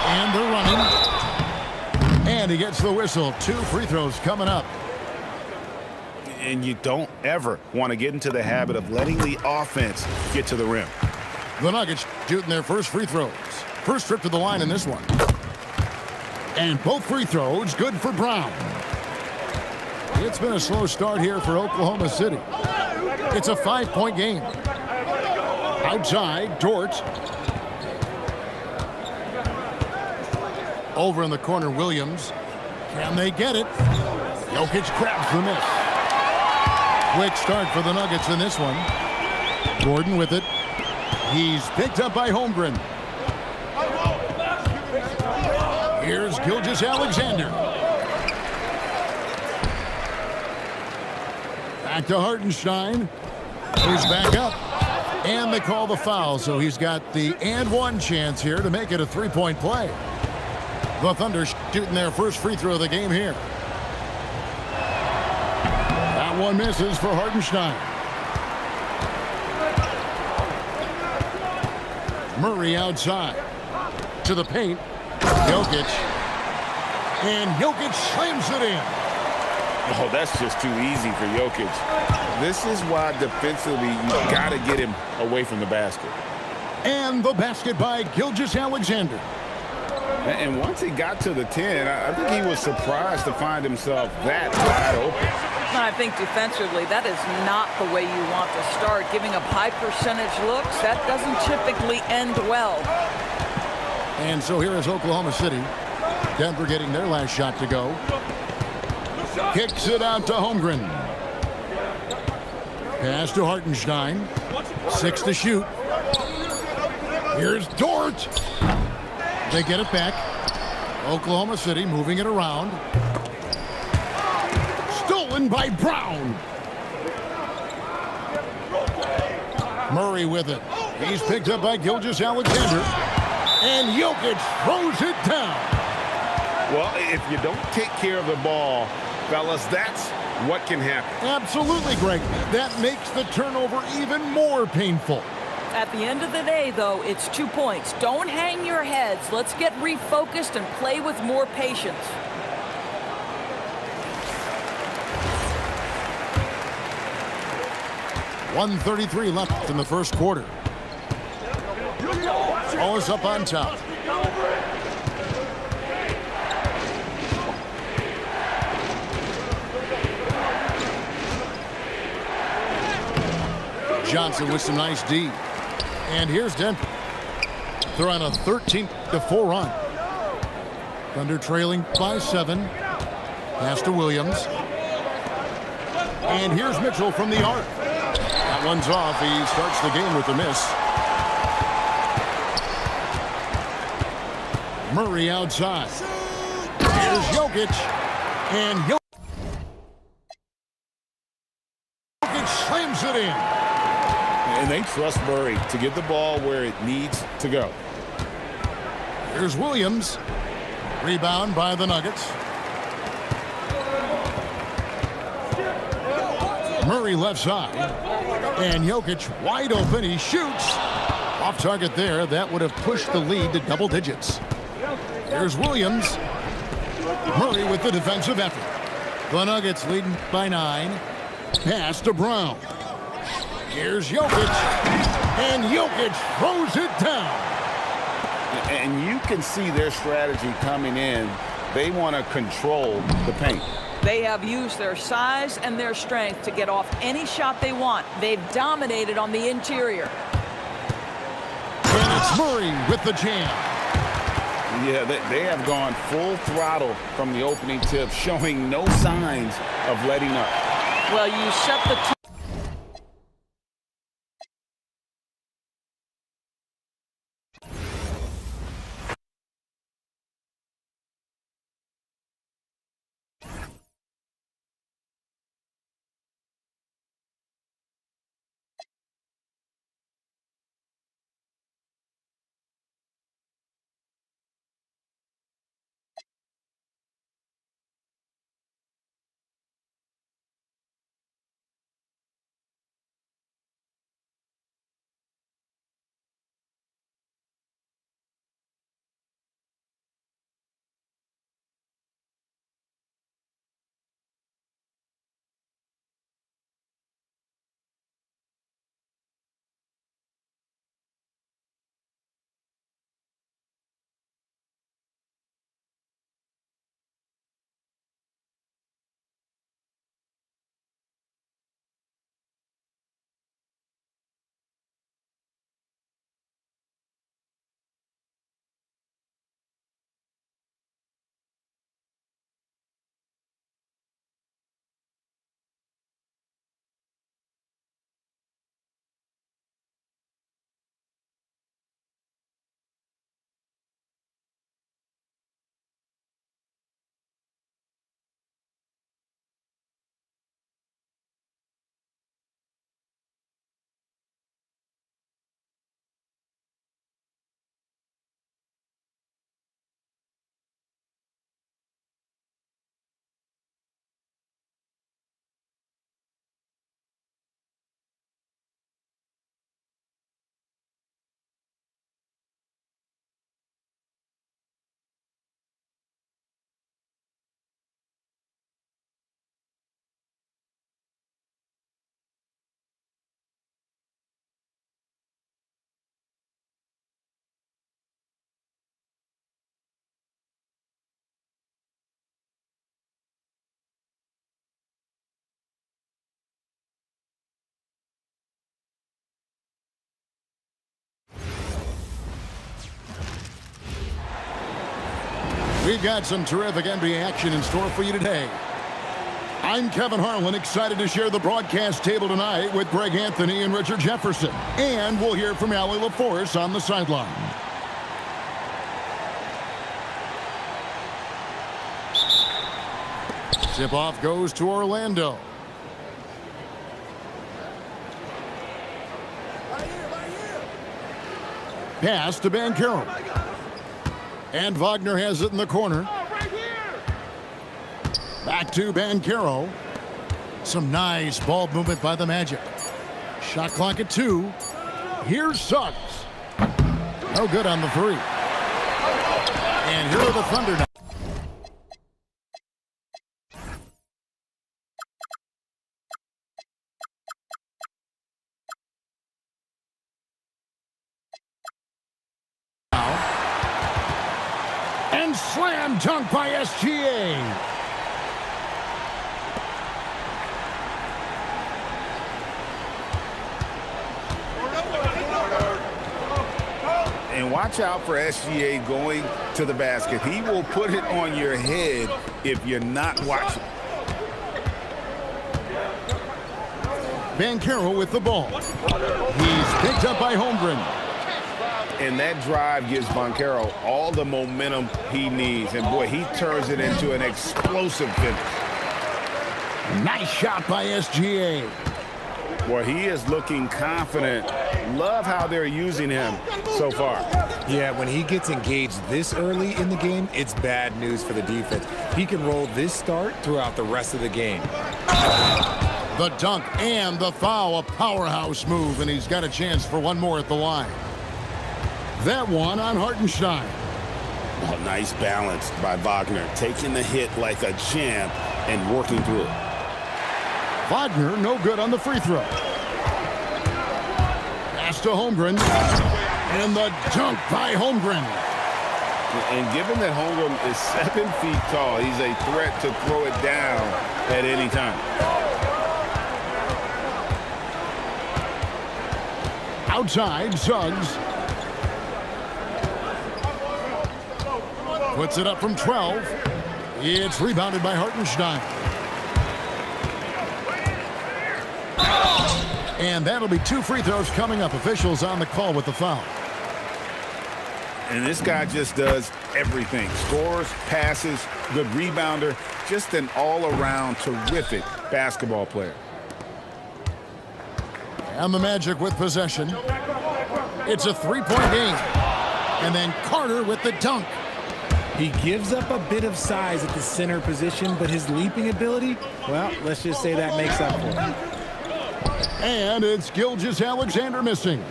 And they're running. And he gets the whistle. 2 free throws coming up. And you don't ever want to get into the habit of letting the offense get to the rim. The Nuggets shooting their first free throws. First trip to the line in this one. And both free throws good for Brown. It's been a slow start here for Oklahoma City. It's a 5-point game. Outside, Dort. Over in the corner, Williams. Can they get it? Jokic grabs the miss. Quick start for the Nuggets in this one. Gordon with it. He's picked up by Holmgren. Here's Gilgeous-Alexander. Back to Hartenstein. Who's back up. And they call the foul, so he's got the and one chance here to make it a 3-point play. The Thunder shooting their first free throw of the game here. That one misses for Hartenstein. Murray outside. To the paint. Jokic. And Jokic slams it in. Oh, that's just too easy for Jokic. This is why defensively you got to get him away from the basket. And the basket by Gilgeous-Alexander. And once he got to the 10, I think he was surprised to find himself that wide open. I think defensively, that is not the way you want to start. Giving up high percentage looks, that doesn't typically end well. And so here is Oklahoma City. Denver getting their last shot to go. Kicks it out to Holmgren. Pass to Hartenstein. 6 to shoot. Here's Dort. They get it back. Oklahoma City moving it around. Stolen by Brown. Murray with it. He's picked up by Gilgeous-Alexander. And Jokic throws it down. Well, if you don't take care of the ball, fellas, that's what can happen. Absolutely, Greg. That makes the turnover even more painful. At the end of the day, though, it's 2 points. Don't hang your heads. Let's get refocused and play with more patience. .133 left in the first quarter. Always up on top. Johnson with some nice D. And here's Denver. They're on a 13-4 run. Thunder trailing by 7. Pass to Williams. And here's Mitchell from the arc. That one's off. He starts the game with a miss. Murray outside. Here's Jokic. And Jokic slams it in. And they trust Murray to get the ball where it needs to go. Here's Williams. Rebound by the Nuggets. Murray left side. And Jokic wide open. He shoots. Off target there. That would have pushed the lead to double digits. Here's Williams. Murray with the defensive effort. The Nuggets leading by 9. Pass to Brown. Here's Jokic. And Jokic throws it down. And you can see their strategy coming in. They want to control the paint. They have used their size and their strength to get off any shot they want. They've dominated on the interior. And it's Murray with the jam. Yeah, they have gone full throttle from the opening tip, showing no signs of letting up. Well, you set the We've got some terrific NBA action in store for you today. I'm Kevin Harlan, excited to share the broadcast table tonight with Greg Anthony and Richard Jefferson. And we'll hear from Allie LaForce on the sideline. Tip-off goes to Orlando. Pass to Banchero. And Wagner has it in the corner. Back to Banchero. Some nice ball movement by the Magic. Shot clock at 2. Here's Suggs. No good on the 3. And here are the Thunder now. And slam dunk by SGA. And watch out for SGA going to the basket. He will put it on your head if you're not watching. Banchero with the ball. He's picked up by Holmgren. And that drive gives Banchero all the momentum he needs. And, boy, he turns it into an explosive finish. Nice shot by SGA. Boy, he is looking confident. Love how they're using him so far. Yeah, when he gets engaged this early in the game, it's bad news for the defense. He can roll this start throughout the rest of the game. The dunk and the foul, a powerhouse move, and he's got a chance for one more at the line. That one on Hartenstein. Oh, nice balance by Wagner, taking the hit like a champ and working through it. Wagner, no good on the free throw. Pass to Holmgren. And the dunk by Holmgren. And given that Holmgren is 7 feet tall, he's a threat to throw it down at any time. Outside, Suggs. Puts it up from 12. It's rebounded by Hartenstein. And that'll be 2 free throws coming up. Officials on the call with the foul. And this guy just does everything. Scores, passes, good rebounder. Just an all-around terrific basketball player. And the Magic with possession. It's a 3-point game. And then Carter with the dunk. He gives up a bit of size at the center position, but his leaping ability, well, let's just say that makes up for it. And it's Gilgeous-Alexander missing.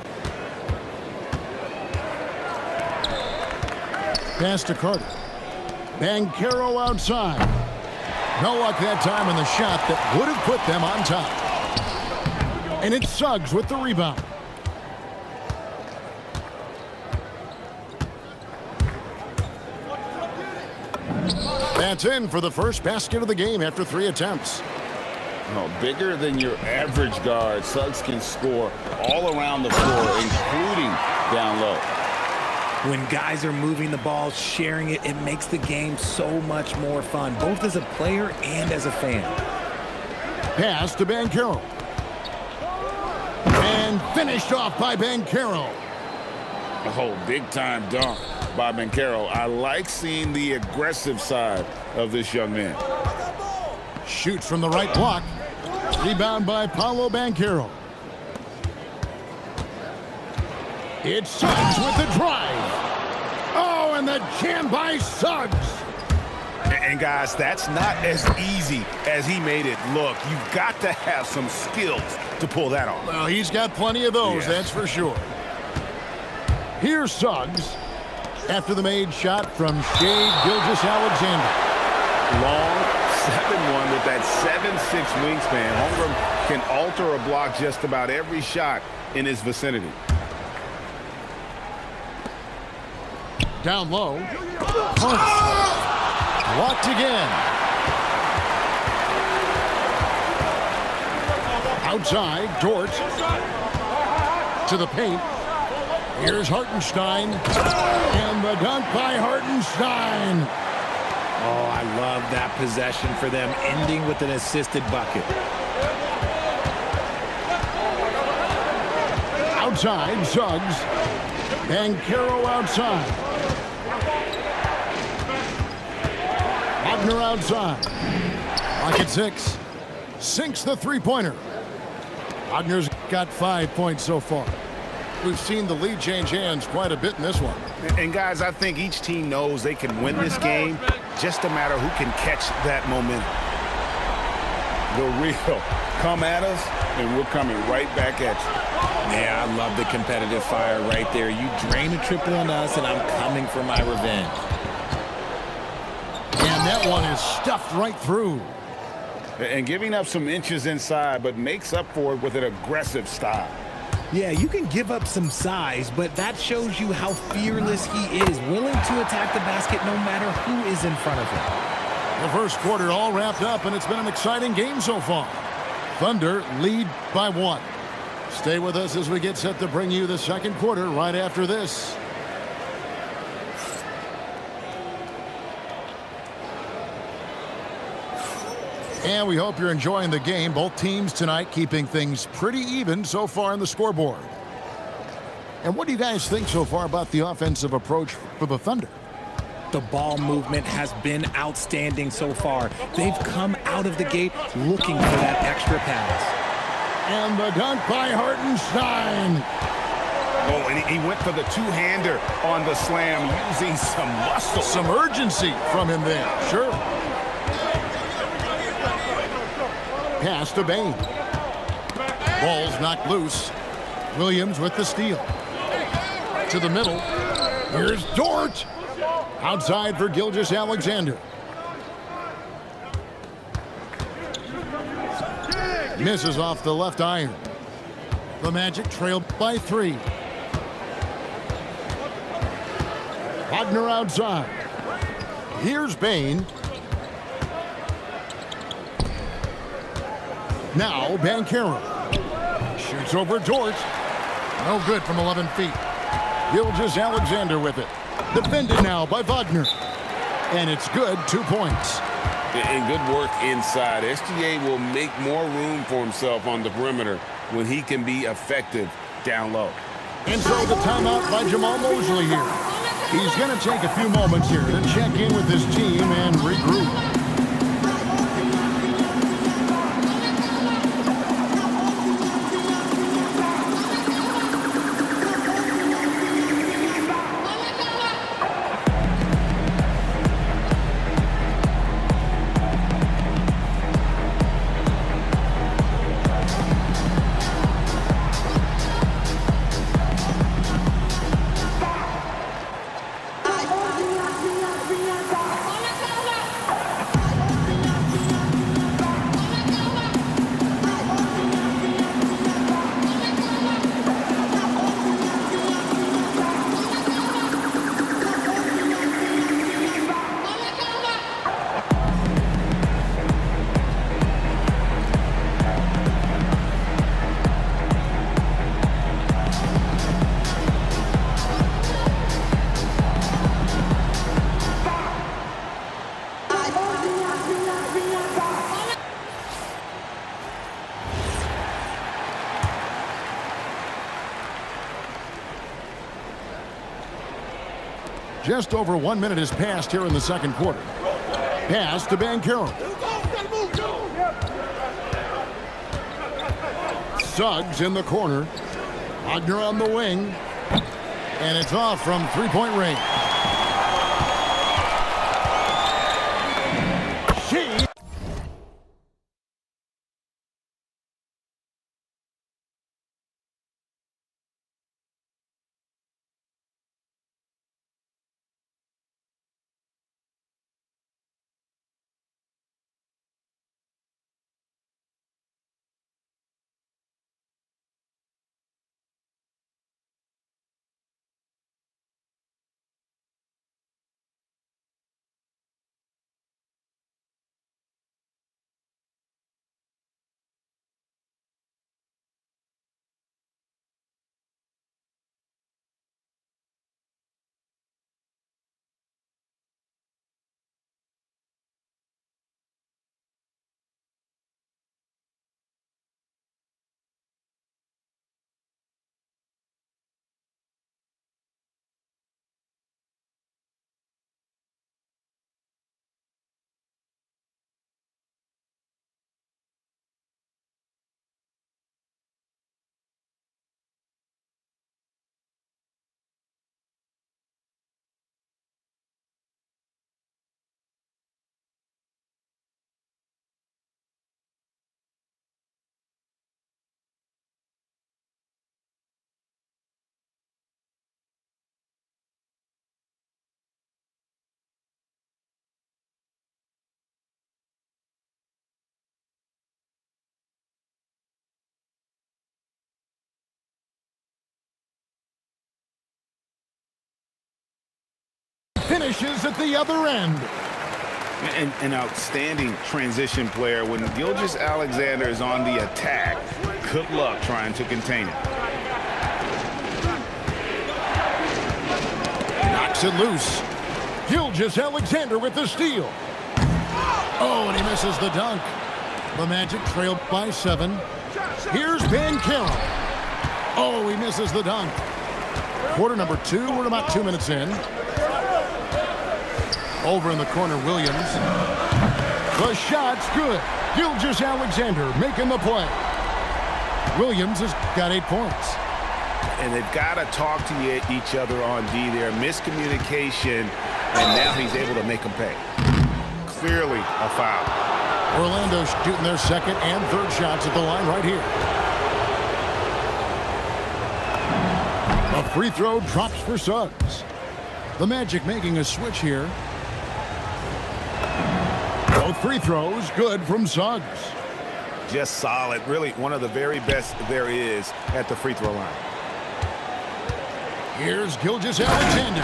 Pass to Carter. Banchero outside. No luck that time on the shot that would have put them on top. And it's Suggs with the rebound. That's in for the first basket of the game after 3 attempts. Oh, bigger than your average guard, Suggs can score all around the floor, including down low. When guys are moving the ball, sharing it, it makes the game so much more fun, both as a player and as a fan. Pass to Banchero. And finished off by Banchero. Oh, big-time dunk by Banchero. I like seeing the aggressive side of this young man. Shoots from the right block. Rebound by Paolo Banchero. It's Suggs with the drive. Oh, and the jam by Suggs. And guys, that's not as easy as he made it look. You've got to have some skills to pull that off. Well, he's got plenty of those, that's for sure. Here's Suggs after the made shot from Shai Gilgeous-Alexander. Long 7-1 with that 7'6" wingspan. Holmgren can alter a block just about every shot in his vicinity. Down low. Blocked again. Outside, Dort. To the paint. Here's Hartenstein. And the dunk by Hartenstein. Oh, I love that possession for them, ending with an assisted bucket. Outside, Suggs. Banchero outside. Wagner outside. Rocket 6. Sinks the three-pointer. Wagner's got 5 points so far. We've seen the lead change hands quite a bit in this one. And guys, I think each team knows they can win this game. Just a matter who can catch that momentum. The real come at us, and we're coming right back at you. Yeah, I love the competitive fire right there. You drain a triple on us, and I'm coming for my revenge. And that one is stuffed right through. And giving up some inches inside, but makes up for it with an aggressive style. Yeah, you can give up some size, but that shows you how fearless he is, willing to attack the basket no matter who is in front of him. The first quarter all wrapped up, and it's been an exciting game so far. Thunder lead by 1. Stay with us as we get set to bring you the second quarter right after this. And we hope you're enjoying the game. Both teams tonight keeping things pretty even so far on the scoreboard. And what do you guys think so far about the offensive approach for the Thunder? The ball movement has been outstanding so far. They've come out of the gate looking for that extra pass. And the dunk by Hartenstein. Oh, and he went for the two-hander on the slam, using some muscle. Some urgency from him there. Sure. Pass to Bain. Ball's knocked loose. Williams with the steal. To the middle. Here's Dort. Outside for Gilgeous-Alexander. Misses off the left iron. The Magic trail by 3. Wagner outside. Here's Bain. Now Banchero. Shoots over Dort. No good from 11 feet. Gilgeous-Alexander with it. Defended now by Wagner. And it's good, 2 points. And good work inside. SGA will make more room for himself on the perimeter when he can be effective down low. And so the timeout by Jamal Mosley here. He's going to take a few moments here to check in with his team and regroup. Just over 1 minute has passed here in the second quarter. Pass to Banchero. Suggs in the corner. Wagner on the wing. And it's off from three-point range. finishes at the other end. An outstanding transition player. When Gilgeous-Alexander is on the attack, good luck trying to contain him. Knocks it loose. Gilgeous-Alexander with the steal. Oh, and he misses the dunk. The Magic trail by 7. Here's Ben Carroll. Oh, he misses the dunk. Quarter number 2. We're about 2 minutes in. Over in the corner, Williams. The shot's good. Gilgeous-Alexander making the play. Williams has got 8 points. And they've got to talk to each other on D there. Miscommunication, and now he's able to make them pay. Clearly a foul. Orlando shooting their second and third shots at the line right here. A free throw drops for Suggs. The Magic making a switch here. Both free throws good from Suggs. Just solid. Really one of the very best there is at the free throw line. Here's Gilgeous-Alexander.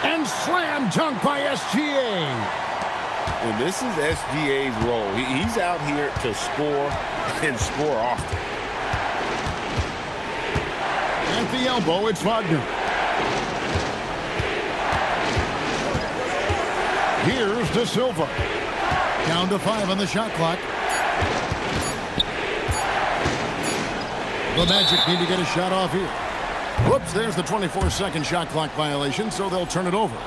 And slam dunk by SGA. And this is SGA's role. He's out here to score and score often. At the elbow, it's Wagner. Here's De Silva. Down to 5 on the shot clock. The Magic need to get a shot off here. Whoops, there's the 24-second shot clock violation, so they'll turn it over.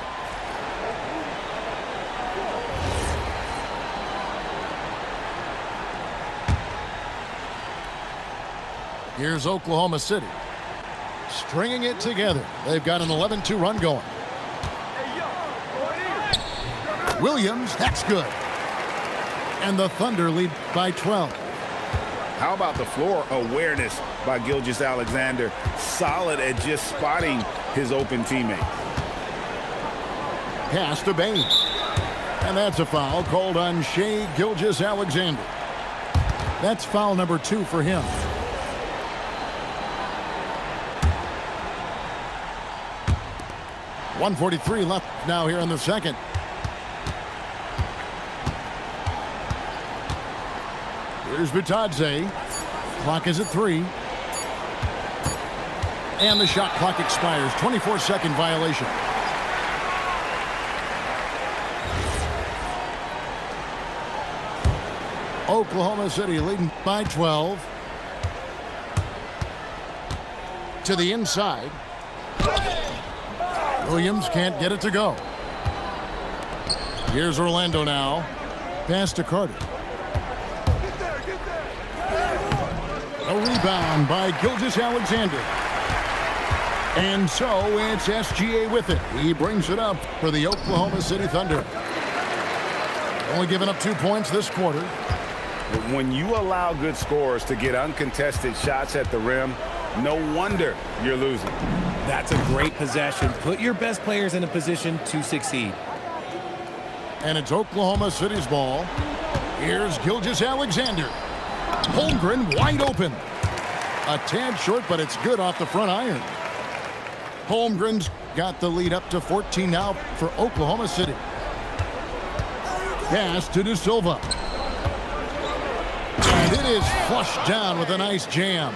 Here's Oklahoma City. Stringing it together. They've got an 11-2 run going. Williams, that's good. And the Thunder lead by 12. How about the floor awareness by Gilgeous-Alexander? Solid at just spotting his open teammate. Pass to Bain. And that's a foul called on Shai Gilgeous-Alexander. That's foul number 2 for him. .143 left now here in the second. Here's Bitadze. Clock is at 3. And the shot clock expires. 24-second violation. Oklahoma City leading by 12. To the inside. Williams can't get it to go. Here's Orlando now. Pass to Carter. A rebound by Gilgeous-Alexander. And so it's SGA with it. He brings it up for the Oklahoma City Thunder. Only giving up 2 points this quarter. When you allow good scorers to get uncontested shots at the rim, no wonder you're losing. That's a great possession. Put your best players in a position to succeed. And it's Oklahoma City's ball. Here's Gilgeous-Alexander. Holmgren wide open. A tad short, but it's good off the front iron. Holmgren's got the lead up to 14 now for Oklahoma City. Pass to De Silva. And it is flushed down with a nice jam.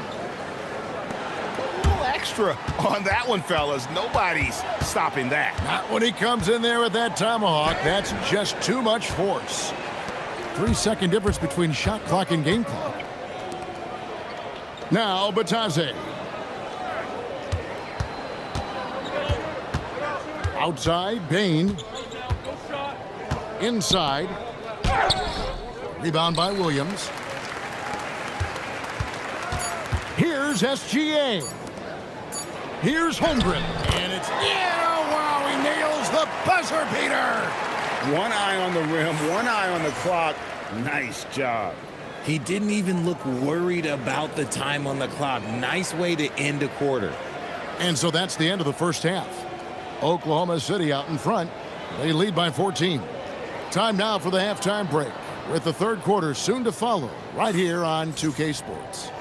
Extra on that one, fellas. Nobody's stopping that. Not when he comes in there with that tomahawk. That's just too much force. 3-second difference between shot clock and game clock. Now Bitadze. Outside, Bain. Inside. Rebound by Williams. Here's SGA. Here's Holmgren. And it's, yeah, wow, he nails the buzzer beater. One eye on the rim, one eye on the clock. Nice job. He didn't even look worried about the time on the clock. Nice way to end a quarter. And so that's the end of the first half. Oklahoma City out in front. They lead by 14. Time now for the halftime break, with the third quarter soon to follow right here on 2K Sports.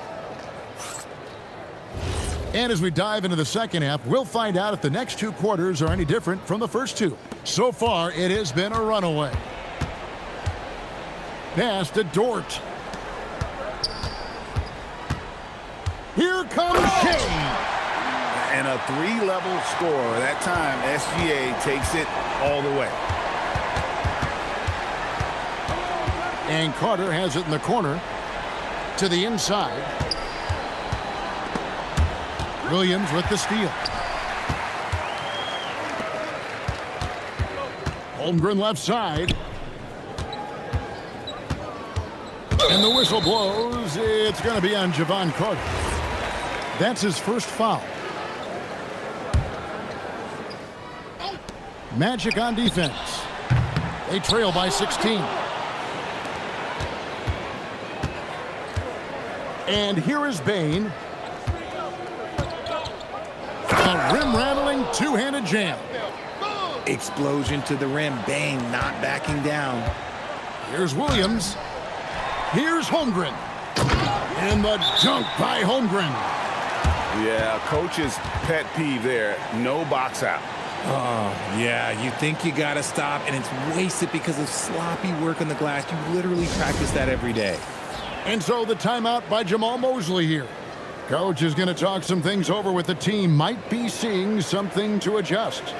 And as we dive into the second half, we'll find out if the next 2 quarters are any different from the first 2. So far, it has been a runaway. Pass to Dort. Here comes Shea. And a 3-level score. That time, SGA takes it all the way. And Carter has it in the corner to the inside. Williams with the steal. Holmgren left side. And the whistle blows. It's going to be on Javon Carter. That's his first foul. Magic on defense. They trail by 16. And here is Bane. A rim-rattling two-handed jam. Explosion to the rim. Bane not backing down. Here's Williams. Here's Holmgren. And the dunk by Holmgren. Yeah, coach's pet peeve there. No box out. Oh, yeah, you think you got to stop, and it's wasted because of sloppy work on the glass. You literally practice that every day. And so the timeout by Jamal Mosley here. Coach is going to talk some things over with the team. Might be seeing something to adjust.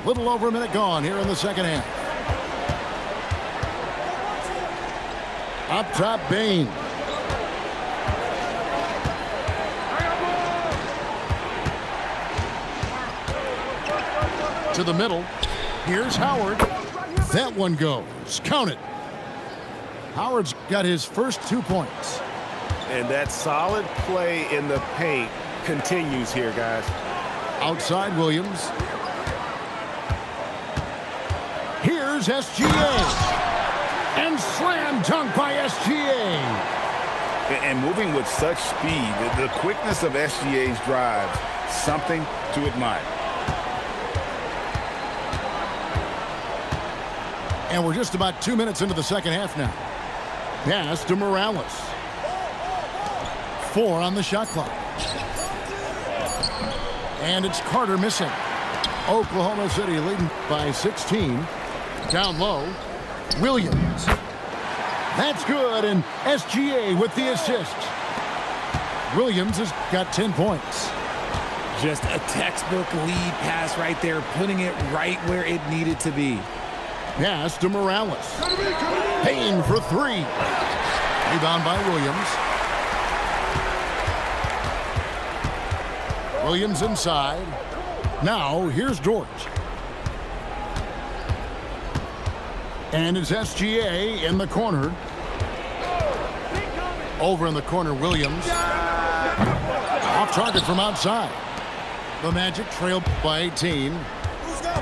Little over a minute gone here in the second half. Up top, Bane. To the middle. Here's Howard. That one goes. Count it. Howard's got his first 2 points. And that solid play in the paint continues here, guys. Outside Williams. Here's SGA. And slam dunk by SGA. And moving with such speed, the quickness of SGA's drives, something to admire. And we're just about 2 minutes into the second half now. Pass to Morales. 4 on the shot clock. And it's Carter missing. Oklahoma City leading by 16. Down low, Williams. That's good, and SGA with the assist. Williams has got 10 points. Just a textbook lead pass right there, putting it right where it needed to be. Pass to Morales. Payne for 3. Rebound by Williams. Williams inside. Now, here's Dort. And it's SGA in the corner. Over in the corner, Williams. Off target from outside. The Magic trail by 18.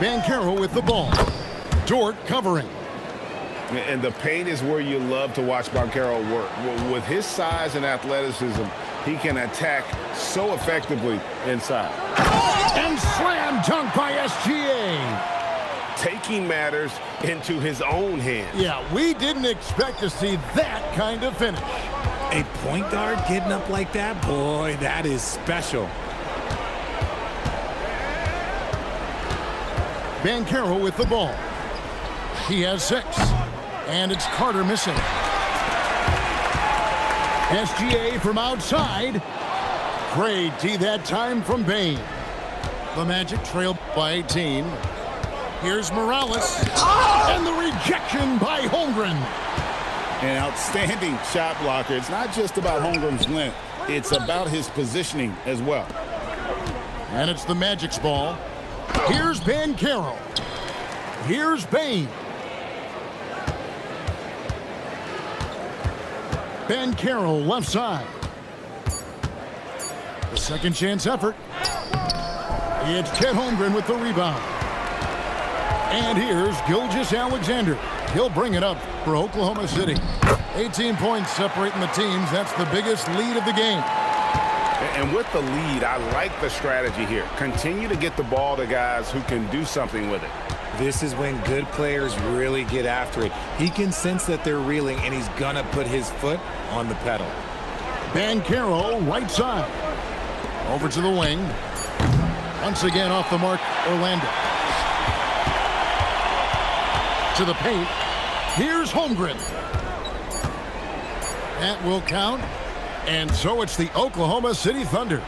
Banchero with the ball. Dort covering. And the paint is where you love to watch Banchero work. With his size and athleticism, he can attack so effectively inside. And slam dunk by SGA. Taking matters into his own hands. Yeah, we didn't expect to see that kind of finish. A point guard getting up like that, boy, that is special. Banchero with the ball. He has 6. And it's Carter missing. SGA from outside. Great D that time from Bain. The Magic trail by 18. Here's Morales. And the rejection by Holmgren. An outstanding shot blocker. It's not just about Holmgren's length. It's about his positioning as well. And it's the Magic's ball. Here's Banchero. Here's Bain. Banchero left side. The second chance effort. It's Chet Holmgren with the rebound. And here's Gilgeous-Alexander. He'll bring it up for Oklahoma City. 18 points separating the teams. That's the biggest lead of the game. And with the lead, I like the strategy here. Continue to get the ball to guys who can do something with it. This is when good players really get after it. He can sense that they're reeling, and he's going to put his foot on the pedal. Banchero, right side. Over to the wing. Once again off the mark, Orlando. To the paint. Here's Holmgren. That will count. And so it's the Oklahoma City Thunder